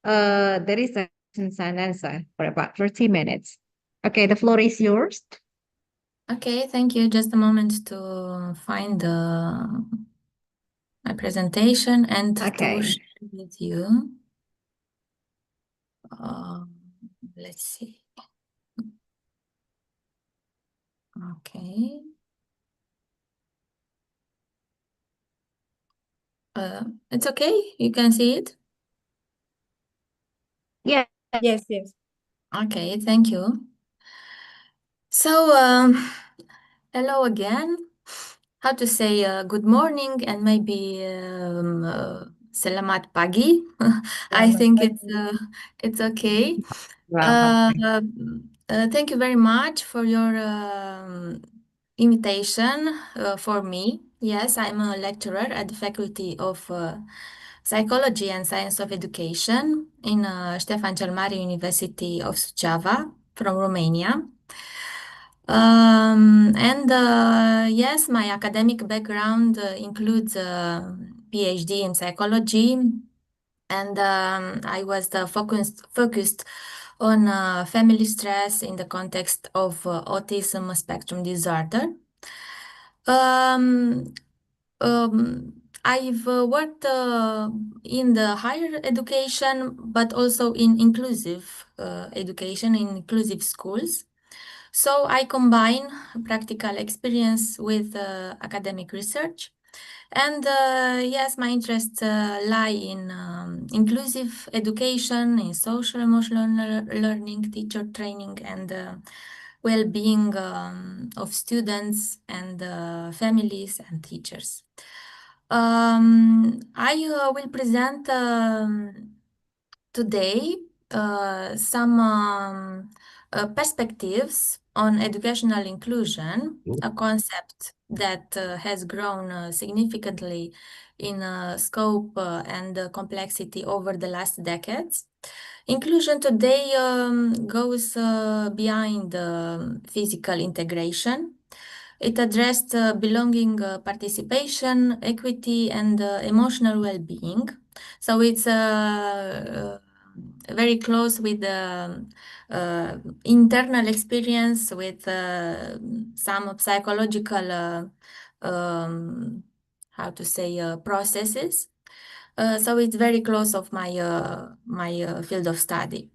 there is a questions and answer for about 30 minutes. Okay, the floor is yours. Okay, thank you. Just a moment to find my presentation and Okay. to share with you. Let's see. Okay. It's okay. You can see it. Yeah. Yes, yes. Okay, thank you. So, hello again. How to say good morning and maybe selamat pagi. I Selamat think pagi. it's okay. Well, Thank you very much for your invitation for me. Yes, I'm a lecturer at the Faculty of Psychology and Science of Education in Ștefan cel Mare University of Suceava from Romania. Yes, my academic background includes a PhD in psychology, and I was focused on family stress in the context of autism spectrum disorder. Um, I've worked in the higher education, but also in inclusive education, in inclusive schools. So I combine practical experience with academic research. And yes, my interests lie in inclusive education, in social emotional learning, teacher training, and well-being of students and families and teachers. I will present today some perspectives on educational inclusion, a concept that has grown significantly in scope and complexity over the last decades. Inclusion today goes beyond physical integration. It addressed belonging, participation, equity, and emotional well-being. So it's very close with the internal experience, with some psychological, how to say, processes. So it's very close of my field of study.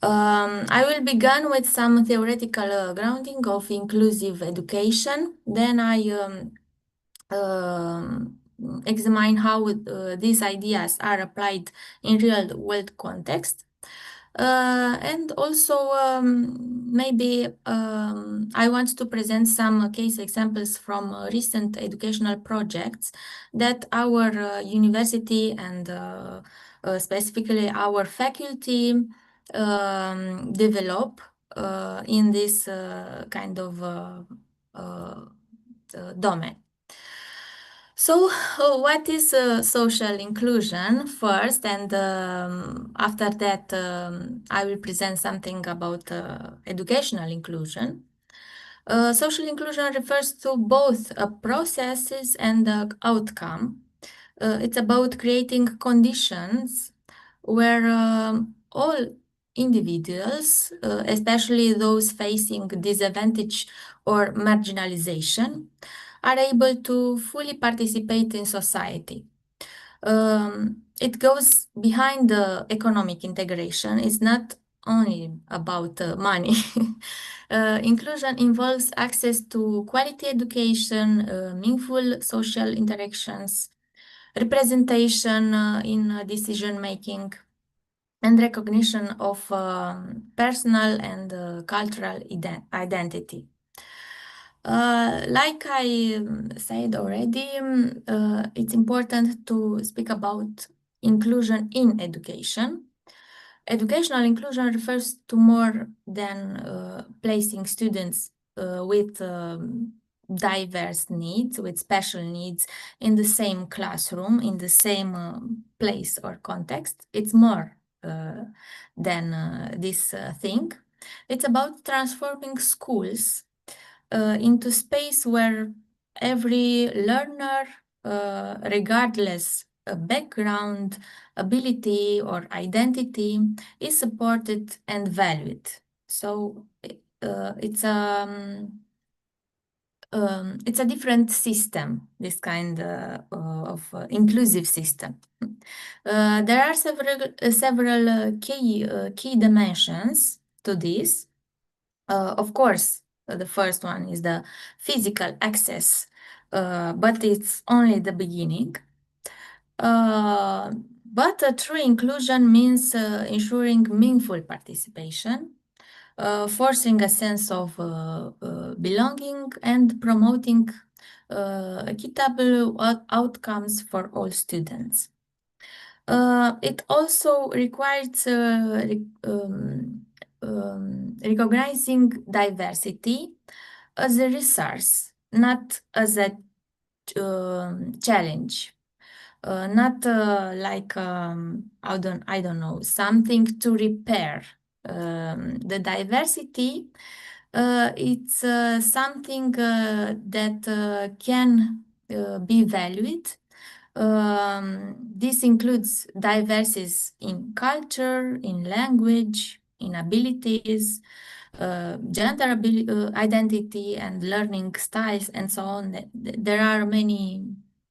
I will begin with some theoretical grounding of inclusive education. Then I examine how these ideas are applied in real world context. And also maybe I want to present some case examples from recent educational projects that our university and specifically our faculty develop in this kind of domain. So, what is social inclusion first, and after that, I will present something about educational inclusion. Social inclusion refers to both processes and outcome. It's about creating conditions where all individuals, especially those facing disadvantage or marginalization, are able to fully participate in society. It goes behind the economic integration. It's not only about money. Inclusion involves access to quality education, meaningful social interactions, representation in decision making, and recognition of personal and cultural identity. Like I said already, it's important to speak about inclusion in education. Educational inclusion refers to more than placing students with diverse needs, with special needs in the same classroom, in the same place or context. It's more than this thing. It's about transforming schools into space where every learner, regardless of background, ability, or identity, is supported and valued. So it's a different system, this kind of inclusive system. There are several key dimensions to this. Of course, the first one is the physical access, but it's only the beginning. But true inclusion means ensuring meaningful participation, forcing a sense of belonging, and promoting equitable outcomes for all students. It also requires recognizing diversity as a resource, not as a challenge. Not like I don't know, something to repair. The diversity, it's something that can be valued. This includes diversities in culture, in language, in abilities, gender identity, and learning styles, and so on. There are many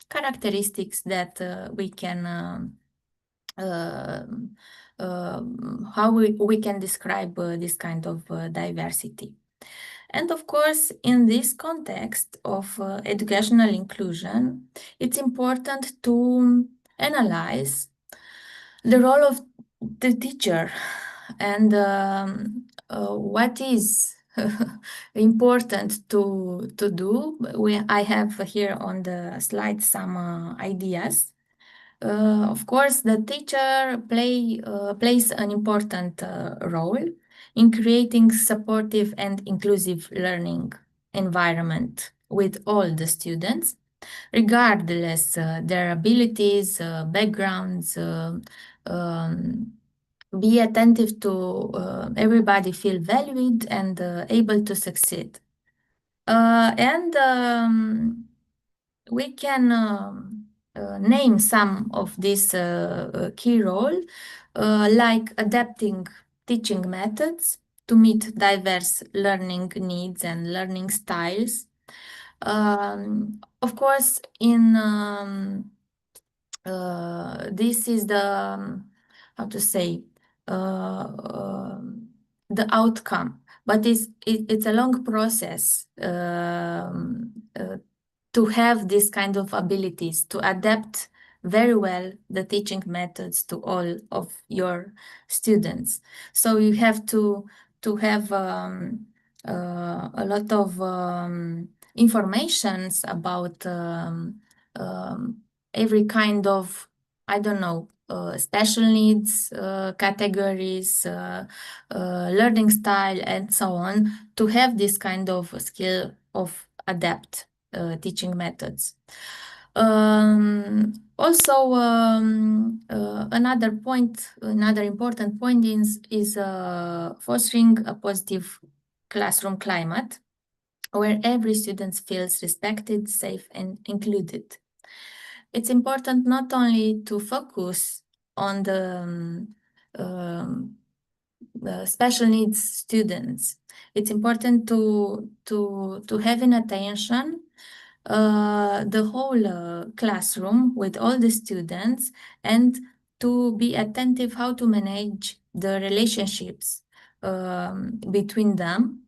characteristics that we can how we can describe this kind of diversity. And of course, in this context of educational inclusion, it's important to analyze the role of the teacher and what is important to do. I have here on the slide some ideas. Of course, the teacher plays an important role in creating supportive and inclusive learning environment with all the students, regardless their abilities, backgrounds. Be attentive to everybody feel valued and able to succeed. And we can name some of these key role, like adapting teaching methods to meet diverse learning needs and learning styles. Of course, in this is the how to say the outcome, but it's a long process to have this kind of abilities to adapt very well the teaching methods to all of your students. So you have to have a lot of informations about every kind of, I don't know, special needs categories, learning style, and so on, to have this kind of skill of adapt teaching methods. Also, another important point is fostering a positive classroom climate where every student feels respected, safe, and included. It's important not only to focus on the special needs students. It's important to have in attention the whole classroom with all the students, and to be attentive how to manage the relationships between them,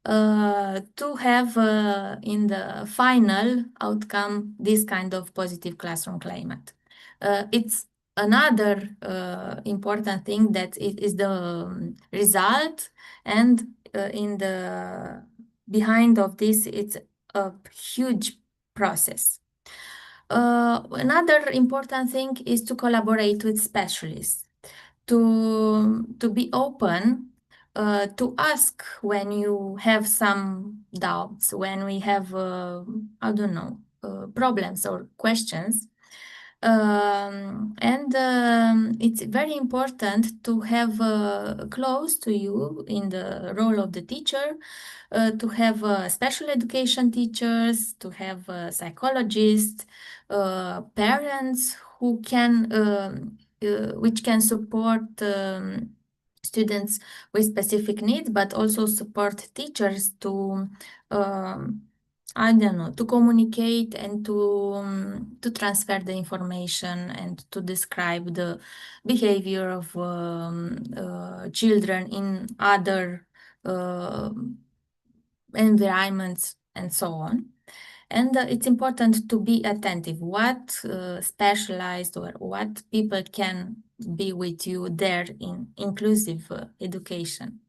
to have in the final outcome this kind of positive classroom climate. It's another important thing that it is the result, and in the behind of this, it's a huge process. Another important thing is to collaborate with specialists, to be open, to ask when you have some doubts, when we have, I don't know, problems or questions. It's very important to have close to you in the role of the teacher, to have special education teachers, to have psychologists, parents who can which can support students with specific needs, but also support teachers to I don't know, to communicate and to transfer the information and to describe the behavior of children in other environments and so on. And it's important to be attentive what specialized or what people can be with you there in inclusive education.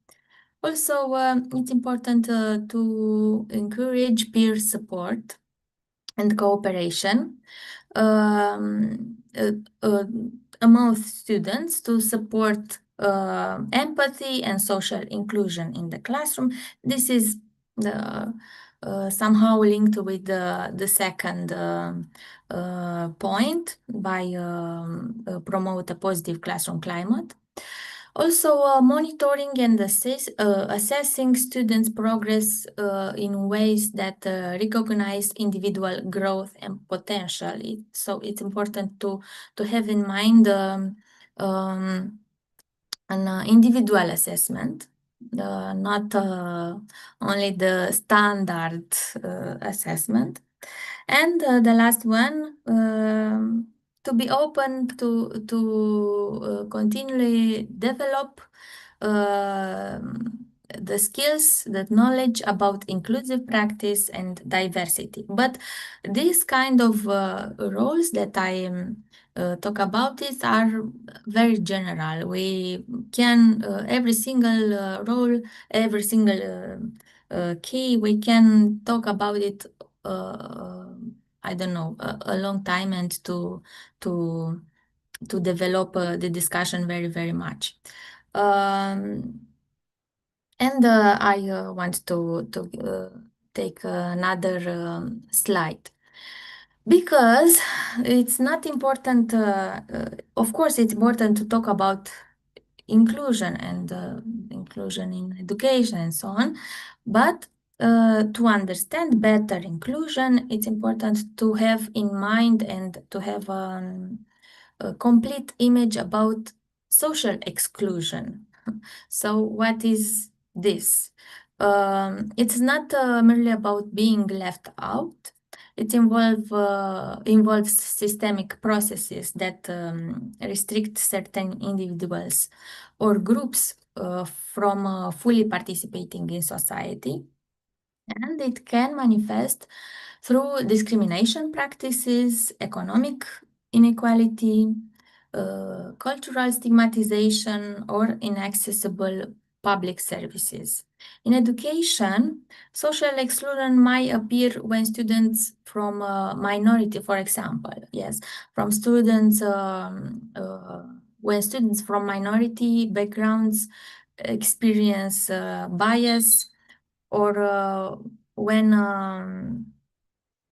Also, it's important to encourage peer support and cooperation among students to support empathy and social inclusion in the classroom. This is somehow linked with the second point by promote a positive classroom climate. Also, monitoring and assessing students' progress in ways that recognize individual growth and potential. So it's important to have in mind an individual assessment, not only the standard assessment. And the last one, to be open to continually develop the skills, the knowledge about inclusive practice and diversity. But these kind of roles that I talk about it are very general. We can every single role, every single key, we can talk about it. I don't know, a long time, and to develop the discussion very much. I want to take another slide, because it's not important. Of course, it's important to talk about inclusion and inclusion in education and so on, but to understand better inclusion, it's important to have in mind and to have a complete image about social exclusion. So what is this? It's not merely about being left out. It involves systemic processes that restrict certain individuals or groups from fully participating in society. And it can manifest through discrimination practices, economic inequality, cultural stigmatization, or inaccessible public services. In education, social exclusion might appear when students from a minority, for example, from students, when students from minority backgrounds experience bias, or when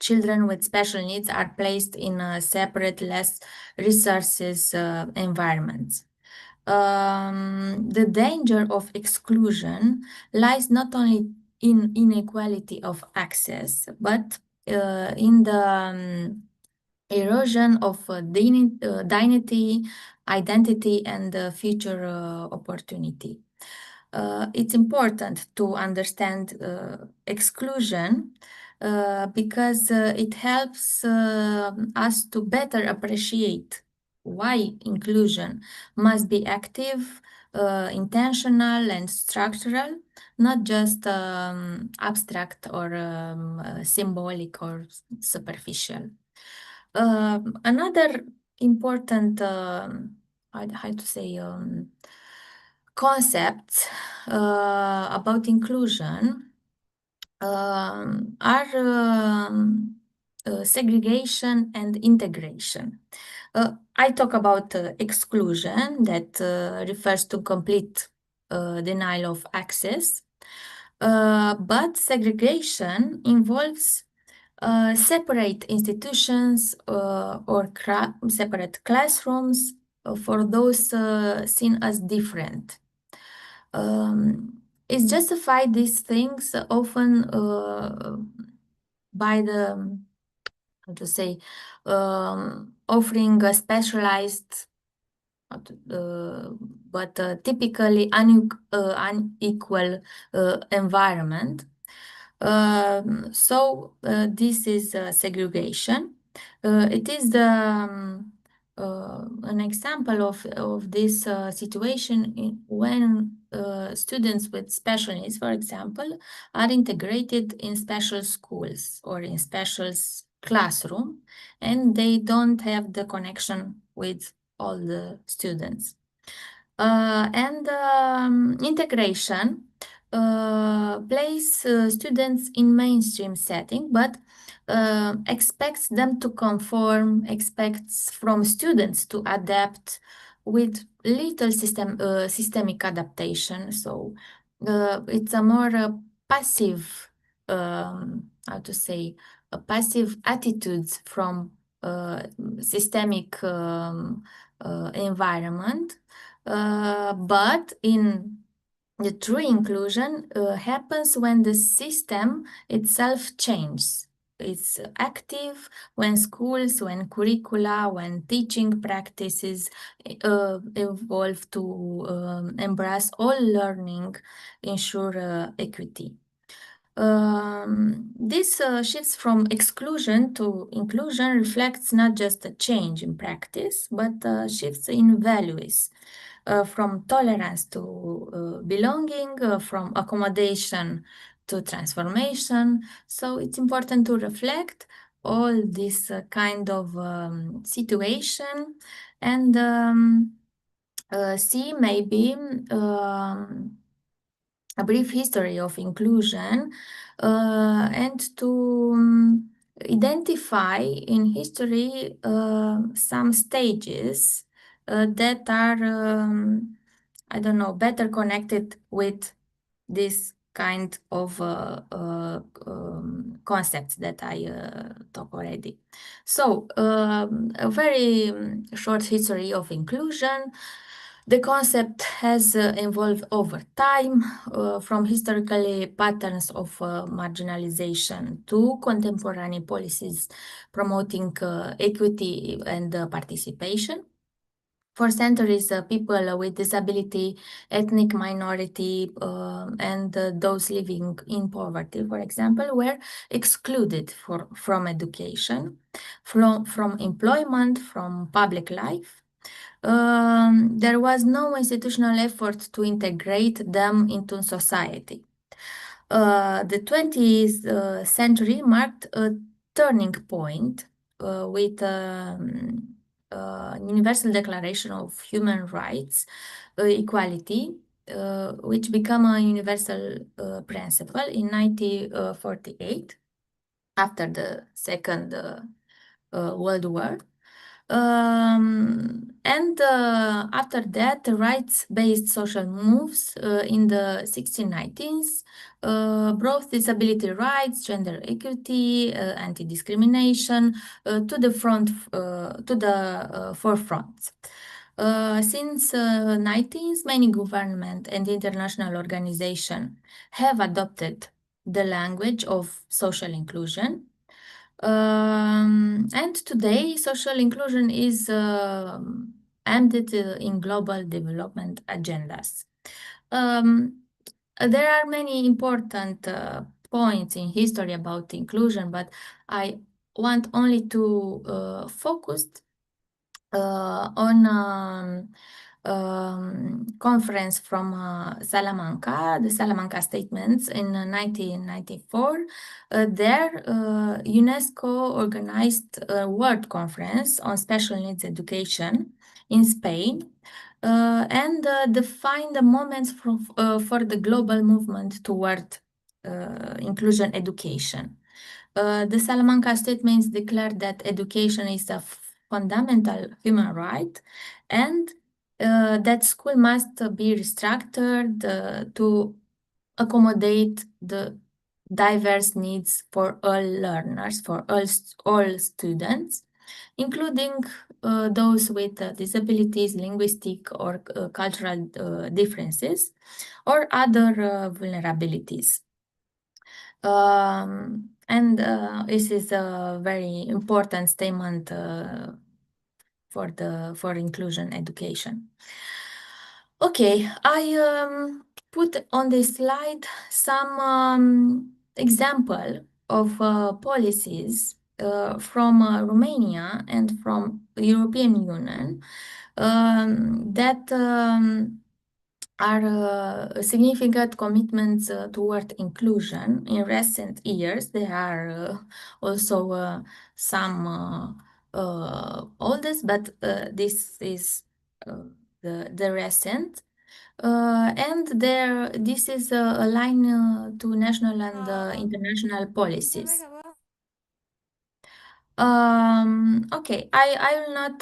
children with special needs are placed in separate, less resources environments. The danger of exclusion lies not only in inequality of access, but in the erosion of dignity, identity, and future opportunity. It's important to understand exclusion because it helps us to better appreciate why inclusion must be active, intentional, and structural, not just abstract or symbolic or superficial. Another important, how to say, concepts about inclusion are segregation and integration. I talk about exclusion, that refers to complete denial of access, but segregation involves separate institutions or separate classrooms for those seen as different. It's justified these things often by the, how to say, offering a specialized but typically unequal environment. This is segregation. It is an example of this situation when students with special needs, for example, are integrated in special schools or in special classroom, and they don't have the connection with all the students. Integration place students in mainstream setting, but expects them to conform, expects from students to adapt with little systemic adaptation. So it's a more passive, how to say, a passive attitudes from systemic environment. But in the true inclusion happens when the system itself changes. It's active when schools, when curricula, when teaching practices evolve to embrace all learning, ensure equity. This shifts from exclusion to inclusion reflects not just a change in practice, but shifts in values. From tolerance to belonging, from accommodation to transformation. So it's important to reflect all this kind of situation and see maybe a brief history of inclusion and to identify in history some stages that are, I don't know, better connected with this kind of concepts that I talked already. So a very short history of inclusion. The concept has evolved over time from historically patterns of marginalization to contemporary policies promoting equity and participation. For centuries, people with disability, ethnic minority, and those living in poverty, for example, were excluded from education, from employment, from public life. There was no institutional effort to integrate them into society. The 20th century marked a turning point with Universal Declaration of Human Rights, equality, which became a universal principle in 1948 after the Second World War. After that, the rights-based social moves in the 1690s brought disability rights, gender equity, anti-discrimination to the forefront. Since 19th, many government and international organizations have adopted the language of social inclusion. And today, social inclusion is embedded in global development agendas. There are many important points in history about inclusion, but I want only to focus on conference from Salamanca, the Salamanca Statements in 1994. There, UNESCO organized a world conference on special needs education in Spain and defined the moments for the global movement toward inclusion education. The Salamanca Statements declared that education is a fundamental human right and that school must be restructured to accommodate the diverse needs for all learners, for all students, including those with disabilities, linguistic or cultural differences, or other vulnerabilities. And this is a very important statement for inclusion education. Okay, I put on this slide some example of policies from Romania and from European Union that are significant commitments toward inclusion. In recent years, there are also some oldest, but this is the recent. And this is aligned to national and international policies. Okay, I will not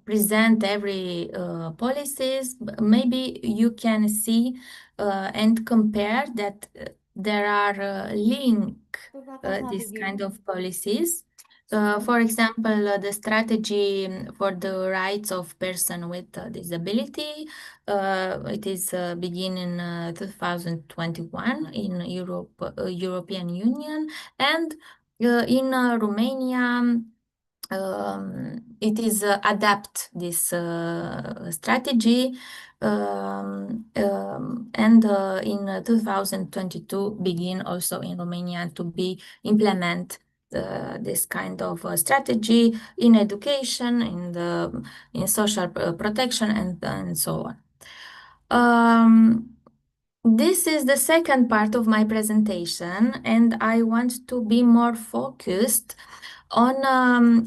present every policies. Maybe you can see and compare that there are link this kind of policies. For example, the strategy for the rights of person with disability, it is begin in 2021 in European Union, and in Romania, it is adapt this strategy, and in 2022 begin also in Romania to be implement this kind of strategy in education, in social protection, and so on. This is the second part of my presentation, and I want to be more focused on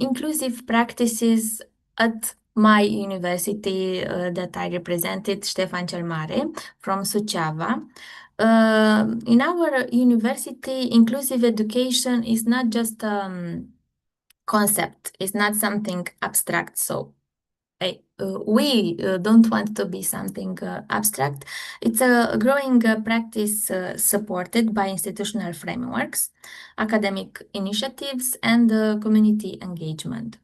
inclusive practices at my university that I represented, Ștefan cel Mare, from Suceava. In our university, inclusive education is not just concept, it's not something abstract. So we don't want to be something abstract. It's a growing practice supported by institutional frameworks, academic initiatives, and community engagement.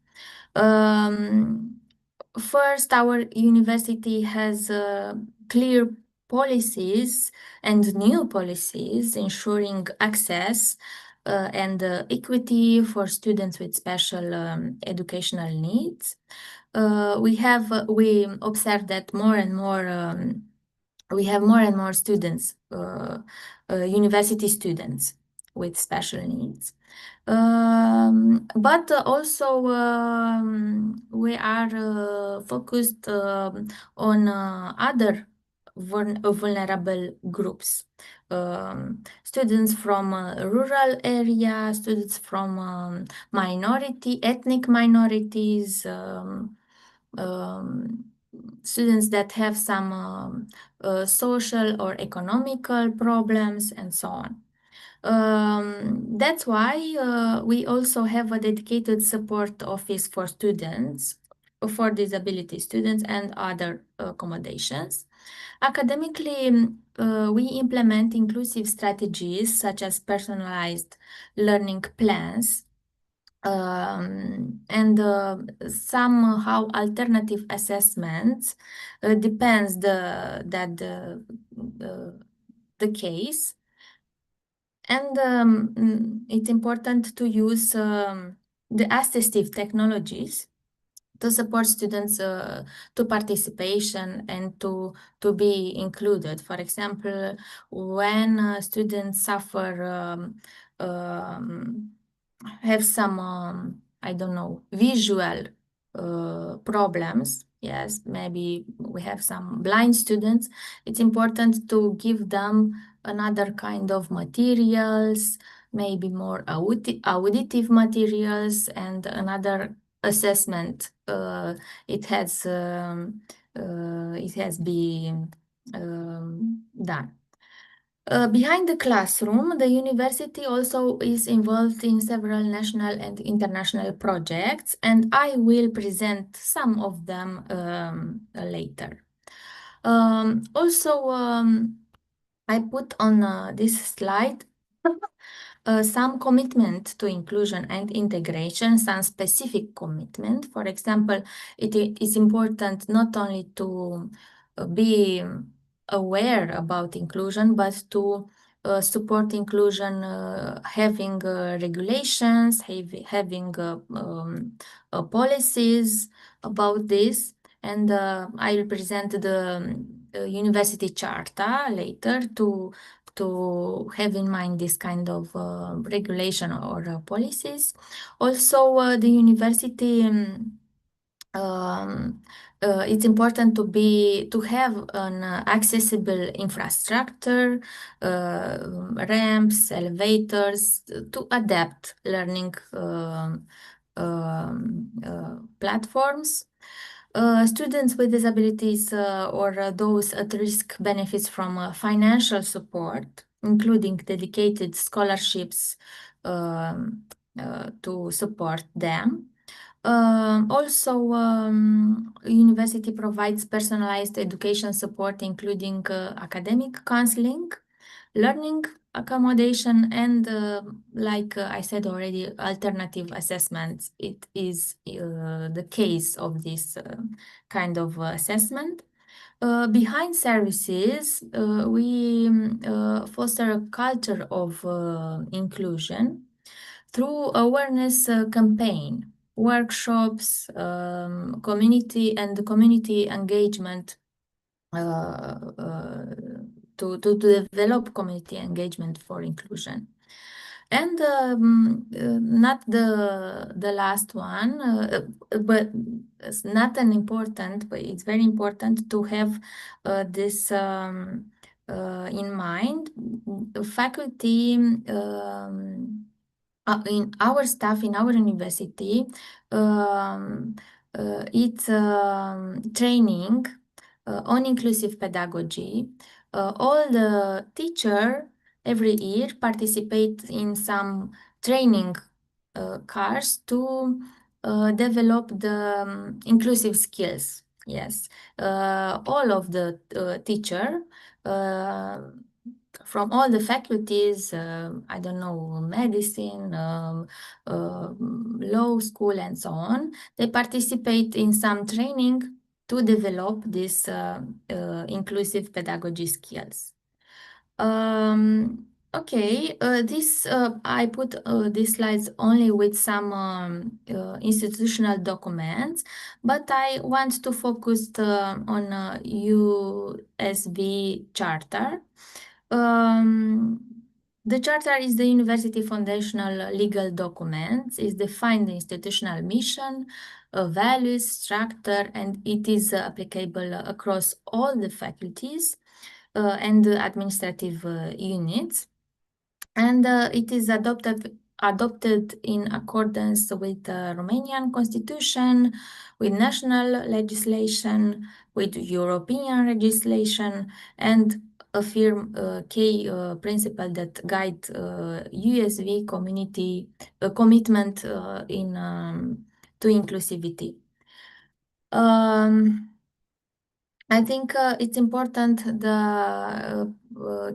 First, our university has clear policies and new policies ensuring access and equity for students with special educational needs. We observe that more and more we have more and more students, university students with special needs. But also we are focused on other vulnerable groups. Students from rural areas, students from ethnic minorities, students that have some social or economical problems, and so on. That's why we also have a dedicated support office for students, for disability students, and other accommodations. Academically, we implement inclusive strategies such as personalized learning plans, and somehow alternative assessments depends the case. And it's important to use the assistive technologies to support students to participation and to be included. For example, when students suffer have some I don't know, visual problems. Yes, maybe we have some blind students. It's important to give them another kind of materials, maybe more auditive materials, and another assessment. It has been done. Behind the classroom, the university also is involved in several national and international projects, and I will present some of them later. Also, I put on this slide some commitment to inclusion and integration, some specific commitment. For example, it is important not only to be aware about inclusion, but to support inclusion, having regulations, having policies about this. And I will present the university charter later to have in mind this kind of regulation or policies. Also, the university it's important to have an accessible infrastructure, ramps, elevators to adapt learning platforms. Students with disabilities or those at risk benefits from financial support, including dedicated scholarships to support them. Also, university provides personalized education support, including academic counseling, learning accommodation, and like I said already, alternative assessments. It is the case of this kind of assessment. Behind services, we foster a culture of inclusion through awareness campaign, workshops, community engagement, to develop community engagement for inclusion. And not the last one, but it's not an important, but it's very important to have this in mind. Faculty in our staff in our university, it's training on inclusive pedagogy. All the teacher every year participate in some training course to develop the inclusive skills. Yes, all of the teacher from all the faculties, I don't know, medicine, law school, and so on, they participate in some training to develop these inclusive pedagogy skills. Okay, I put these slides only with some institutional documents, but I want to focus on USV charter. The charter is the university foundational legal document. It defines the institutional mission, values, structure, and it is applicable across all the faculties and administrative units. And it is adopted in accordance with the Romanian constitution, with national legislation, with European legislation, and affirm key principle that guide USV community commitment to inclusivity. I think it's important the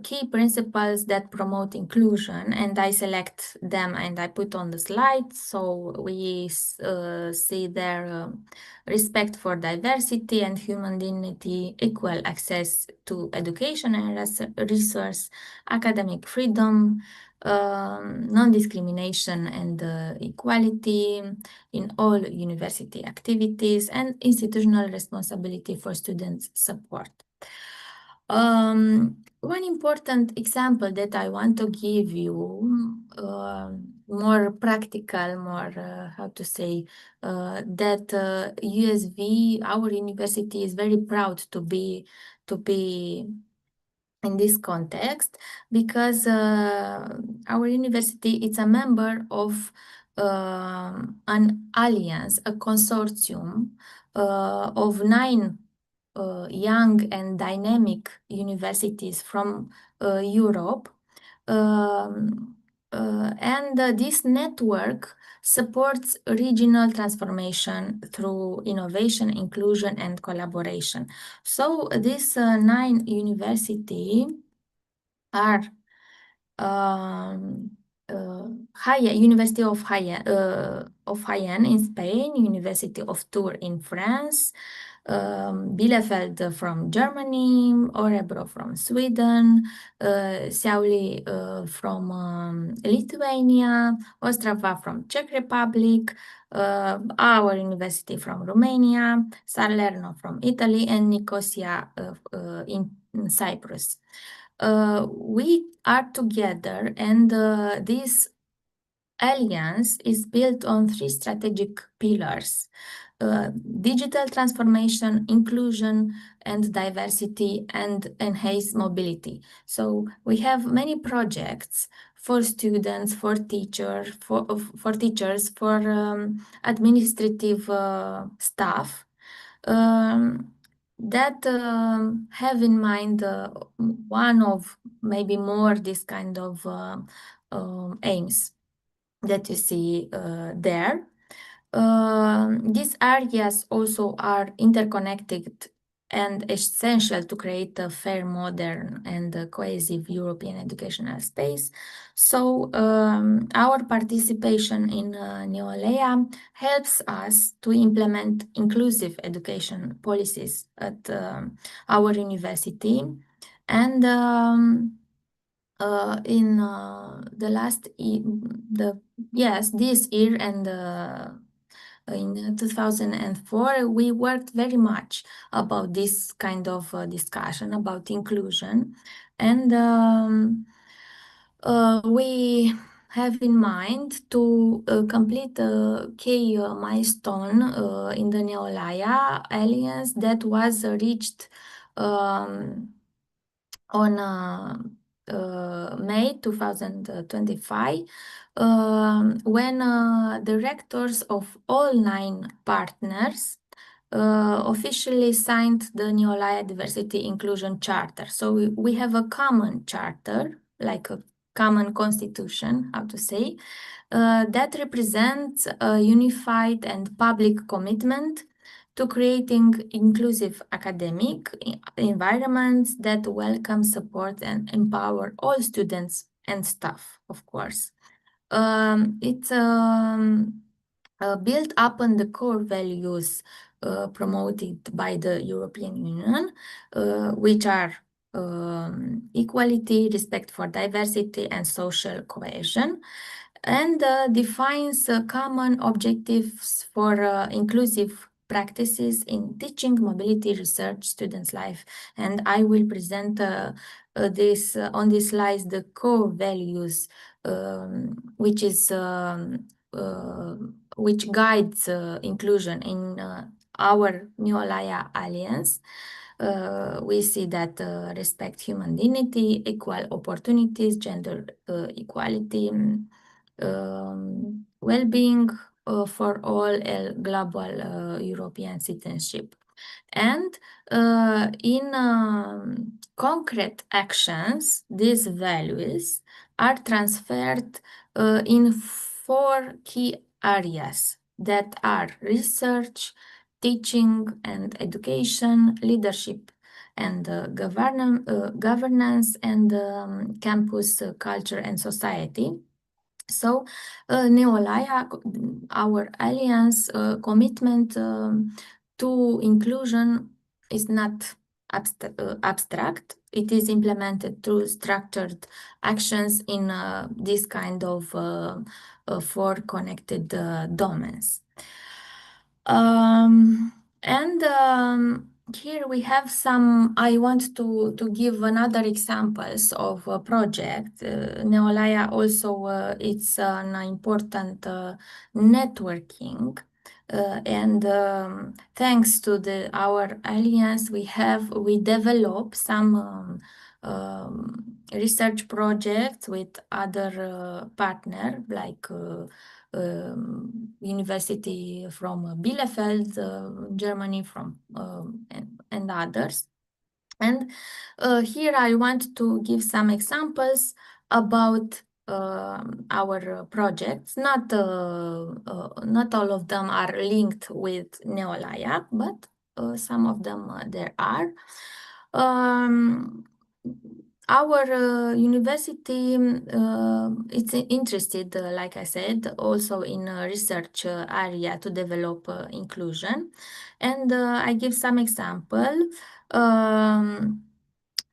key principles that promote inclusion, and I select them and I put on the slide. So we see their respect for diversity and human dignity, equal access to education and resource, academic freedom, non-discrimination and equality in all university activities, and institutional responsibility for students' support. One important example that I want to give you, more practical, more, how to say, that USV, our university is very proud to be in this context, because our university is a member of an alliance, a consortium of 9 young and dynamic universities from Europe. And this network supports regional transformation through innovation, inclusion, and collaboration. So this 9 university are University of Jaén in Spain, University of Tours in France, Bielefeld from Germany, Örebro from Sweden, Šiauliai from Lithuania, Ostrava from Czech Republic, our university from Romania, Salerno from Italy, and Nicosia in Cyprus. We are together, and this alliance is built on three strategic pillars: digital transformation, inclusion, and diversity, and enhanced mobility. So we have many projects for students, for teachers, for administrative staff. That have in mind one of maybe more this kind of aims that you see there. These areas also are interconnected and essential to create a fair, modern, and cohesive European educational space. So our participation in Neolea helps us to implement inclusive education policies at our university. And in the last this year and in 2004, we worked very much about this kind of discussion about inclusion, and we have in mind to complete a key milestone in the Neolaya Alliance that was reached on May 2025, when the rectors of all 9 partners officially signed the Neolaya Diversity Inclusion Charter. So we have a common charter, like a common constitution, how to say, that represents a unified and public commitment to creating inclusive academic environments that welcome, support, and empower all students and staff, of course. It's built upon the core values promoted by the European Union, which are equality, respect for diversity, and social cohesion, and defines common objectives for inclusive practices in teaching, mobility, research, students' life. And I will present this on this slide the core values, which guides inclusion in our Neolaya Alliance. We see that respect human dignity, equal opportunities, gender equality, well-being for all, global European citizenship. And in concrete actions, these values are transferred in 4 key areas that are research, teaching and education, leadership and governance, and campus culture and society. So Neolaya, our alliance commitment to inclusion is not abstract. It is implemented through structured actions in this kind of 4 connected domains. Here we have some, I want to give another examples of a project. Neolaya also, it's an important networking. And thanks to our alliance, we develop some research projects with other partner, like University from Bielefeld, Germany, and others. And here I want to give some examples about our projects. Not all of them are linked with Neolaya, but some of them there are. Our university it's interested, like I said, also in a research area to develop inclusion. And I give some example.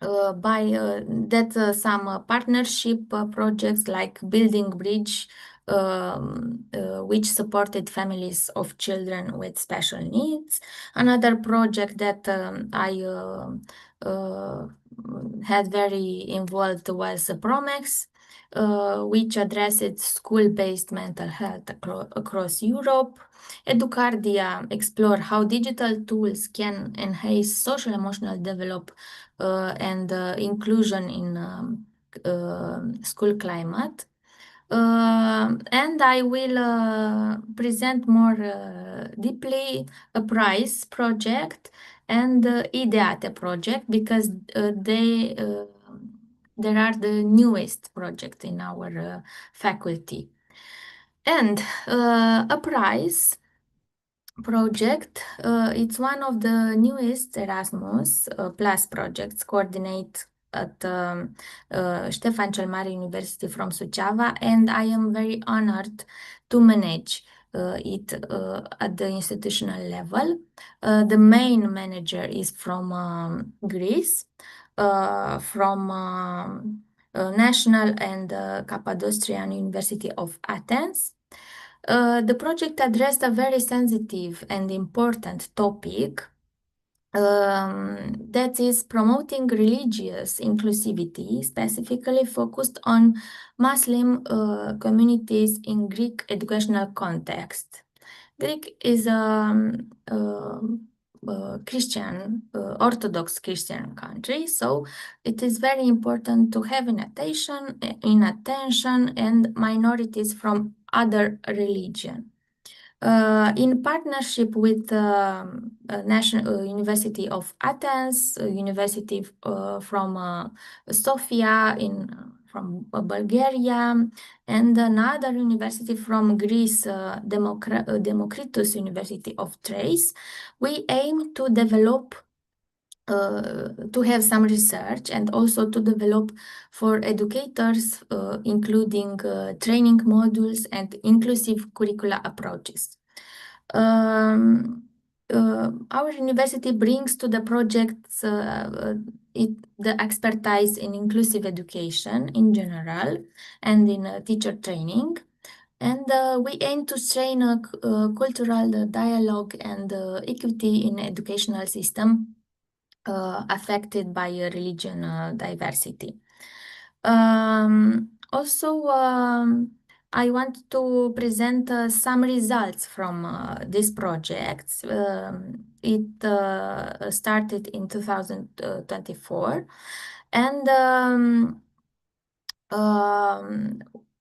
By that some partnership projects like building bridge which supported families of children with special needs. Another project that I had very involved was Promex, which addressed school-based mental health across Europe. Educardia explore how digital tools can enhance social emotional development and inclusion in school climate. And I will present more deeply a prize project and Ideate project because there are the newest project in our faculty. And a prize project, it's one of the newest Erasmus Plus projects coordinate at Ștefan cel Mare University from Suceava, and I am very honored to manage it at the institutional level. The main manager is from Greece, from National and Cappadocian University of Athens. The project addressed a very sensitive and important topic that is promoting religious inclusivity, specifically focused on Muslim communities in Greek educational context. Greek is a Christian, Orthodox Christian country, so it is very important to have in attention and minorities from other religion. In partnership with National University of Athens, University from Sofia from Bulgaria, and another university from Greece, Democritus University of Thrace, we aim to develop to have some research and also to develop for educators, including training modules and inclusive curricula approaches. Our university brings to the projects the expertise in inclusive education in general and in teacher training. And we aim to strain a cultural dialogue and equity in educational system affected by religion diversity. Also, I want to present some results from these projects. It started in 2024, and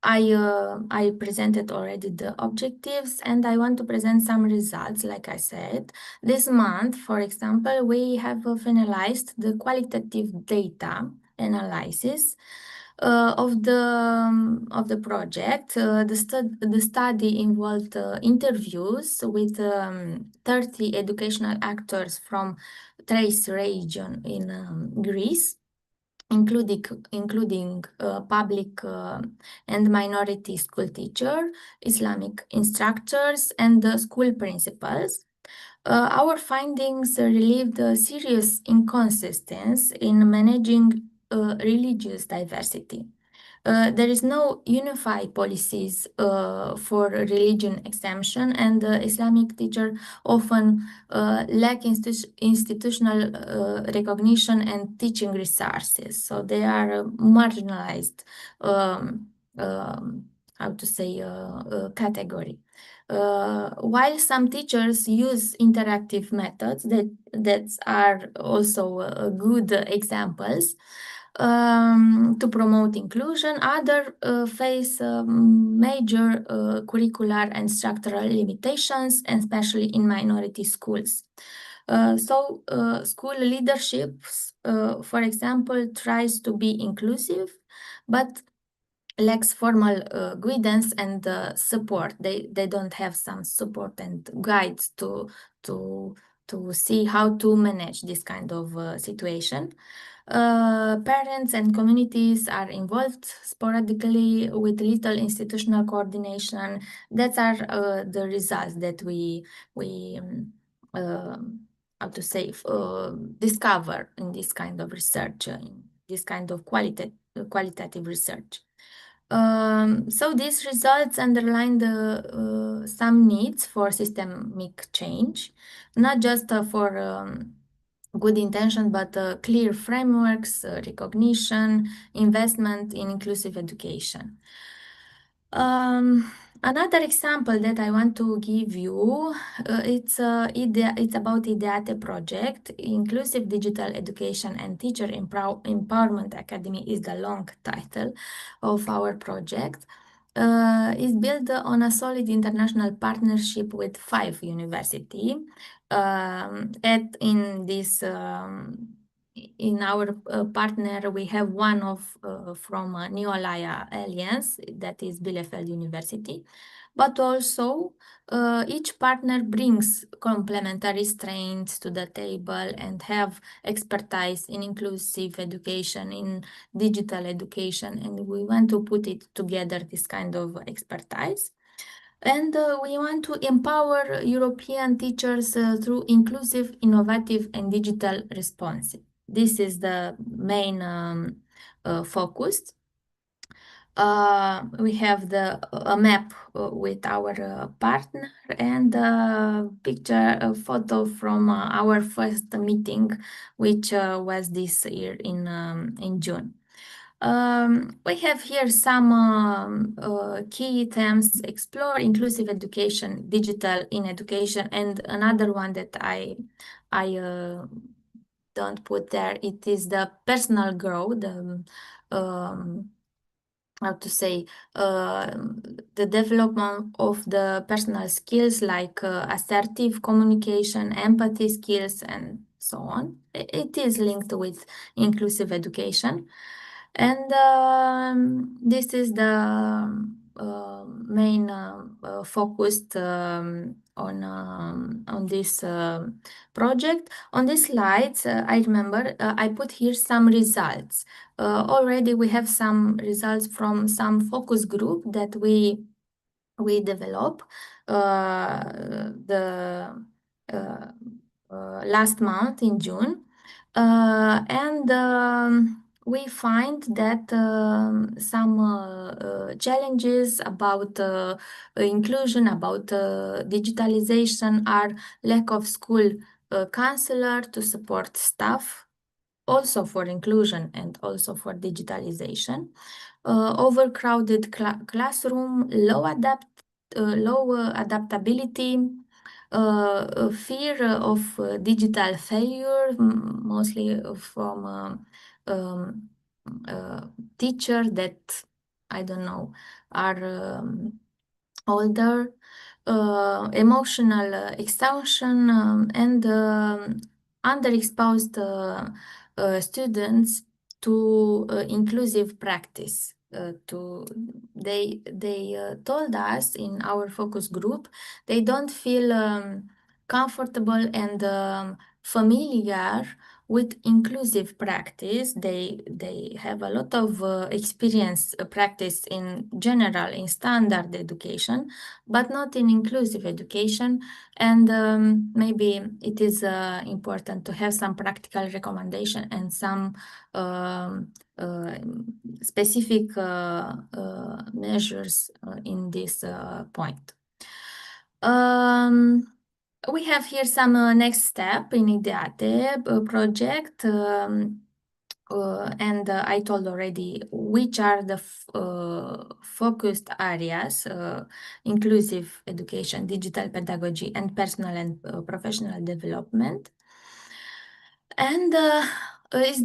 I presented already the objectives, and I want to present some results, like I said. This month, for example, we have finalized the qualitative data analysis of the project. The study involved interviews with 30 educational actors from Thrace region in Greece, including public and minority school teacher, Islamic instructors, and school principals. Our findings relieved serious inconsistencies in managing religious diversity. There is no unified policies for religion exemption, and Islamic teachers often lack institutional recognition and teaching resources. So they are marginalized, how to say, category. While some teachers use interactive methods that are also good examples, to promote inclusion, others face major curricular and structural limitations, and especially in minority schools. School leaderships, for example, tries to be inclusive, but lacks formal guidance and support. They don't have some support and guides to see how to manage this kind of situation. Parents and communities are involved sporadically with little institutional coordination. That are the results that we how to say discover in this kind of research, in this kind of qualitative research. So these results underline some needs for systemic change, not just for good intention, but clear frameworks, recognition, investment in inclusive education. Another example that I want to give you, it's about IDEATE project, Inclusive Digital Education and Teacher Empowerment Academy is the long title of our project. Is built on a solid international partnership with 5 universities. In our partner, we have one from New Alliance Alliance, that is Bielefeld University, but also each partner brings complementary strengths to the table and have expertise in inclusive education, in digital education, and we want to put it together, this kind of expertise. And we want to empower European teachers through inclusive, innovative, and digital responses. This is the main focus. We have a map with our partner and a photo from our first meeting, which was this year in June. We have here some key themes: explore inclusive education, digital in education, and another one that I don't put there. It is the personal growth, how to say, the development of the personal skills like assertive communication, empathy skills, and so on. It is linked with inclusive education. And this is the main focused on this project. On these slides, I remember I put here some results. Already we have some results from some focus group that we develop last month in June. We find that some challenges about inclusion, about digitalization, are lack of school counselor to support staff, also for inclusion and also for digitalization, overcrowded classroom, low adaptability, fear of digital failure, mostly from teachers that, I don't know, are older, emotional exhaustion, and underexposed students to inclusive practice. They told us in our focus group they don't feel comfortable and familiar with inclusive practice. They have a lot of experience practice in general in standard education, but not in inclusive education. And maybe it is important to have some practical recommendation and some specific measures in this point. We have here some next step in IDEATE project, and I told already which are the focused areas: inclusive education, digital pedagogy, and personal and professional development. And is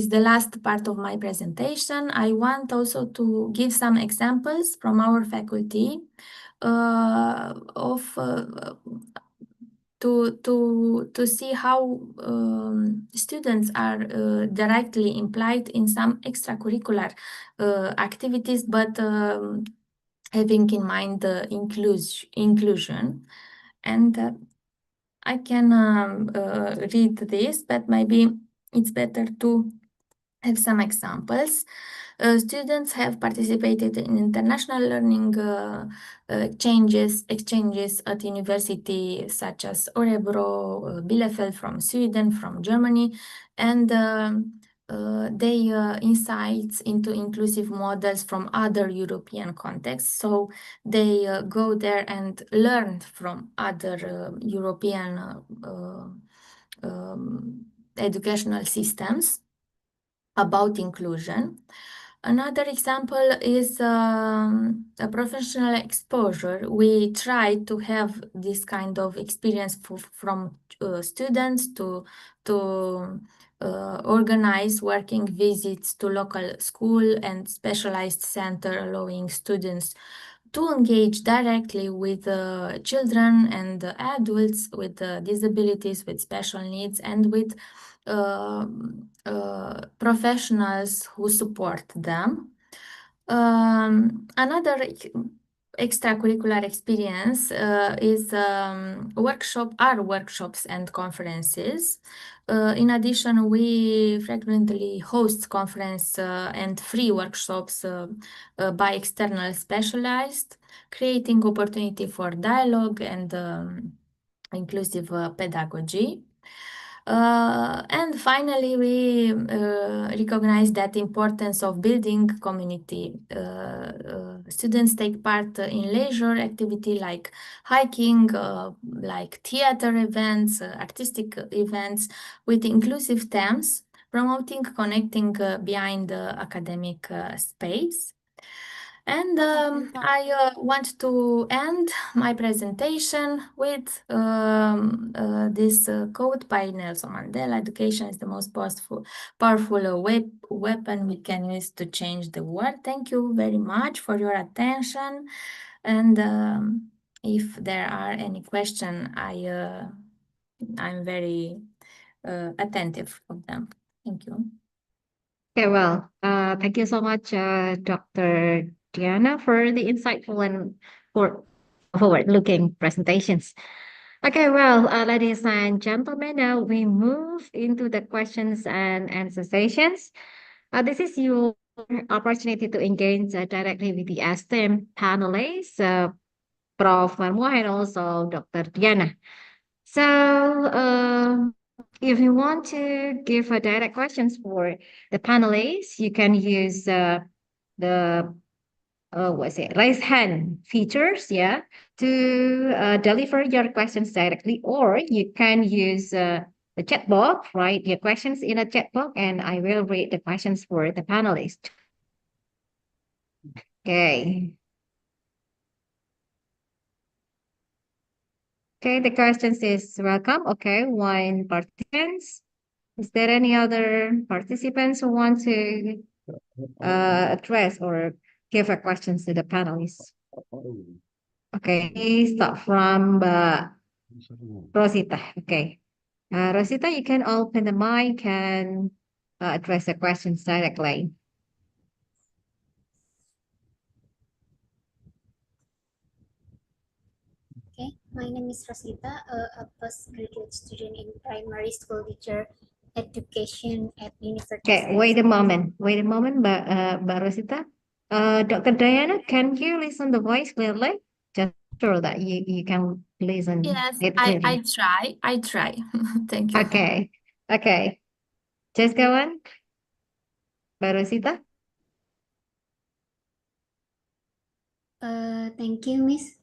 the last part of my presentation. I want also to give some examples from our faculty to see how students are directly implied in some extracurricular activities, but having in mind the inclusion. And I can read this, but maybe it's better to have some examples. Students have participated in international learning exchanges at university such as Örebro, Bielefeld from Sweden, from Germany, and they insights into inclusive models from other European contexts. So they go there and learn from other European educational systems about inclusion. Another example is a professional exposure. We try to have this kind of experience from students to organize working visits to local school and specialized center, allowing students to engage directly with children and adults with disabilities, with special needs, and with professionals who support them. Another extracurricular experience is workshops and conferences. In addition, we frequently host conference and free workshops by external specialized, creating opportunity for dialogue and inclusive pedagogy. And finally, we recognize that importance of building community. Students take part in leisure activity like hiking, like theater events, artistic events with inclusive themes, promoting connecting behind the academic space. And I want to end my presentation with this quote by Nelson Mandela: "Education is the most powerful weapon we can use to change the world." Thank you very much for your attention. And if there are any questions, I'm very attentive of them. Thank you. Okay, well, thank you so much, Dr. Diana, for the insightful and forward-looking presentations. Okay, well, ladies and gentlemen, now we move into the questions and answer sessions. This is your opportunity to engage directly with the esteemed panelists, Prof. Marmoa and also Dr. Diana. So, if you want to give a direct questions for the panelists, you can use the what's it, raise hand features, yeah, to deliver your questions directly, or you can use the chat box, write your questions in a chat box, and I will read the questions for the panelists. Okay. Okay, the questions is welcome. Okay, one participants. Is there any other participants who want to address or give a questions to the panelists? Okay, start from Rosita. Okay, Rosita, you can open the mic and address the questions directly. Okay, my name is Rosita, a postgraduate student in primary school teacher education at University. Okay, wait a moment, but Rosita. Dr. Diana, can you listen the voice clearly? Just sure that you can listen Yes, it I clearly. try. Thank you. Okay, okay. Just go on, Rosita. Thank you, Miss.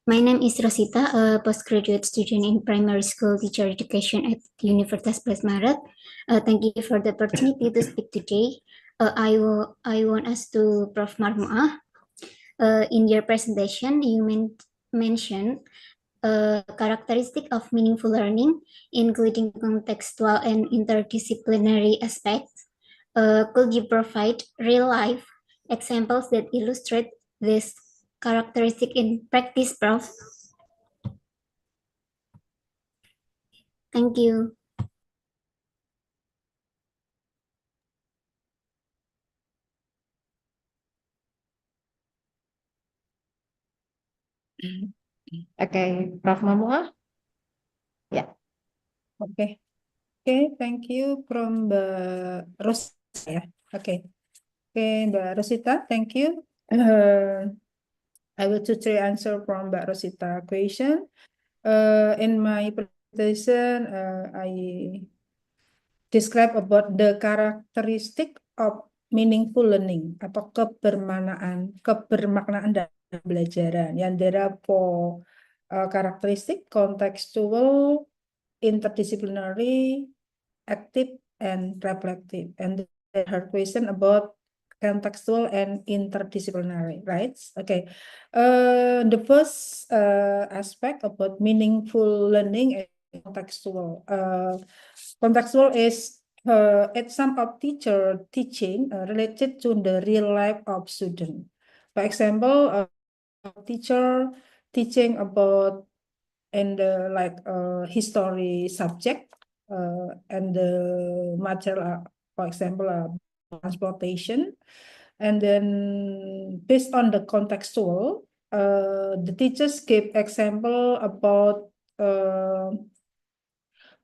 My name is Rosita, a postgraduate student in primary school teacher education at Universitas Maret. Thank you for the opportunity to speak today. I want us to Prof. Marmoa. In your presentation, you mentioned characteristic of meaningful learning, including contextual and interdisciplinary aspects. Could you provide real-life examples that illustrate this characteristic in practice, Prof? Thank you. Okay, Prof. Mamua? Yeah. Okay. Okay, thank you from the Rosita. Yeah. Okay. Okay, Mbak Rosita, thank you. I will try answer from Mbak Rosita question. In my presentation, I describe about the characteristic of meaningful learning atau kebermaknaan dalam pembelajaran. Yang there are four characteristic: contextual, interdisciplinary, active, and reflective. And her question about contextual and interdisciplinary, right? Okay. The first aspect about meaningful learning is contextual. Contextual is at some of teacher teaching related to the real life of student. For example, teacher teaching about and like history subject and the material, for example, transportation, and then based on the contextual, the teachers give example about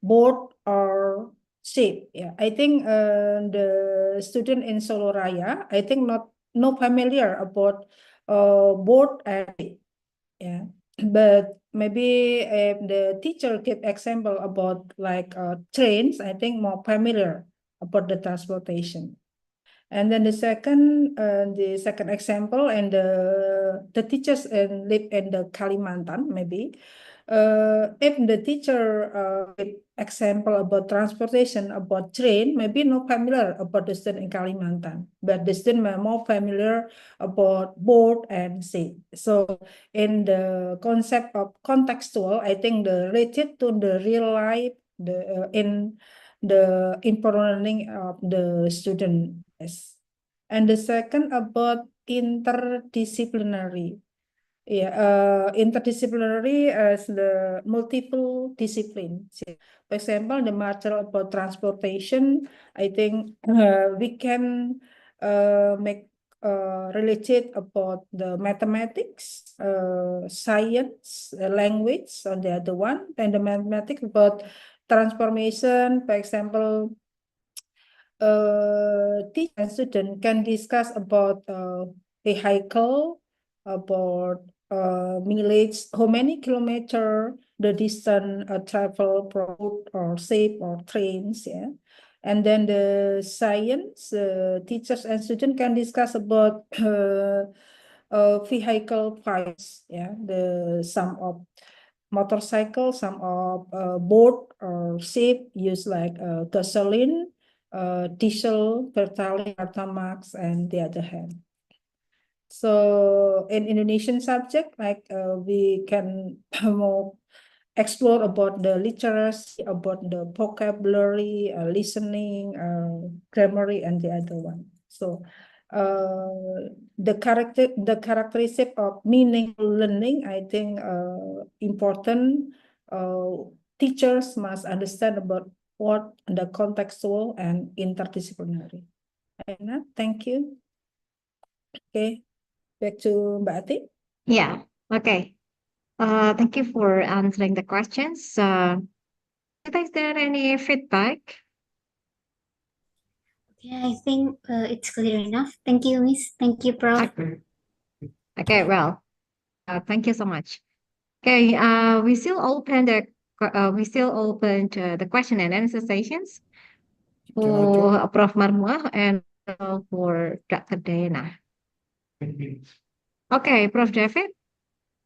board or shape. Yeah, I think the student in Solo Raya, I think no familiar about board and shape. Yeah, but maybe if the teacher give example about like trains, I think more familiar about the transportation. And then the second example, and the teachers live in the Kalimantan, maybe. If the teacher give example about transportation, about train, maybe no familiar about the student in Kalimantan, but the student are more familiar about boat and sea. So in the concept of contextual, I think the related to the real life, in the important learning of the student. Yes. And the second about interdisciplinary. Yeah, interdisciplinary as the multiple disciplines. For example, the matter about transportation, I think we can make related about the mathematics, science, language on the other one, and the mathematics about transformation. For example, teacher and student can discuss about vehicle, about mileage, how many kilometer the distance travel road or ship or trains, yeah. And then the science, teachers and students can discuss about vehicle price, yeah, the sum of motorcycle, some of boat or ship use like gasoline, diesel, pertalite, pertamax, and the other hand. So in Indonesian subject, like we can more explore about the literacy, about the vocabulary, listening, grammar, and the other one. So the characteristic of meaningful learning, I think important. Teachers must understand about what the contextual and interdisciplinary. And thank you. Okay, back to Mbak Ati. Yeah. Okay. Thank you for answering the questions. Is there any feedback? Yeah, I think it's clear enough. Thank you, Miss. Thank you, Prof. Okay, well, thank you so much. Okay, we still open the question and answer sessions Can I join? for Prof. Marmuah and for Dr. Dana. Okay, Prof. David.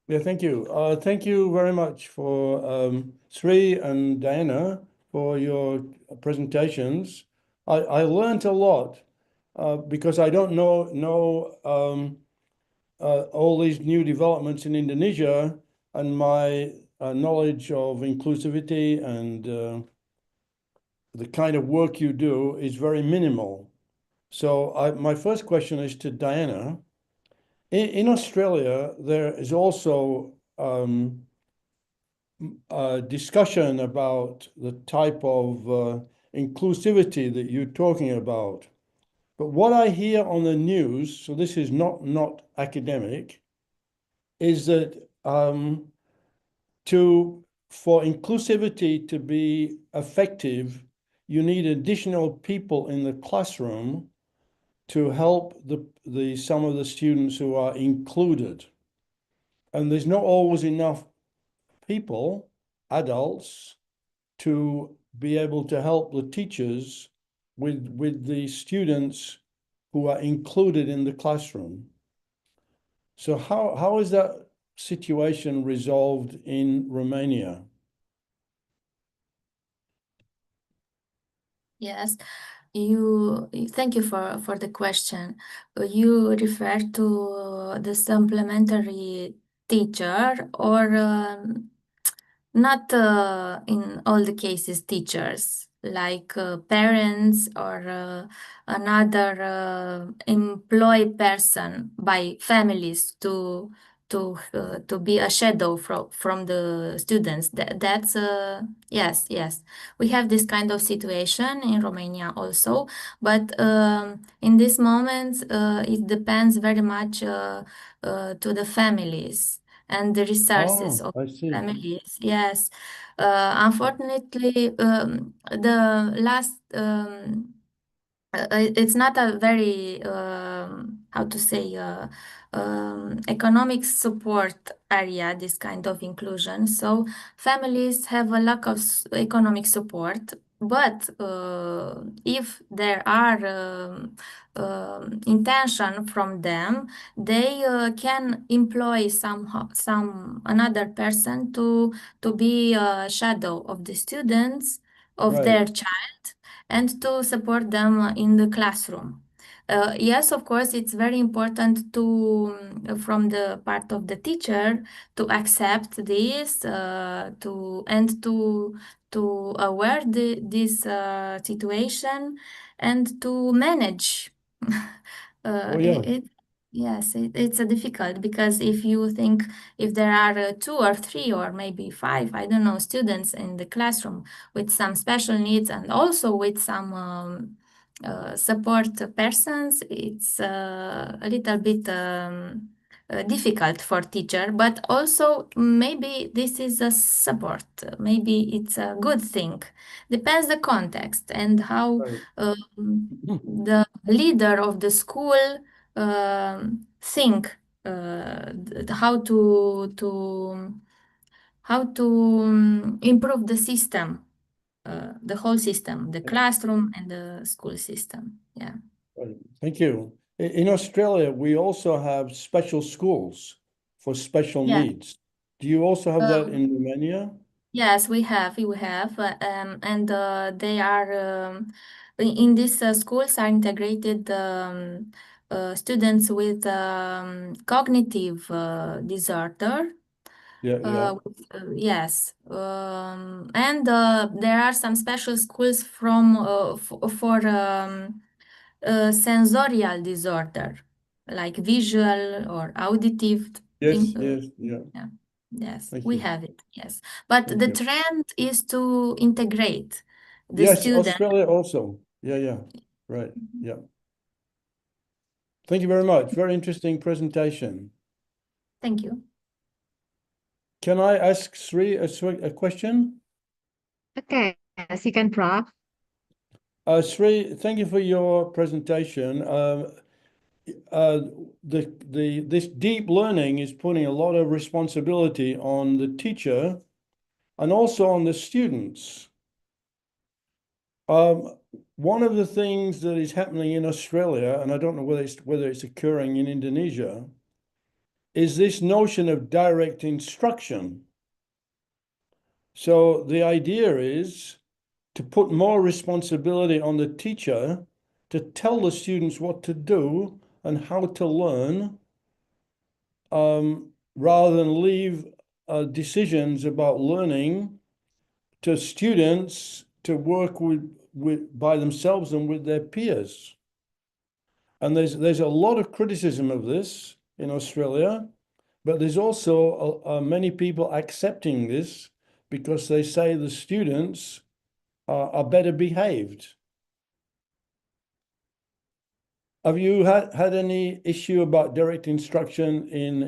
Yeah, thank you. Thank you very much for Sri and Diana for your presentations. I learned a lot because I don't know all these new developments in Indonesia, and my knowledge of inclusivity and the kind of work you do is very minimal. So my first question is to Diana. In Australia, there is also a discussion about the type of inclusivity that you're talking about. But what I hear on the news, so this is not academic, is that for inclusivity to be effective, you need additional people in the classroom to help some of the students who are included. And there's not always enough people, adults, to be able to help the teachers with the students who are included in the classroom. So how is that situation resolved in Romania? Yes, thank you for the question. You refer to the supplementary teacher or not in all the cases teachers, like parents or another employed person by families to be a shadow from the students. That's yes, we have this kind of situation in Romania also, but in this moment it depends very much to the families and the resources of I see. families. Yes, unfortunately, the last it's not a very how to say economic support area, this kind of inclusion. So families have a lack of economic support. But if there are intention from them, they can employ some another person to be a shadow of the students of Right. their child and to support them in the classroom. Yes, of course, it's very important from the part of the teacher to accept this, to aware this situation and to manage. Oh, yeah. Yes, it's a difficult because if you think if there are two or three or maybe five, I don't know, students in the classroom with some special needs and also with some support persons, it's a little bit difficult for teacher, but also maybe this is a support. Maybe it's a good thing. Depends the context and how Right. the leader of the school think how to improve the system, the whole system, the classroom and the school system. Yeah. Right. Thank you. In Australia, we also have special schools for special Yeah. needs. Do you also have that Um, in Romania? yes, we have, and they are in these schools are integrated students with cognitive disorder. Yeah. Yes, and there are some special schools from for sensorial disorder, like visual or auditive. Yes, yeah. Yeah. Yes, Thank we you. have it. Yes, but Thank the you. trend is to integrate the Yes, student. Australia also. Yeah. Right. Yeah. Thank you very much. Very interesting presentation. Thank you. Can I ask Sri a question? Okay, yes, you can, Prof. Sri, thank you for your presentation. This deep learning is putting a lot of responsibility on the teacher and also on the students. One of the things that is happening in Australia, and I don't know whether it's occurring in Indonesia, is this notion of direct instruction. So the idea is to put more responsibility on the teacher to tell the students what to do and how to learn, rather than leave decisions about learning to students to work by themselves and with their peers. And there's a lot of criticism of this in Australia, but there's also many people accepting this because they say the students are better behaved. Have you had any issue about direct instruction in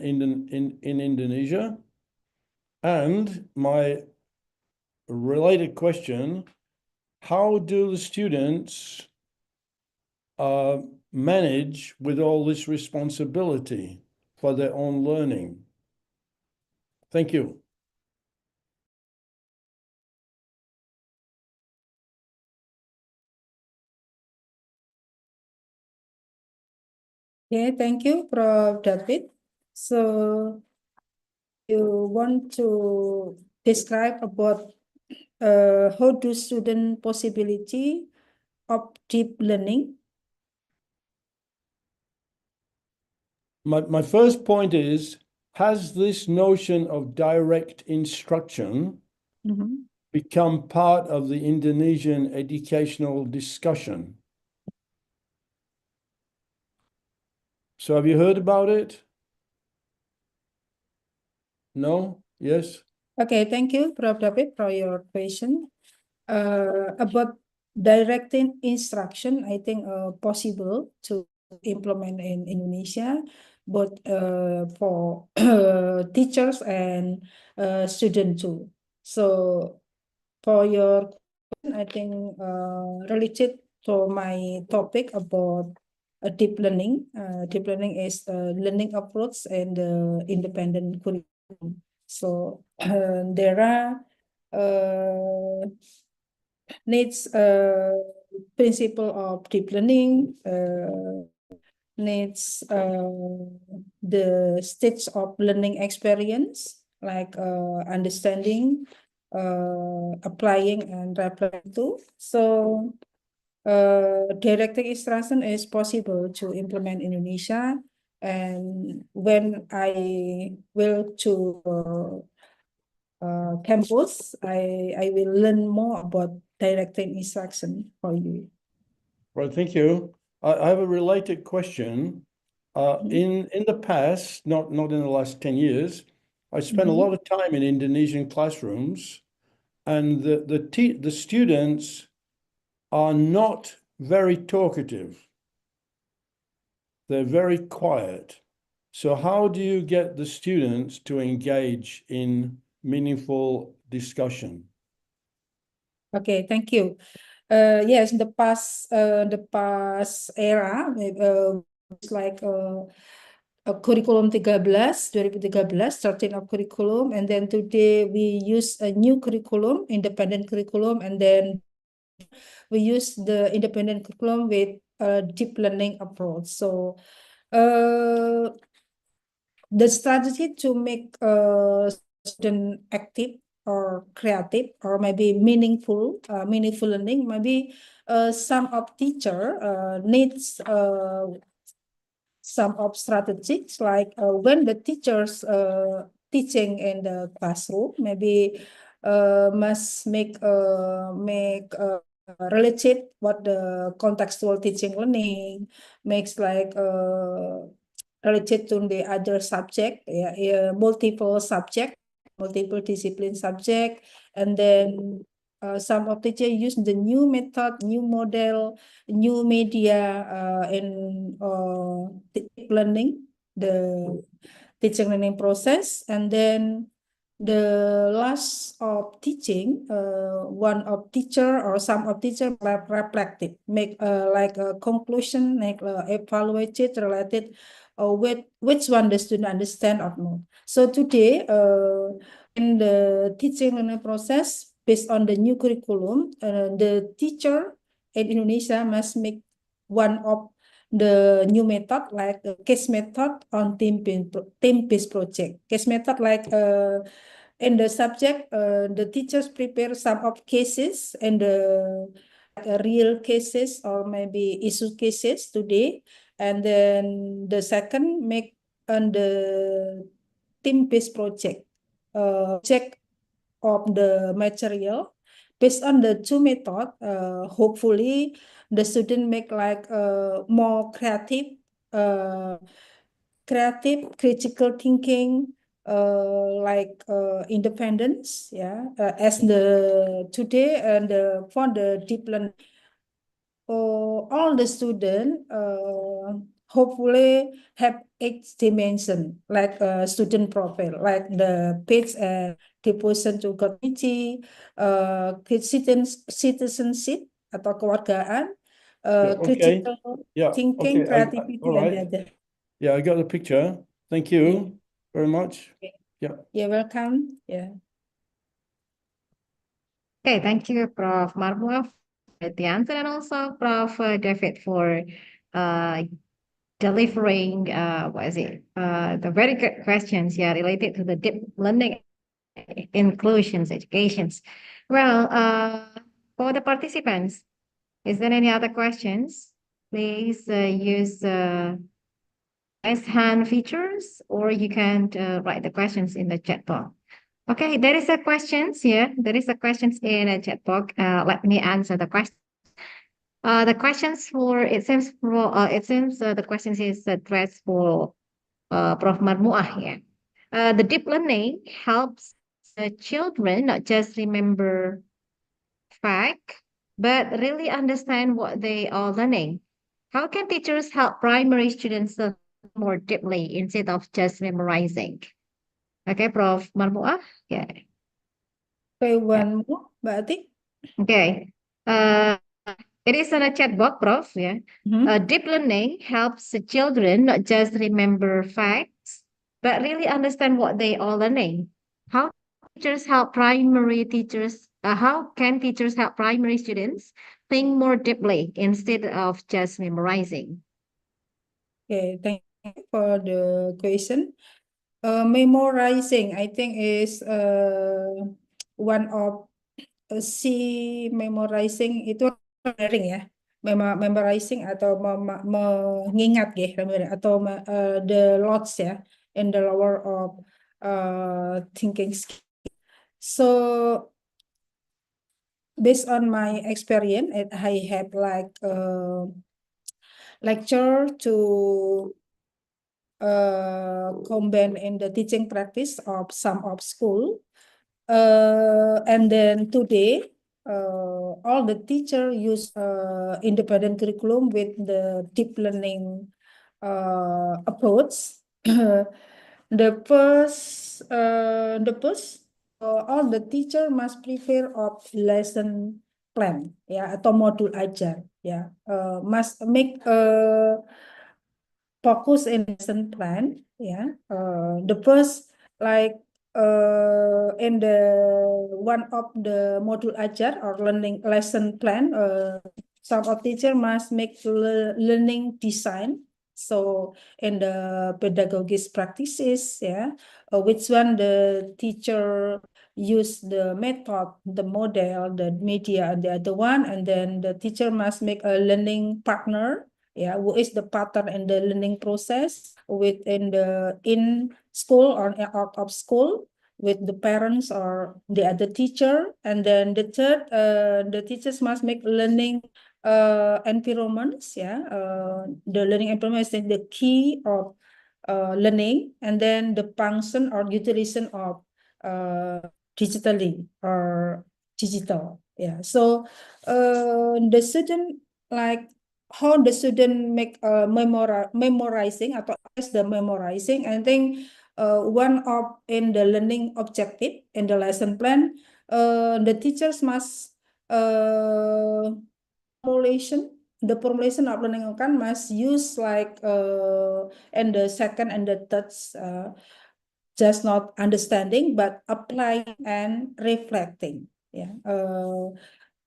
Indonesia? And my related question, how do the students manage with all this responsibility for their own learning? Thank you. Okay, thank you, Prof. David. So you want to describe about how do student possibility of deep learning? My first point is, has this notion of direct instruction become part of the Indonesian educational discussion? So have you heard about it? No? Yes? Okay, thank you, Prof. David, for your question. About directing instruction, I think possible to implement in Indonesia, both for teachers and students too. So for your question, I think related to my topic about deep learning. Deep learning is learning approach and independent curriculum. So there are needs principle of deep learning, needs the stage of learning experience, like understanding, applying, and replying to. So directing instruction is possible to implement in Indonesia. And when I will to campus, I will learn more about directing instruction for you. Right, thank you. I have a related question. In the past, not in the last 10 years, I spent a lot of time in Indonesian classrooms, and the students are not very talkative. They're very quiet. So how do you get the students to engage in meaningful discussion? Okay, thank you. Yes, the past era, it's like curriculum 2013, starting of curriculum, and then today we use a new curriculum, independent curriculum, and then we use the independent curriculum with a deep learning approach. So the strategy to make student active or creative or maybe meaningful learning, maybe some of teacher needs some of strategies, like when the teachers teaching in the classroom, maybe must make related what the contextual teaching learning makes, like related to the other subject, multiple subject, multiple discipline subject, and then some of teacher use the new method, new model, new media in deep learning, the teaching learning process. And then the last of teaching, one of teacher or some of teacher reflected, make like a conclusion, make evaluated related with which one the student understand or not. So today, in the teaching learning process, based on the new curriculum, the teacher in Indonesia must make one of the new method, like a case method on team-based project. Case method, like in the subject, the teachers prepare some of cases and the real cases or maybe issue cases today, and then the second make on the team-based project, check of the material based on the two method. Hopefully the student make like more creative critical thinking, like independence, yeah, as the today, and for the deep learning, all the student hopefully have 8 dimension, like student profile, like the page and devotion to community, citizenship atau kewargaan, Yeah, okay. critical Yeah, thinking, okay. creativity, All and right. other. Yeah, I got the picture. Thank you very much. Okay. Yeah. You're welcome. Yeah. Okay, thank you, Prof. Marwa, for the answer, and also Prof. David for uh, delivering what is it? The very good questions, yeah, related to the deep learning inclusions educations. Well, for the participants, is there any other questions? Please use raise hand features, or you can write the questions in the chat box. Okay, there is a questions here. There is a questions in a chat box. Let me answer the question. The questions for the questions is addressed for Prof. Marmuah here. The deep learning helps children not just remember fact, but really understand what they are learning. How can teachers help primary students learn more deeply instead of just memorizing? Okay, Prof. Marmuah. Yeah. Okay, one more, Mbak Ati. Okay. It is on a chat box, Prof. Yeah. Deep learning helps the children not just remember facts, but really understand what they are learning. How teachers help primary teachers? How can teachers help primary students think more deeply instead of just memorizing? Okay, thank you for the question. Memorizing, I think, is one of memorizing itu learning ya. Memorizing atau mengingat ya, atau the lots ya, in the lower of thinking skill. So based on my experience, I have like lecture to combine in the teaching practice of some of school. And then today, all the teacher use independent curriculum with the deep learning approach. All the teacher must prepare of lesson plan, ya, atau modul ajar, ya, must make focus in lesson plan, yeah. The first, like in the one of the module ajar or learning lesson plan, some of teacher must make learning design. So in the pedagogic practices, yeah, which one the teacher use the method, the model, the media, and the other one, and then the teacher must make a learning partner, yeah, who is the partner in the learning process within the in school or out of school with the parents or the other teacher. And then the third, the teachers must make learning environments, yeah. The learning environment is the key of learning, and then the function or utilization of digitally or digital, yeah. So the student, like how the student make memorizing atau as the memorizing, I think one of in the learning objective in the lesson plan, the teachers must the formulation of learning outcome must use like and the second and the third, just not understanding but applying and reflecting, yeah.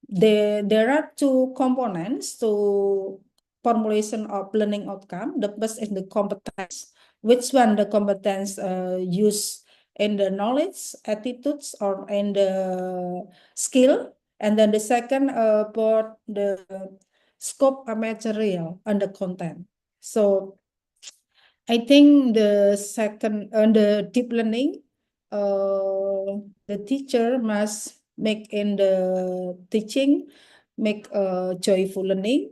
There are two components to formulation of learning outcome. The first is the competence, which one the competence use in the knowledge, attitudes, or in the skill. And then the second about the scope of material and the content. So I think the second, the deep learning, the teacher must make in the teaching, make joyful learning,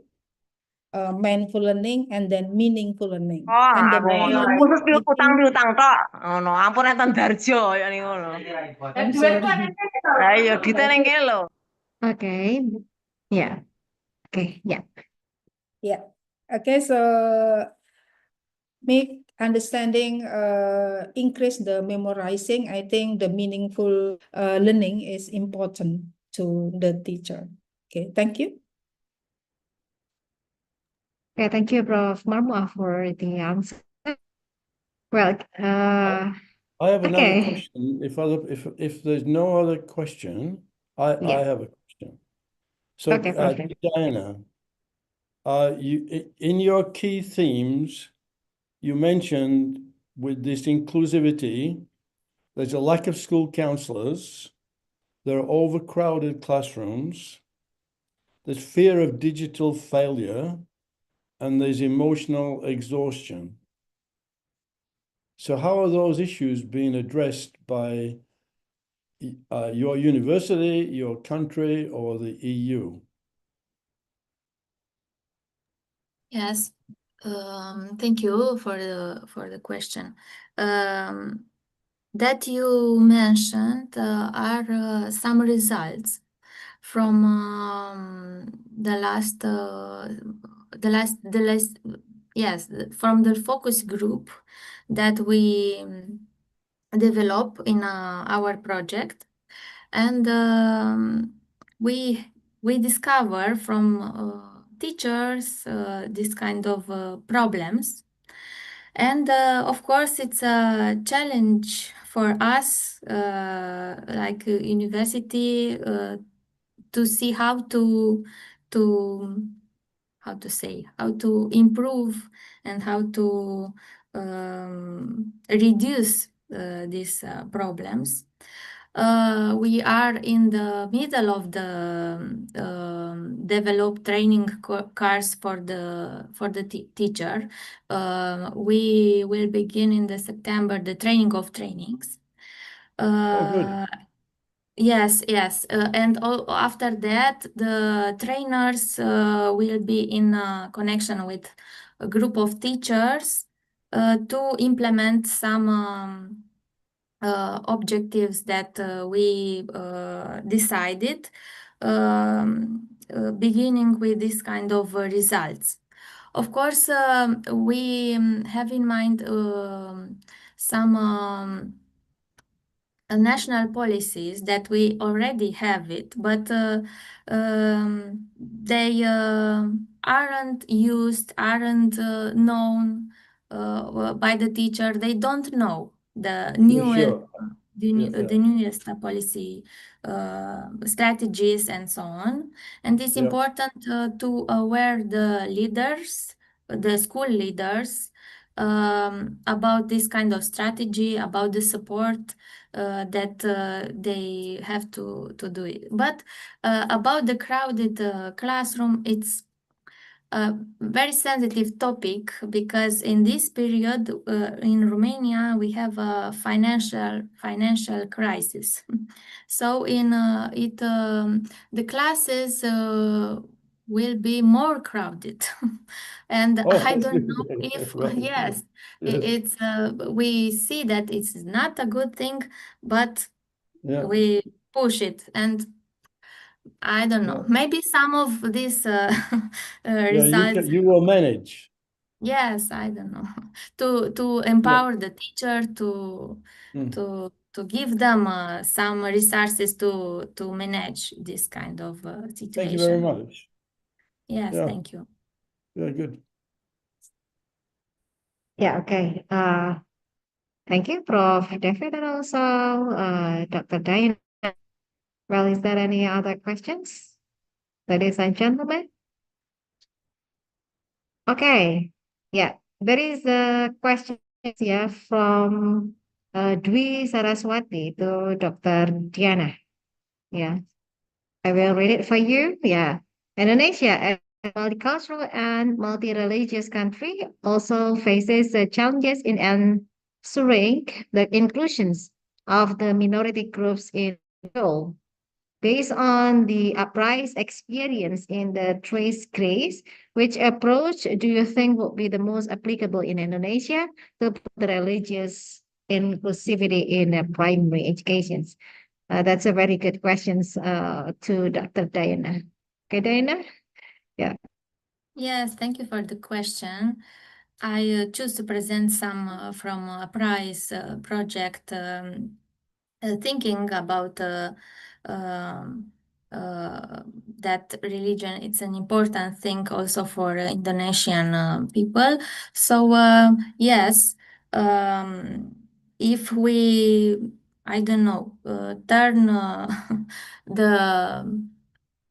mindful learning, and then meaningful learning. Oh, And the aku learning, khusus I think, piutang tok. Ngono, ampun enten Darjo ya niku lho. I'm sorry. Ayo diteng kene lho. Okay. Yeah. Okay. Yeah. Yeah. Okay, so make understanding, increase the memorizing. I think the meaningful learning is important to the teacher. Okay, thank you. Okay, thank you, Prof. Marmua, for the answer. Well, I have another okay. question. If there's no other question, I Yeah. have a question. So, Okay, perfect. Diana, in your key themes, you mentioned with this inclusivity, there's a lack of school counselors, there are overcrowded classrooms, there's fear of digital failure, and there's emotional exhaustion. So how are those issues being addressed by your university, your country, or the EU? Yes, thank you for the question. That you mentioned are some results from yes, from the focus group that we develop in our project, and we discover from teachers this kind of problems. And of course, it's a challenge for us, like university, to see to how to improve and how to reduce these problems. We are in the middle of the develop training course for the teacher. We will begin in the September the training of trainings. Oh, good. Yes, yes. And after that, the trainers will be in connection with a group of teachers to implement some objectives that we decided, beginning with this kind of results. Of course, we have in mind some national policies that we already have it, but they aren't used, aren't known by the teacher. They don't know the newest, Sure. Yeah. the newest policy strategies and so on. And it's Yeah. important to aware the leaders, the school leaders, about this kind of strategy, about the support that they have to do it. But about the crowded classroom, it's a very sensitive topic because in this period in Romania we have a financial crisis. So in the classes will be more crowded, and Oh, I don't know if right. yes, Yes. it's we see that it's not a good thing, but Yeah. we push it, and I don't know. Yeah. Maybe some of these Yeah, results. you will manage. Yes, I don't know. To empower the teacher Mm. to give them some resources to manage this kind of Thank you very situation. much. Yes, Yeah. thank you. Very good. Yeah, okay. Thank you, Prof. David, and also Dr. Diana. Well, is there any other questions, ladies and gentlemen? Okay. Yeah, there is a question here from Dwi Saraswati to Dr. Diana. Yeah, I will read it for you. Yeah. Indonesia, a multicultural and multi-religious country, also faces challenges in ensuring the inclusions of the minority groups in school. Based on the uprise experience in the trace grace, which approach do you think would be the most applicable in Indonesia to put the religious inclusivity in primary educations? That's a very good question to Dr. Diana. Okay, Diana? Yeah. Yes, thank you for the question. I choose to present some from a prize project thinking about um, that religion. It's an important thing also for Indonesian people. So yes, if we, I don't know, turn the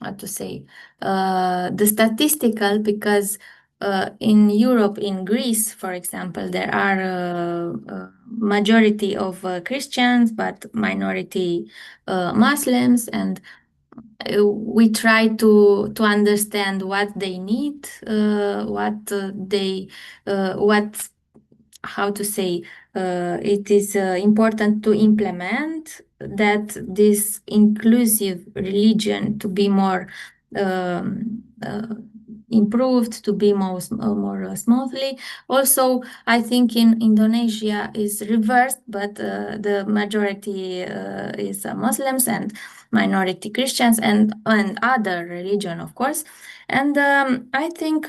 how to say the statistical, because in Europe, in Greece, for example, there are majority of Christians, but minority Muslims, and we try to understand what they need, what, how to say, it is important to implement that this inclusive religion to be more improved, to be more smoothly. Also, I think in Indonesia is reversed, but the majority is Muslims and minority Christians and other religion, of course. And I think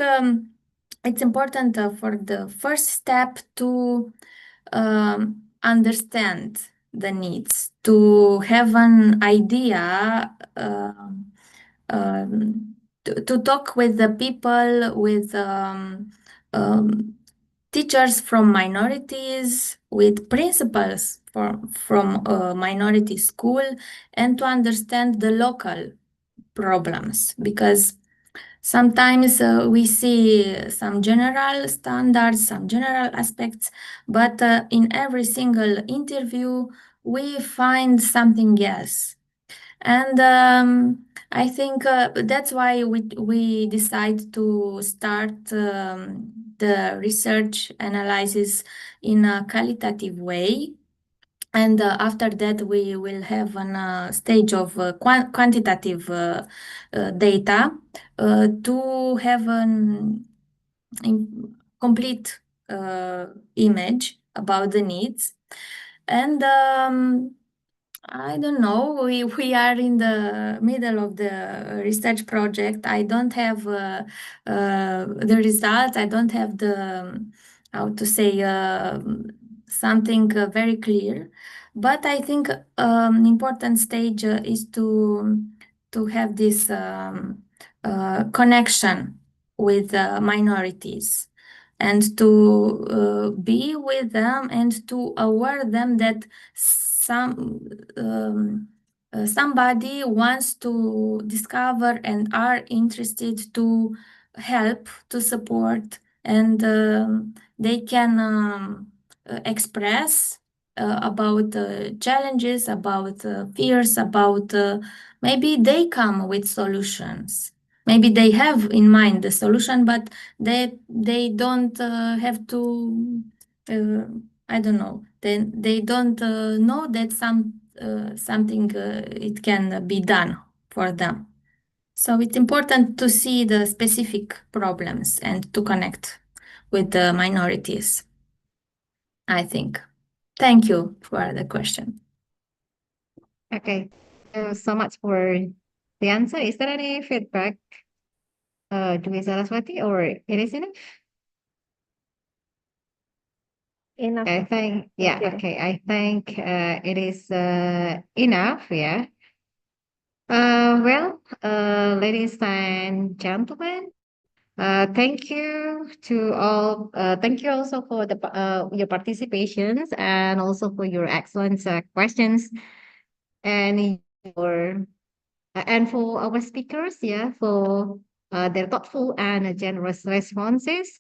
it's important for the first step to understand the needs, to have an idea, to talk with the people, with teachers from minorities, with principals from minority school, and to understand the local problems, because sometimes we see some general standards, some general aspects, but in every single interview, we find something else. And I think that's why we decide to start the research analysis in a qualitative way. And after that, we will have a stage of quantitative data to have an complete image about the needs. And I don't know, we are in the middle of the research project. I don't have the results. I don't have the, how to say, something very clear. But I think important stage is to have this connection with minorities, and to be with them, and to aware them that somebody wants to discover and are interested to help, to support, and they can express about challenges, about fears, about maybe they come with solutions. Maybe they have in mind the solution, but they don't have to. I don't know. They don't know that something it can be done for them. So it's important to see the specific problems and to connect with the minorities, I think. Thank you for the question. Okay, so much for the answer. Is there any feedback, Dwi Saraswati, or it is enough? Enough. I think, yeah, okay, I think it is enough, yeah. Ladies and gentlemen, thank you to all. Thank you also for your participations, and also for your excellent questions, and your and for our speakers, yeah, for their thoughtful and generous responses.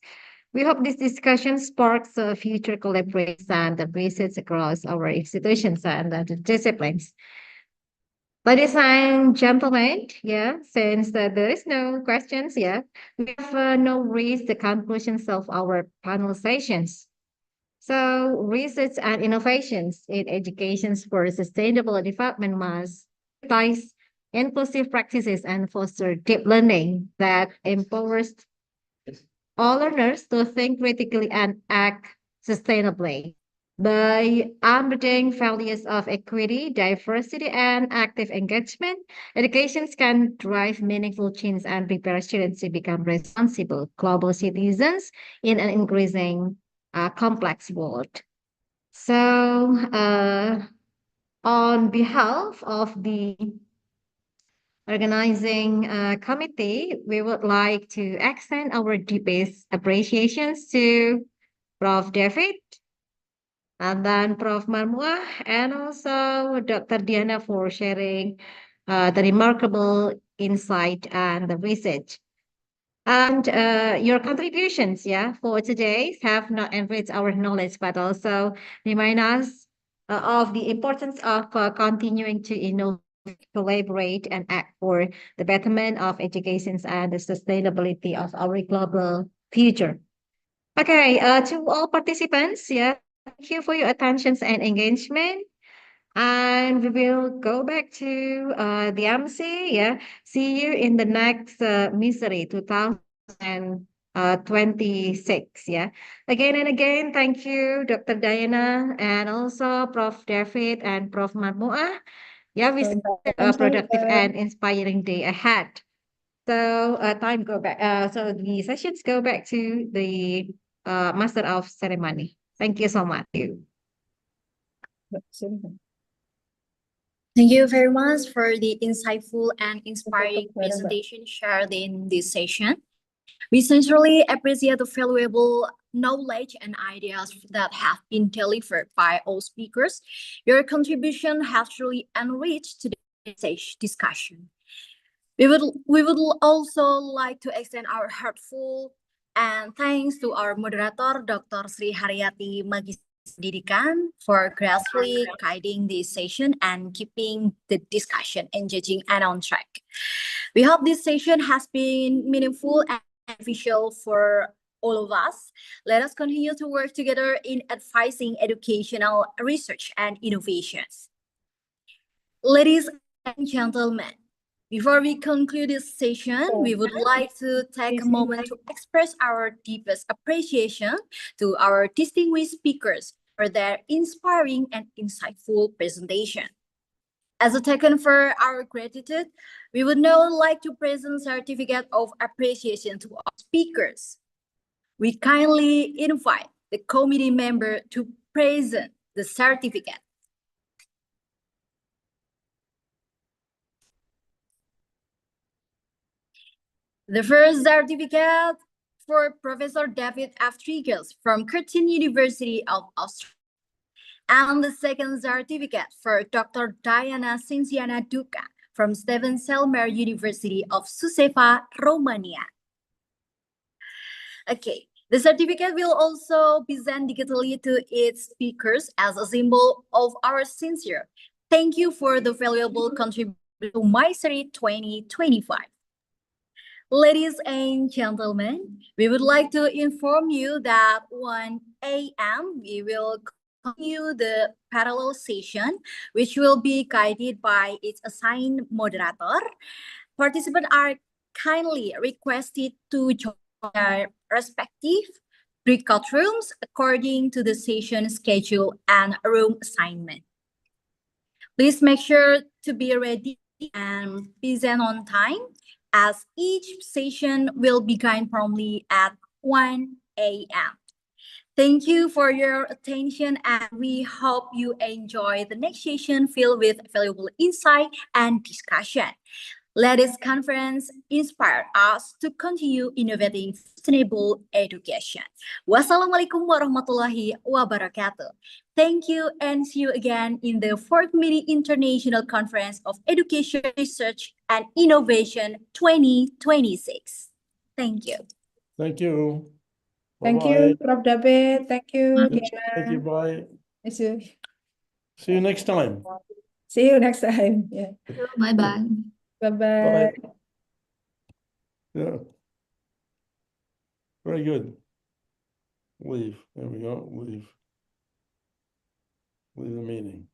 We hope this discussion sparks future collaborations and research across our institutions and disciplines. Ladies and gentlemen, yeah, since there is no questions, yeah, we have now reached the conclusions of our panel sessions. So, research and innovations in education for sustainable development must prioritize inclusive practices and foster deep learning that empowers all learners to think critically and act sustainably. By embedding values of equity, diversity, and active engagement, education can drive meaningful change and prepare students to become responsible global citizens in an increasing complex world. So, on behalf of the organizing committee, we would like to extend our deepest appreciations to Prof. David, and then Prof. Marmuah, and also Dr. Diana for sharing the remarkable insight and the research. And your contributions, yeah, for today have not enriched our knowledge, but also remind us of the importance of continuing to innovate, collaborate, and act for the betterment of education and the sustainability of our global future. Okay, to all participants, yeah, thank you for your attention and engagement. And we will go back to the MC. Yeah, see you in the next Miceri 2026. Yeah, again and again, thank you, Dr. Diana, and also Prof. David and Prof. Marmuah. Yeah, we see a productive and inspiring day ahead. So time go back. So the sessions go back to the Master of Ceremony. Thank you so much. Thank you very much for the insightful and inspiring presentation shared in this session. We sincerely appreciate the valuable knowledge and ideas that have been delivered by all speakers. Your contribution has truly enriched today's discussion. We would also like to extend our heartful and thanks to our moderator, Dr. Sri Haryati Magis Pendidikan, for gracefully guiding this session and keeping the discussion engaging and on track. We hope this session has been meaningful and beneficial for all of us. Let us continue to work together in advising educational research and innovations. Ladies and gentlemen, before we conclude this session, we would like to take a moment to express our deepest appreciation to our distinguished speakers for their inspiring and insightful presentation. As a token for our gratitude, we would now like to present certificate of appreciation to our speakers. We kindly invite the committee member to present the certificate. The first certificate for Professor David F. Triggers from Curtin University of Australia. And the second certificate for Dr. Diana Sinsiana Duca from Stephen Selmer University of Suceava, Romania. Okay, the certificate will also be sent digitally to its speakers as a symbol of our sincere thank you for the valuable contribution to Miceri 2025. Ladies and gentlemen, we would like to inform you that 1 a.m. we will continue the parallel session, which will be guided by its assigned moderator. Participants are kindly requested to join their respective breakout rooms according to the session schedule and room assignment. Please make sure to be ready and present on time, as each session will begin promptly at 1 a.m. Thank you for your attention, and we hope you enjoy the next session filled with valuable insight and discussion. Let this conference inspire us to continue innovating sustainable education. Wassalamualaikum warahmatullahi wabarakatuh. Thank you and see you again in the 4th Mini International Conference of Education Research and Innovation 2026. Thank you. Thank you. Thank Bye-bye. you, Prof. David. Thank you, Thank you. Diana. Bye. See See you next time. you next time. Yeah. Bye-bye. Bye-bye. Bye. Yeah. Very good. Leave. There we go. Leave. Leave the meeting.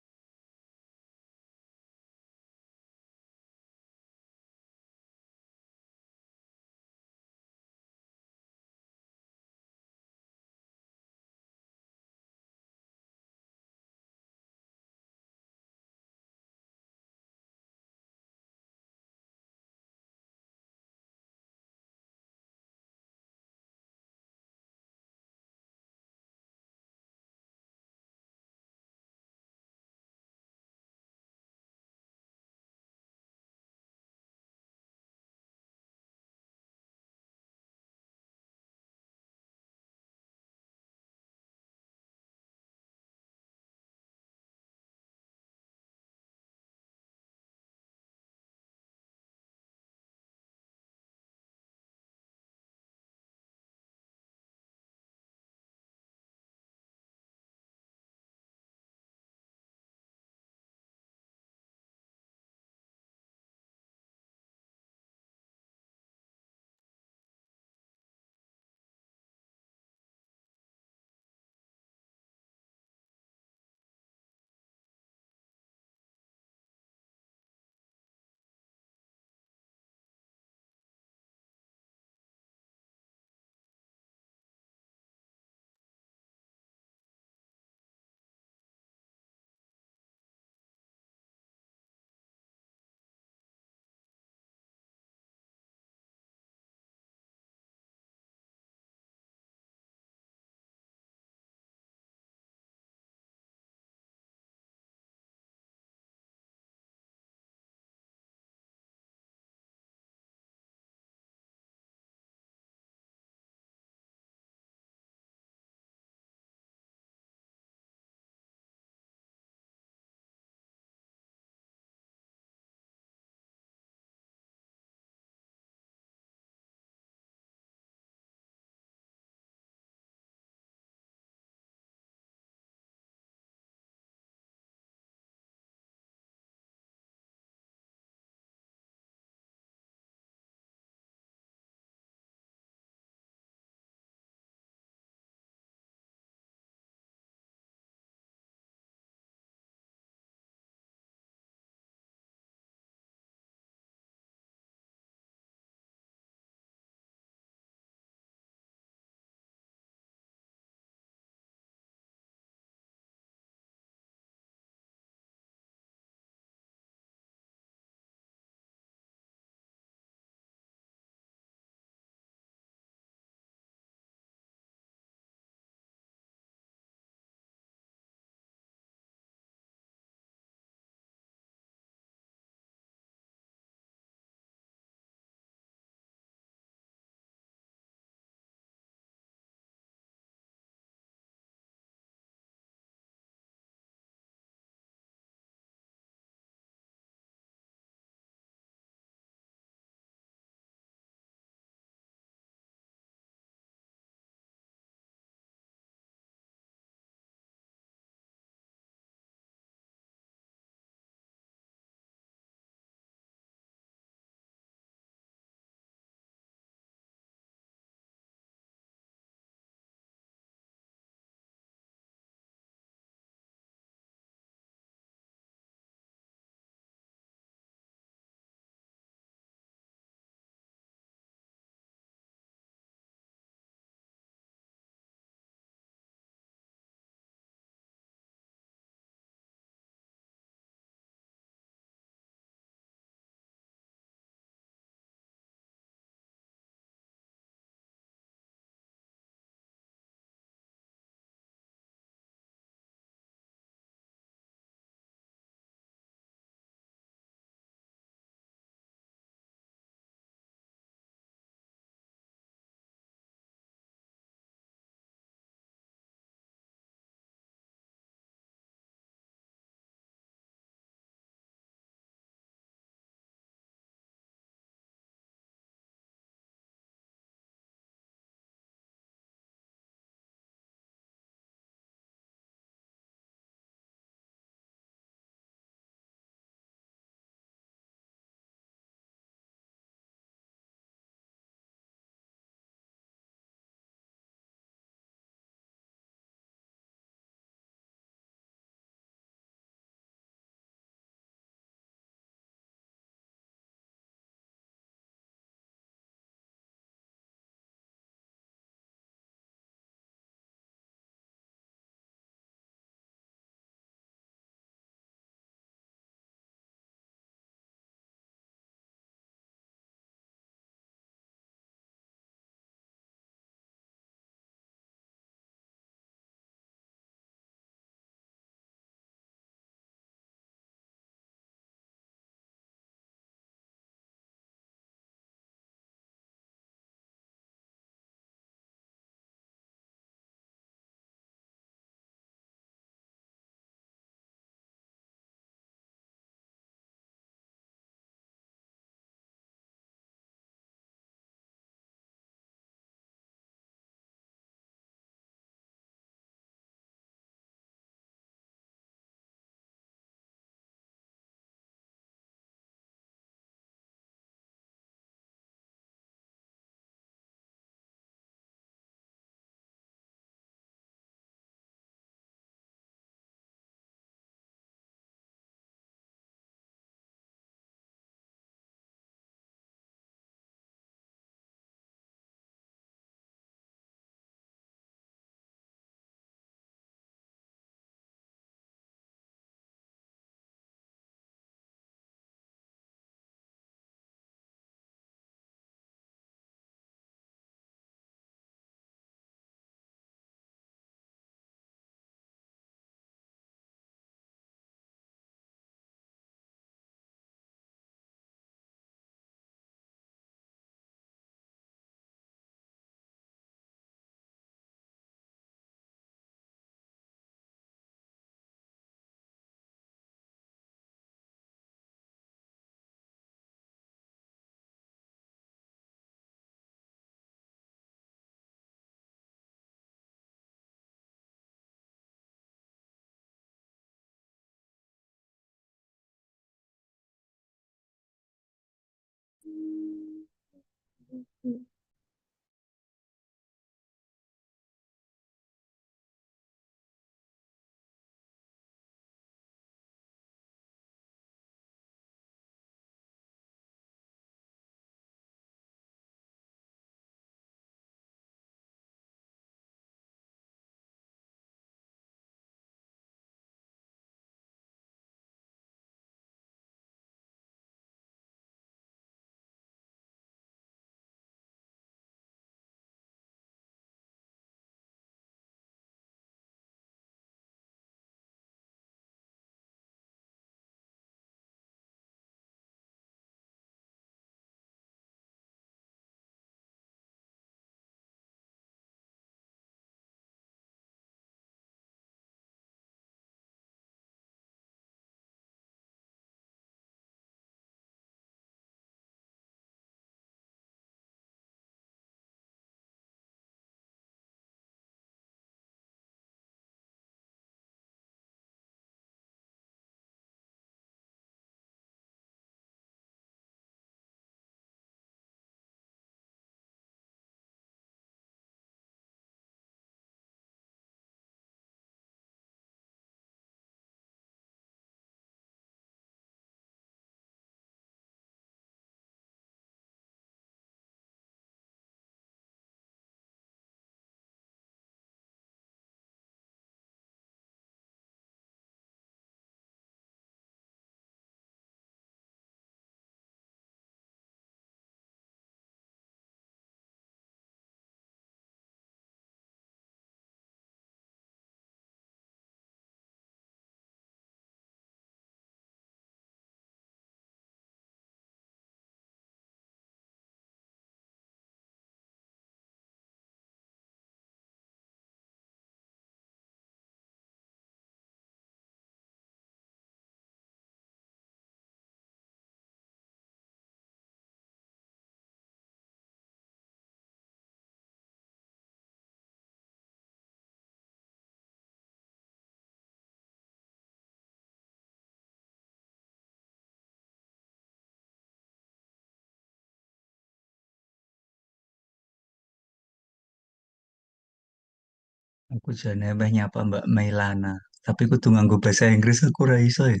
Aku jane mbah nyapa Mbak Mailana, tapi kudu nganggo bahasa Inggris aku ora iso ya.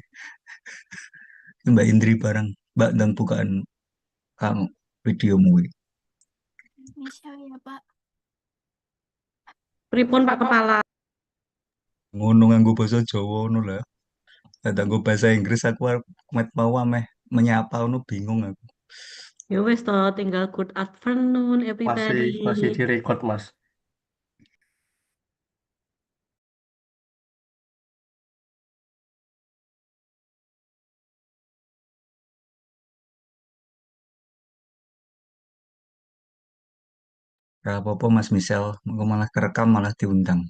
Mbak Indri bareng, Mbak ndang bukaan kamu videomu iki. Bisa ya, Pak. Pripun Pak Kepala? Ngono nganggo basa Jawa ngono lah. Lah nganggo bahasa Inggris aku arep met mau ameh menyapa ngono bingung aku. Ya wes toh, tinggal good afternoon everybody. Masih direcord, Mas. Gak apa-apa Mas Misel, aku malah kerekam malah diundang.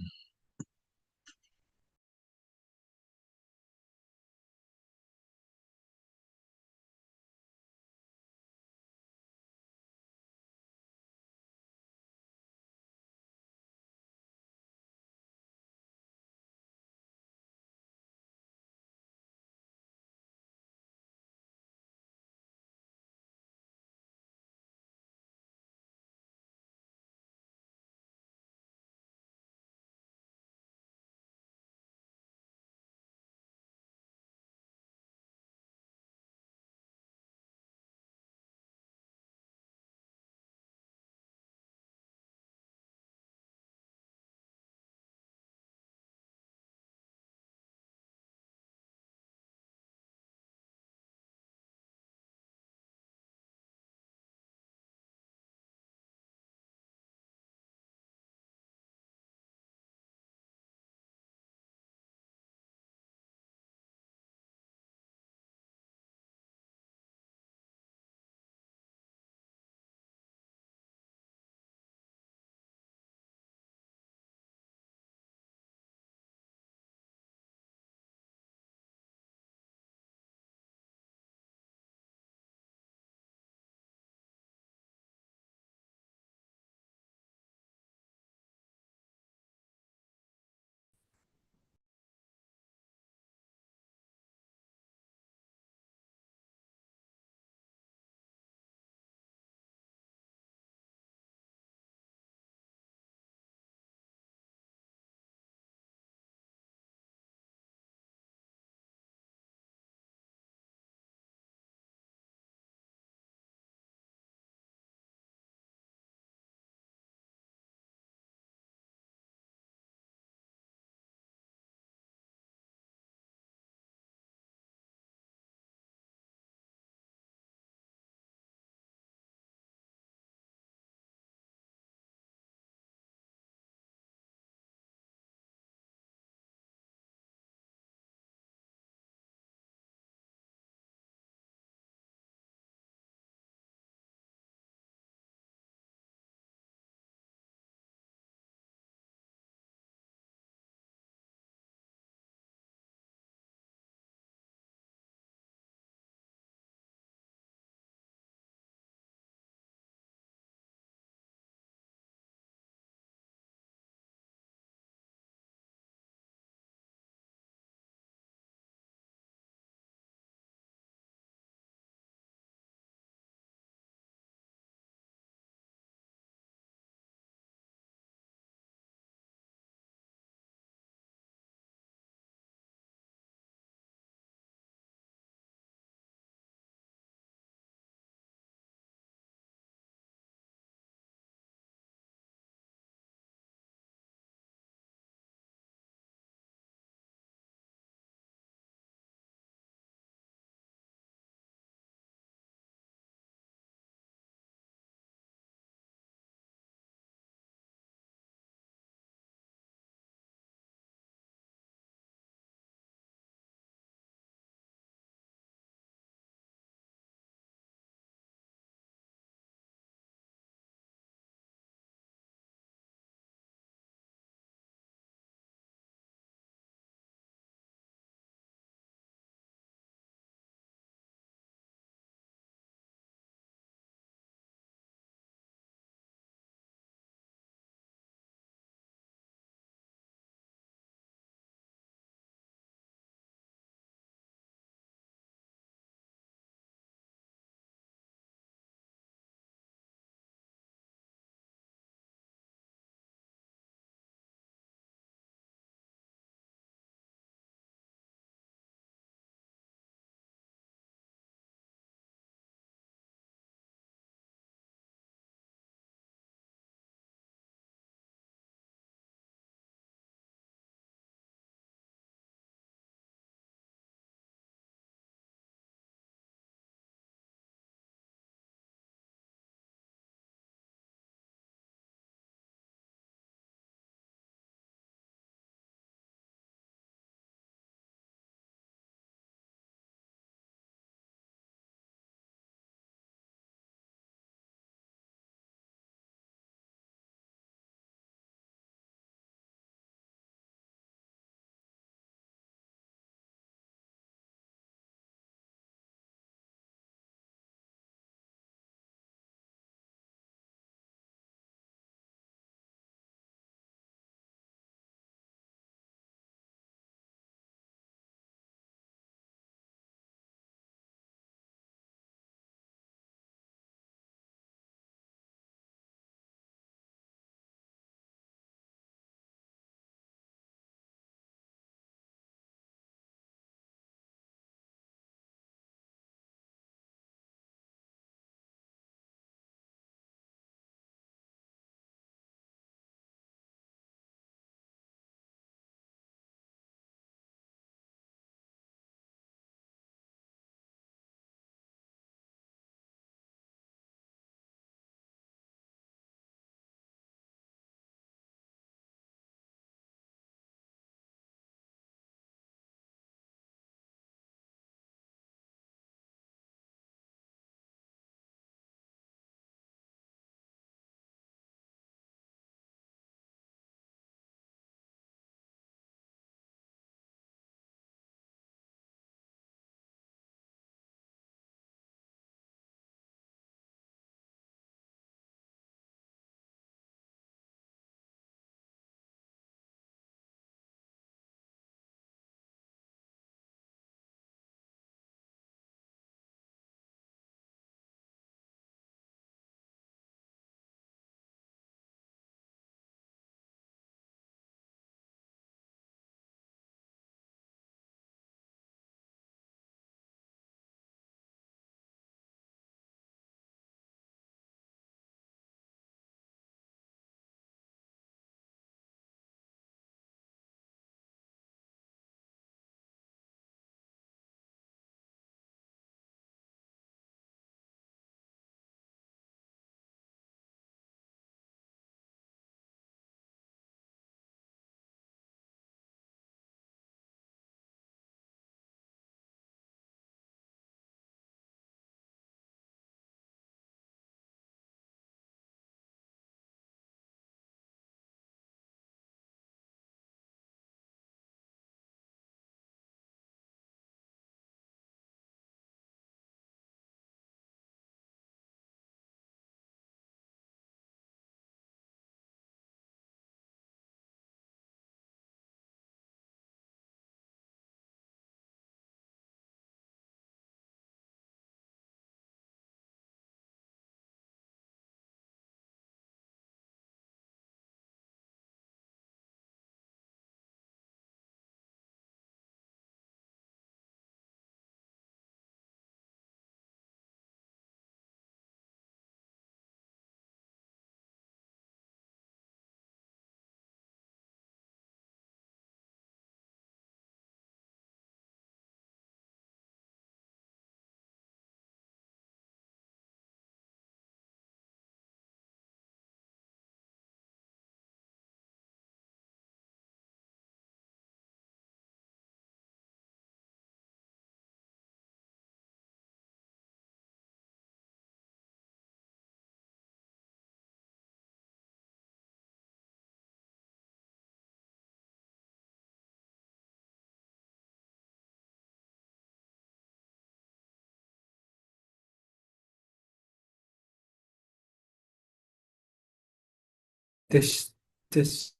This this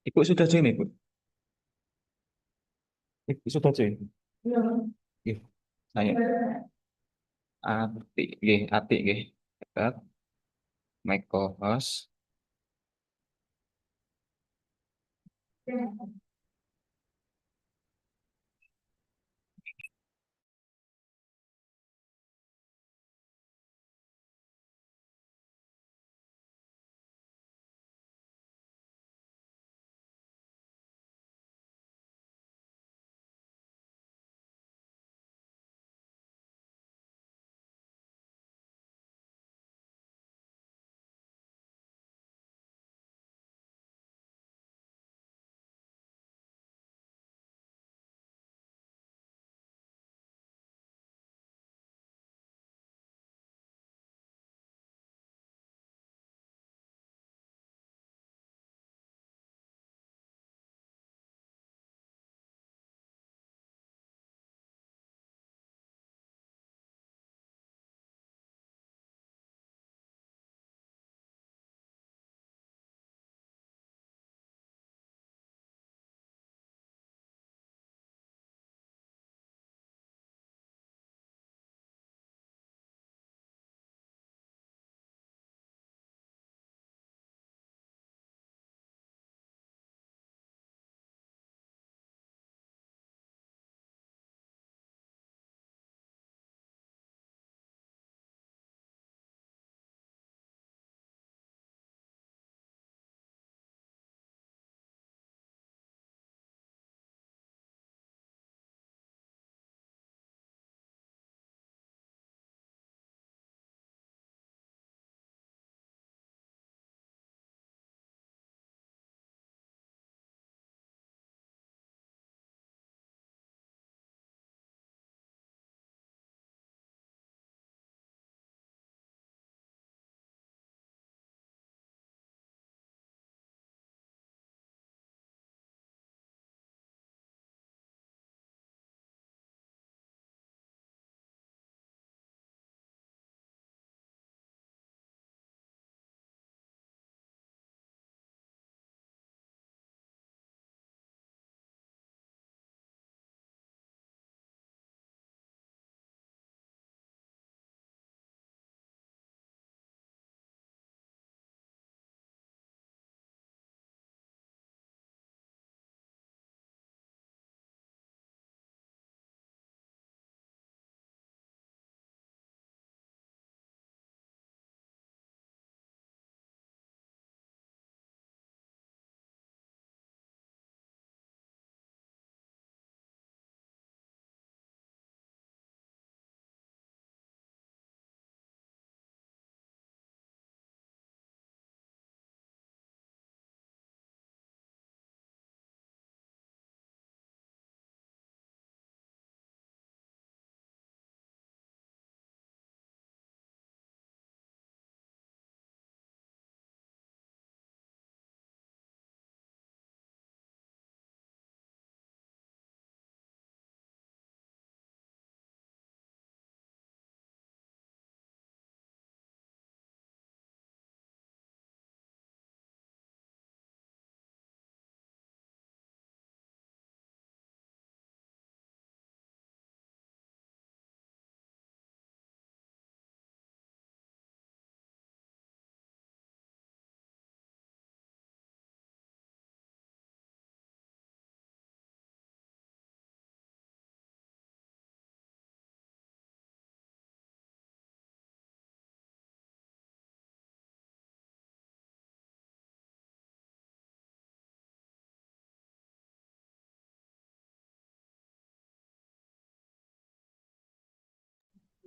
Ibu sudah join, Ibu? Ibu sudah join? Nggih, saya Atik, nggih, Atik nggih. Cepat, mic co-host.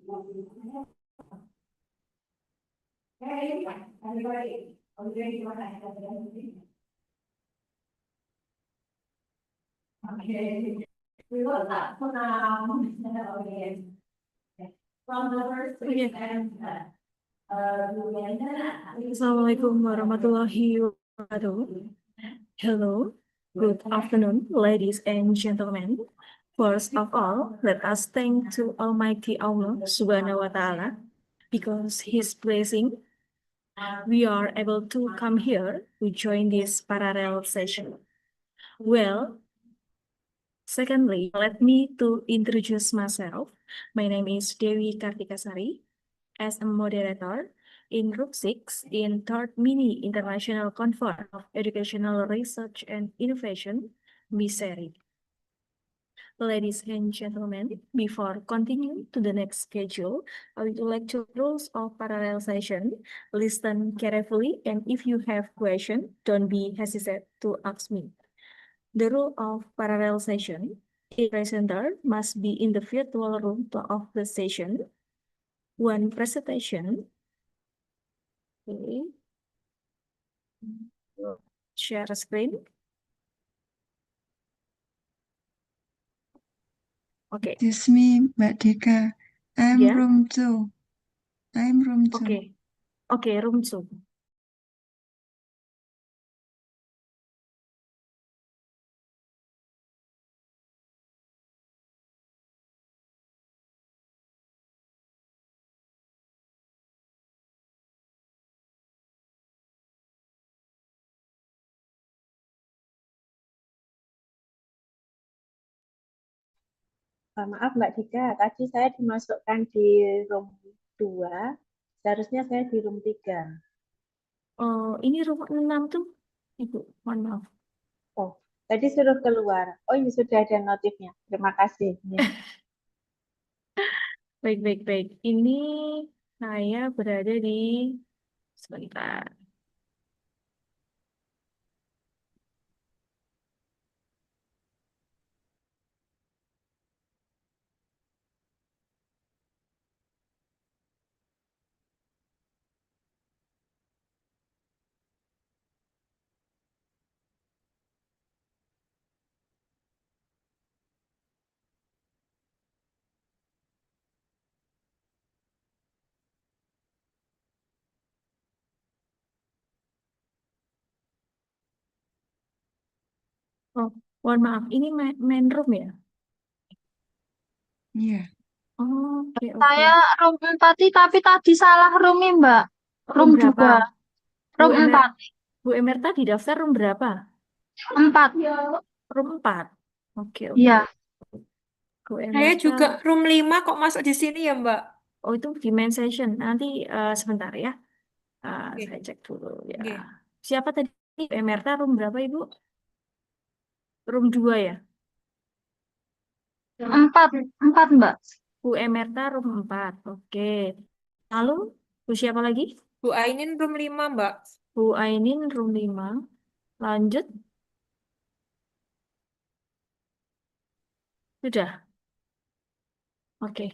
Assalamualaikum warahmatullahi wabarakatuh. Hello, good afternoon, ladies and gentlemen. First of all, let us thank to Almighty Allah Subhanahu wa Ta'ala because His blessing we are able to come here to join this parallel session. Well, secondly, let me to introduce myself. My name is Dewi Kartikasari. As a moderator in Group 6 in 3rd Mini International Conference of Educational Research and Innovation, Miceri. Ladies and gentlemen, before continuing to the next schedule, I would like to rules of parallel session. Listen carefully, and if you have question, don't be hesitant to ask me. The rule of parallel session: the presenter must be in the virtual room of the session. One presentation. Okay. Share screen. Okay. It's me, Mbak Dika. I'm Yeah. room 2. I'm room 2. Okay. Okay, room 2. Maaf Mbak Dika, tadi saya dimasukkan di room 2, seharusnya saya di room 3. Oh, ini room 6 tuh, Ibu. Mohon maaf. Oh, tadi suruh keluar. Oh, ini sudah ada notifnya. Terima kasih. Ya. Baik. Ini saya berada di sebentar. Oh, mohon maaf. Ini main room ya? Iya. Oh, oke. Saya room 4 tapi tadi salah room Mbak. Room Room berapa? 2. Room 4. Bu Emer tadi daftar room berapa? 4. Room 4. Oke. Iya. Bu Saya Emerta. juga room 5 kok masuk di sini ya, Mbak? Oh, itu di main session. Nanti sebentar ya. Oke. Saya cek dulu ya. Oke. Siapa tadi? Bu Emerta room berapa, Ibu? Room 2 ya? 4 Mbak. Bu Emerta room 4. Oke. Lalu, Bu siapa lagi? Bu Ainin room 5, Mbak. Bu Ainin room 5. Lanjut. Sudah. Oke.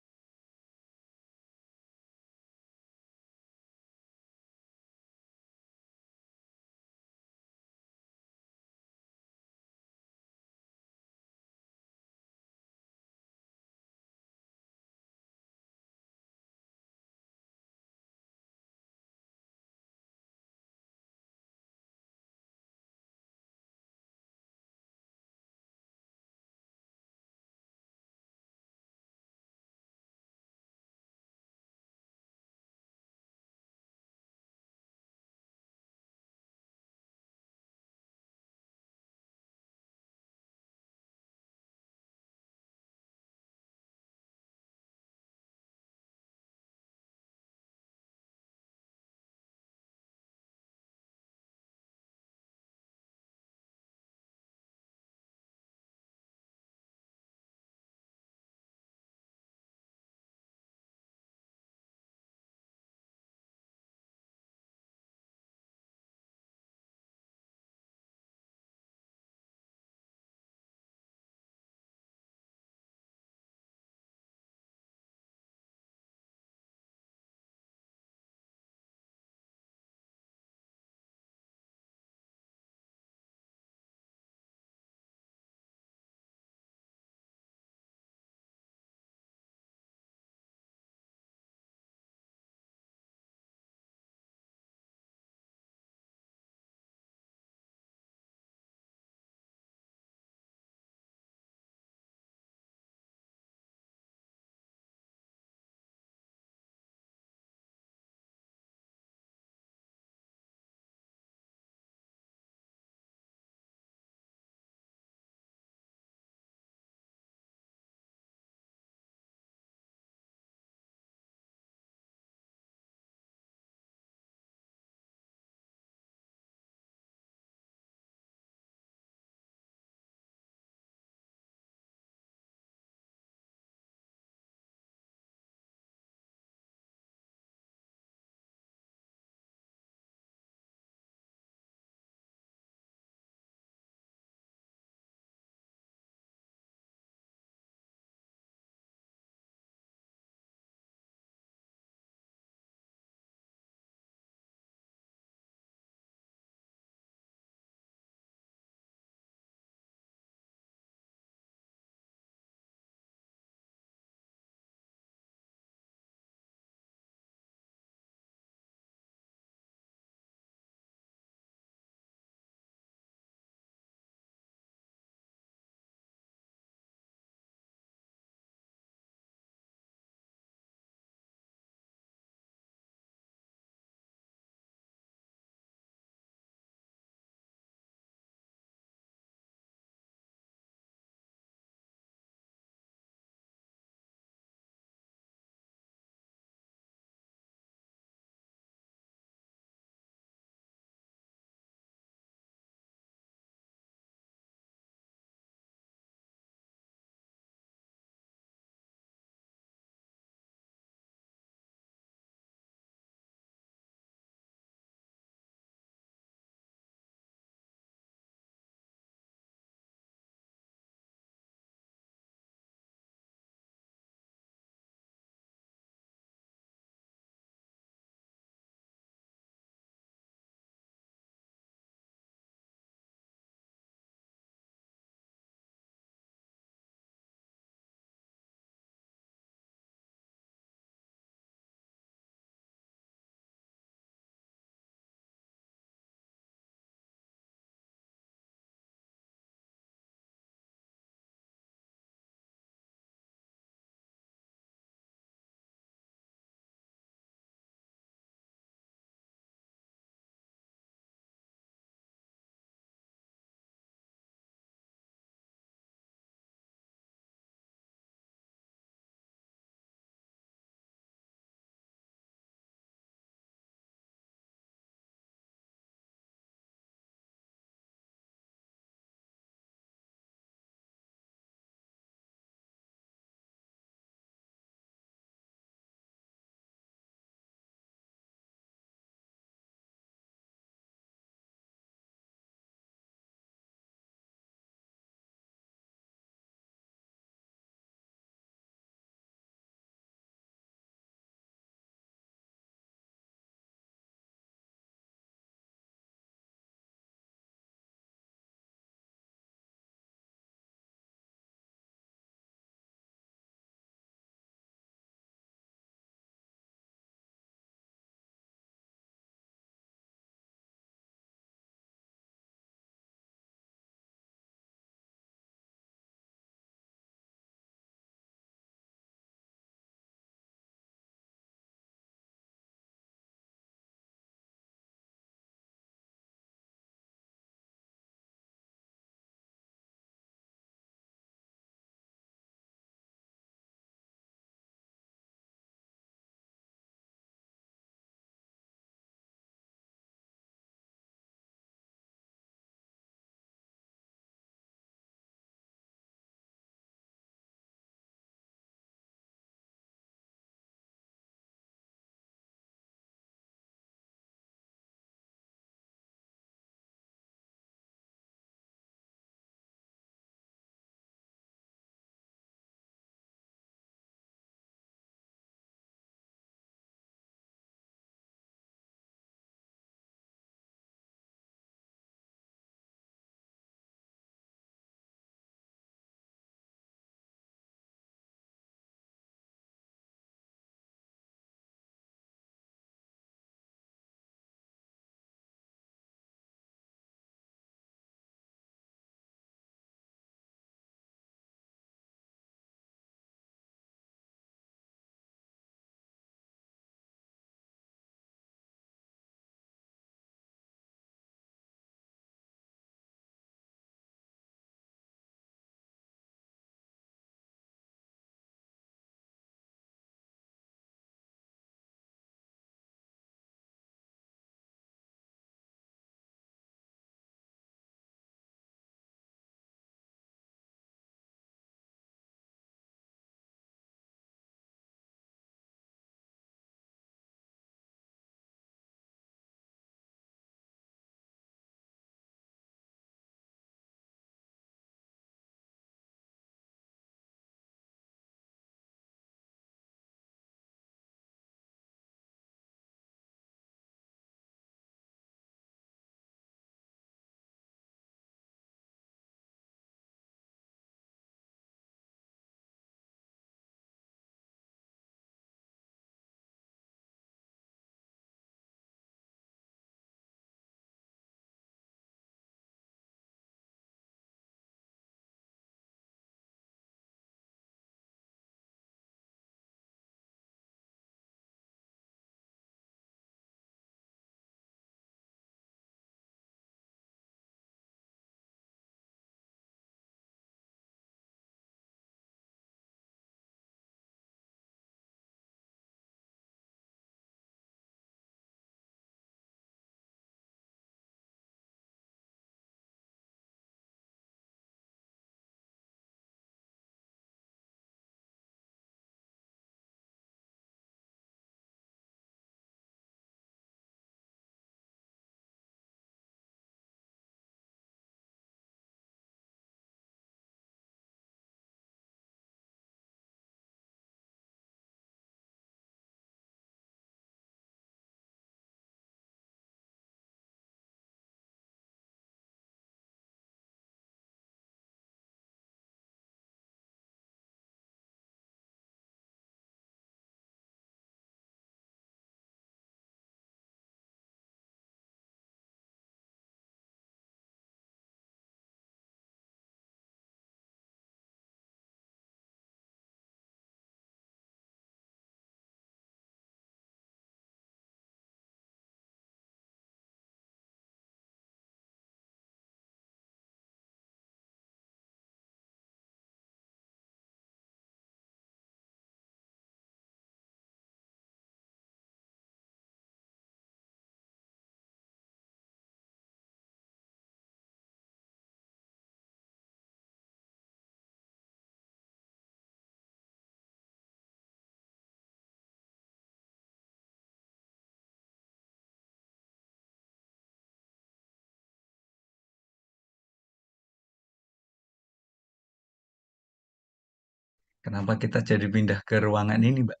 Kenapa kita jadi pindah ke ruangan ini, Mbak?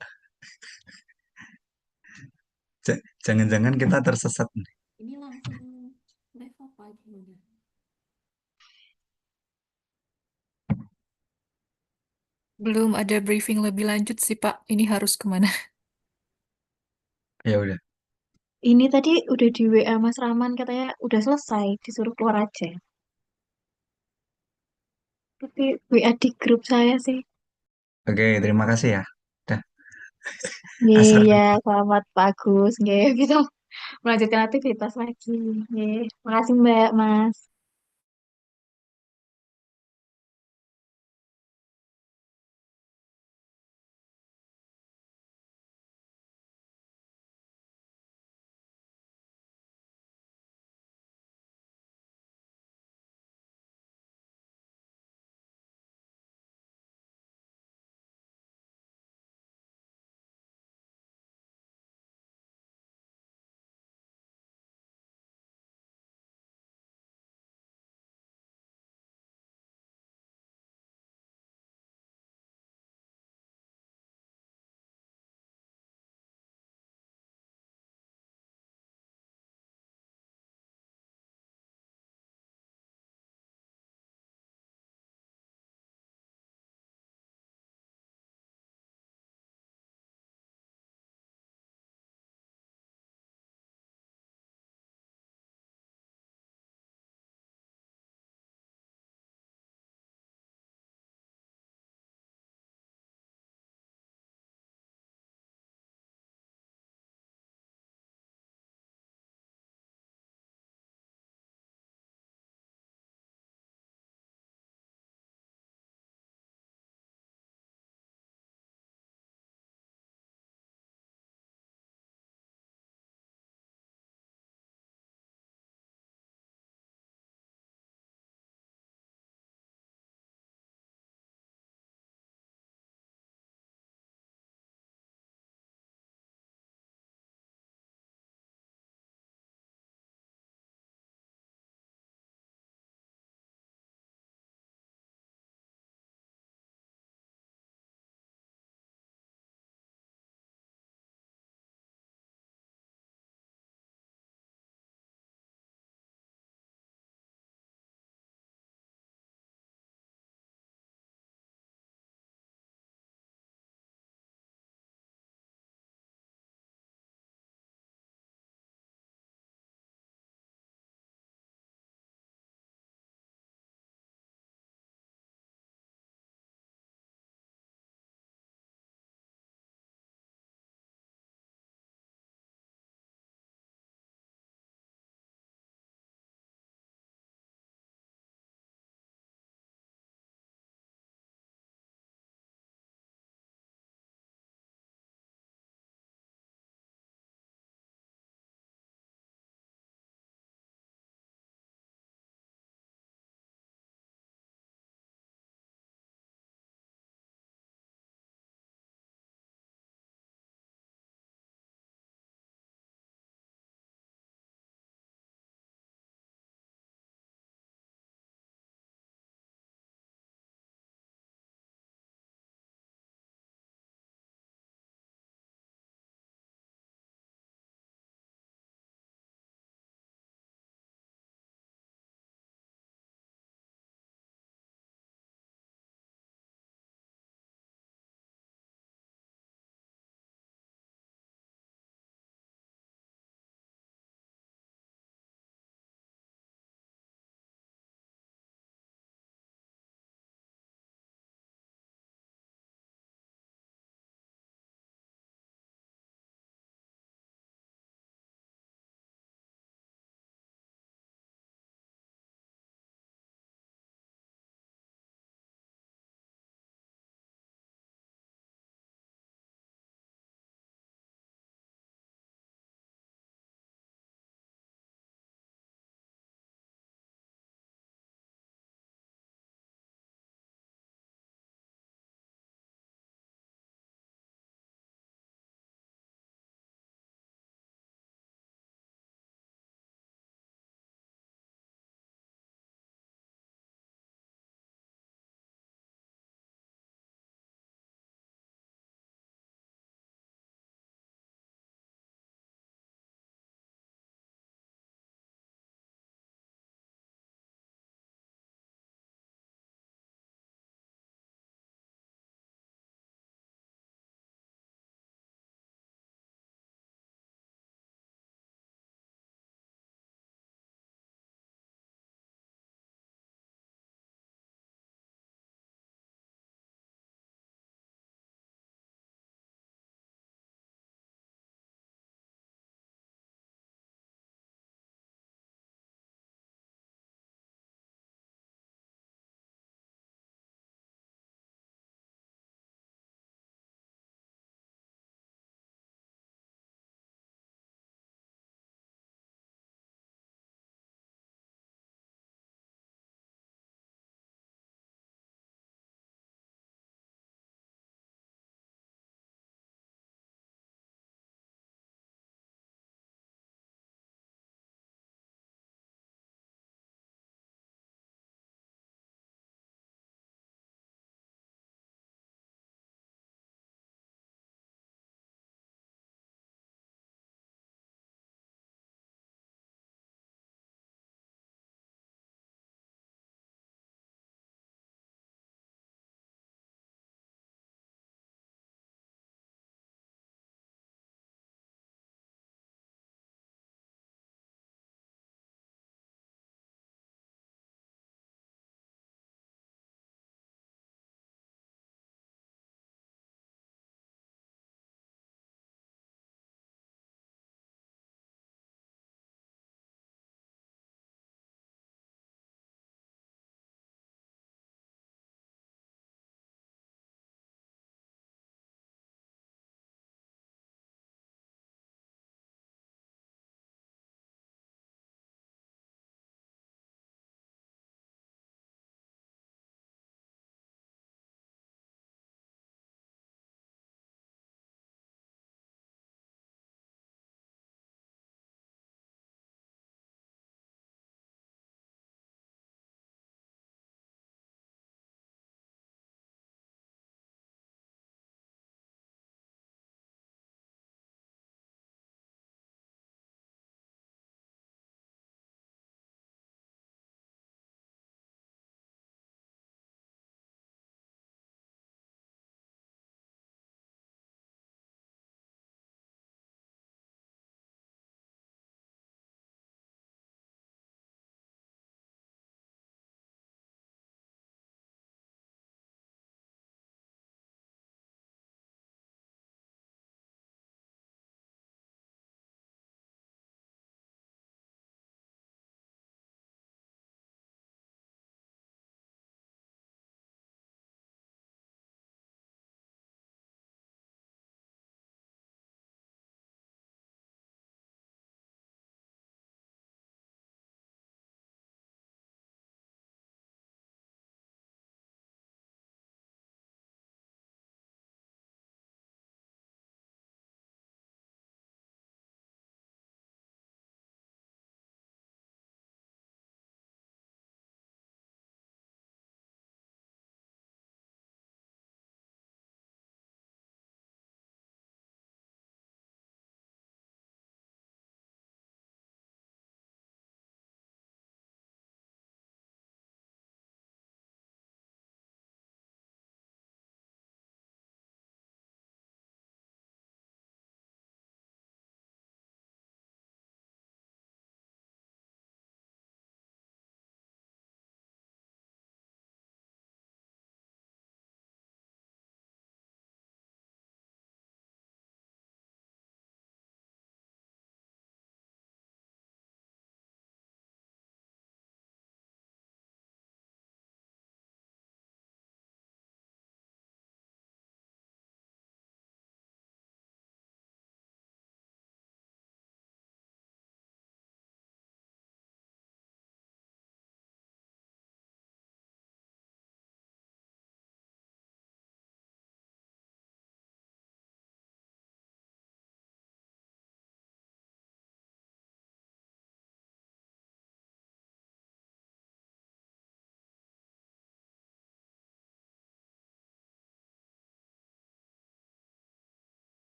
Jangan-jangan kita tersesat nih. Ini langsung live apa gimana? Belum ada briefing lebih lanjut sih, Pak. Ini harus kemana? Ya udah. Ini tadi udah di WA Mas Rahman katanya udah selesai, disuruh keluar aja. Tapi WA di grup saya sih. Oke, terima kasih ya. Dah, asar Iya, dulu. selamat bagus. Nggih, kita melanjutkan aktivitas lagi. Nggih, makasih Mbak, Mas.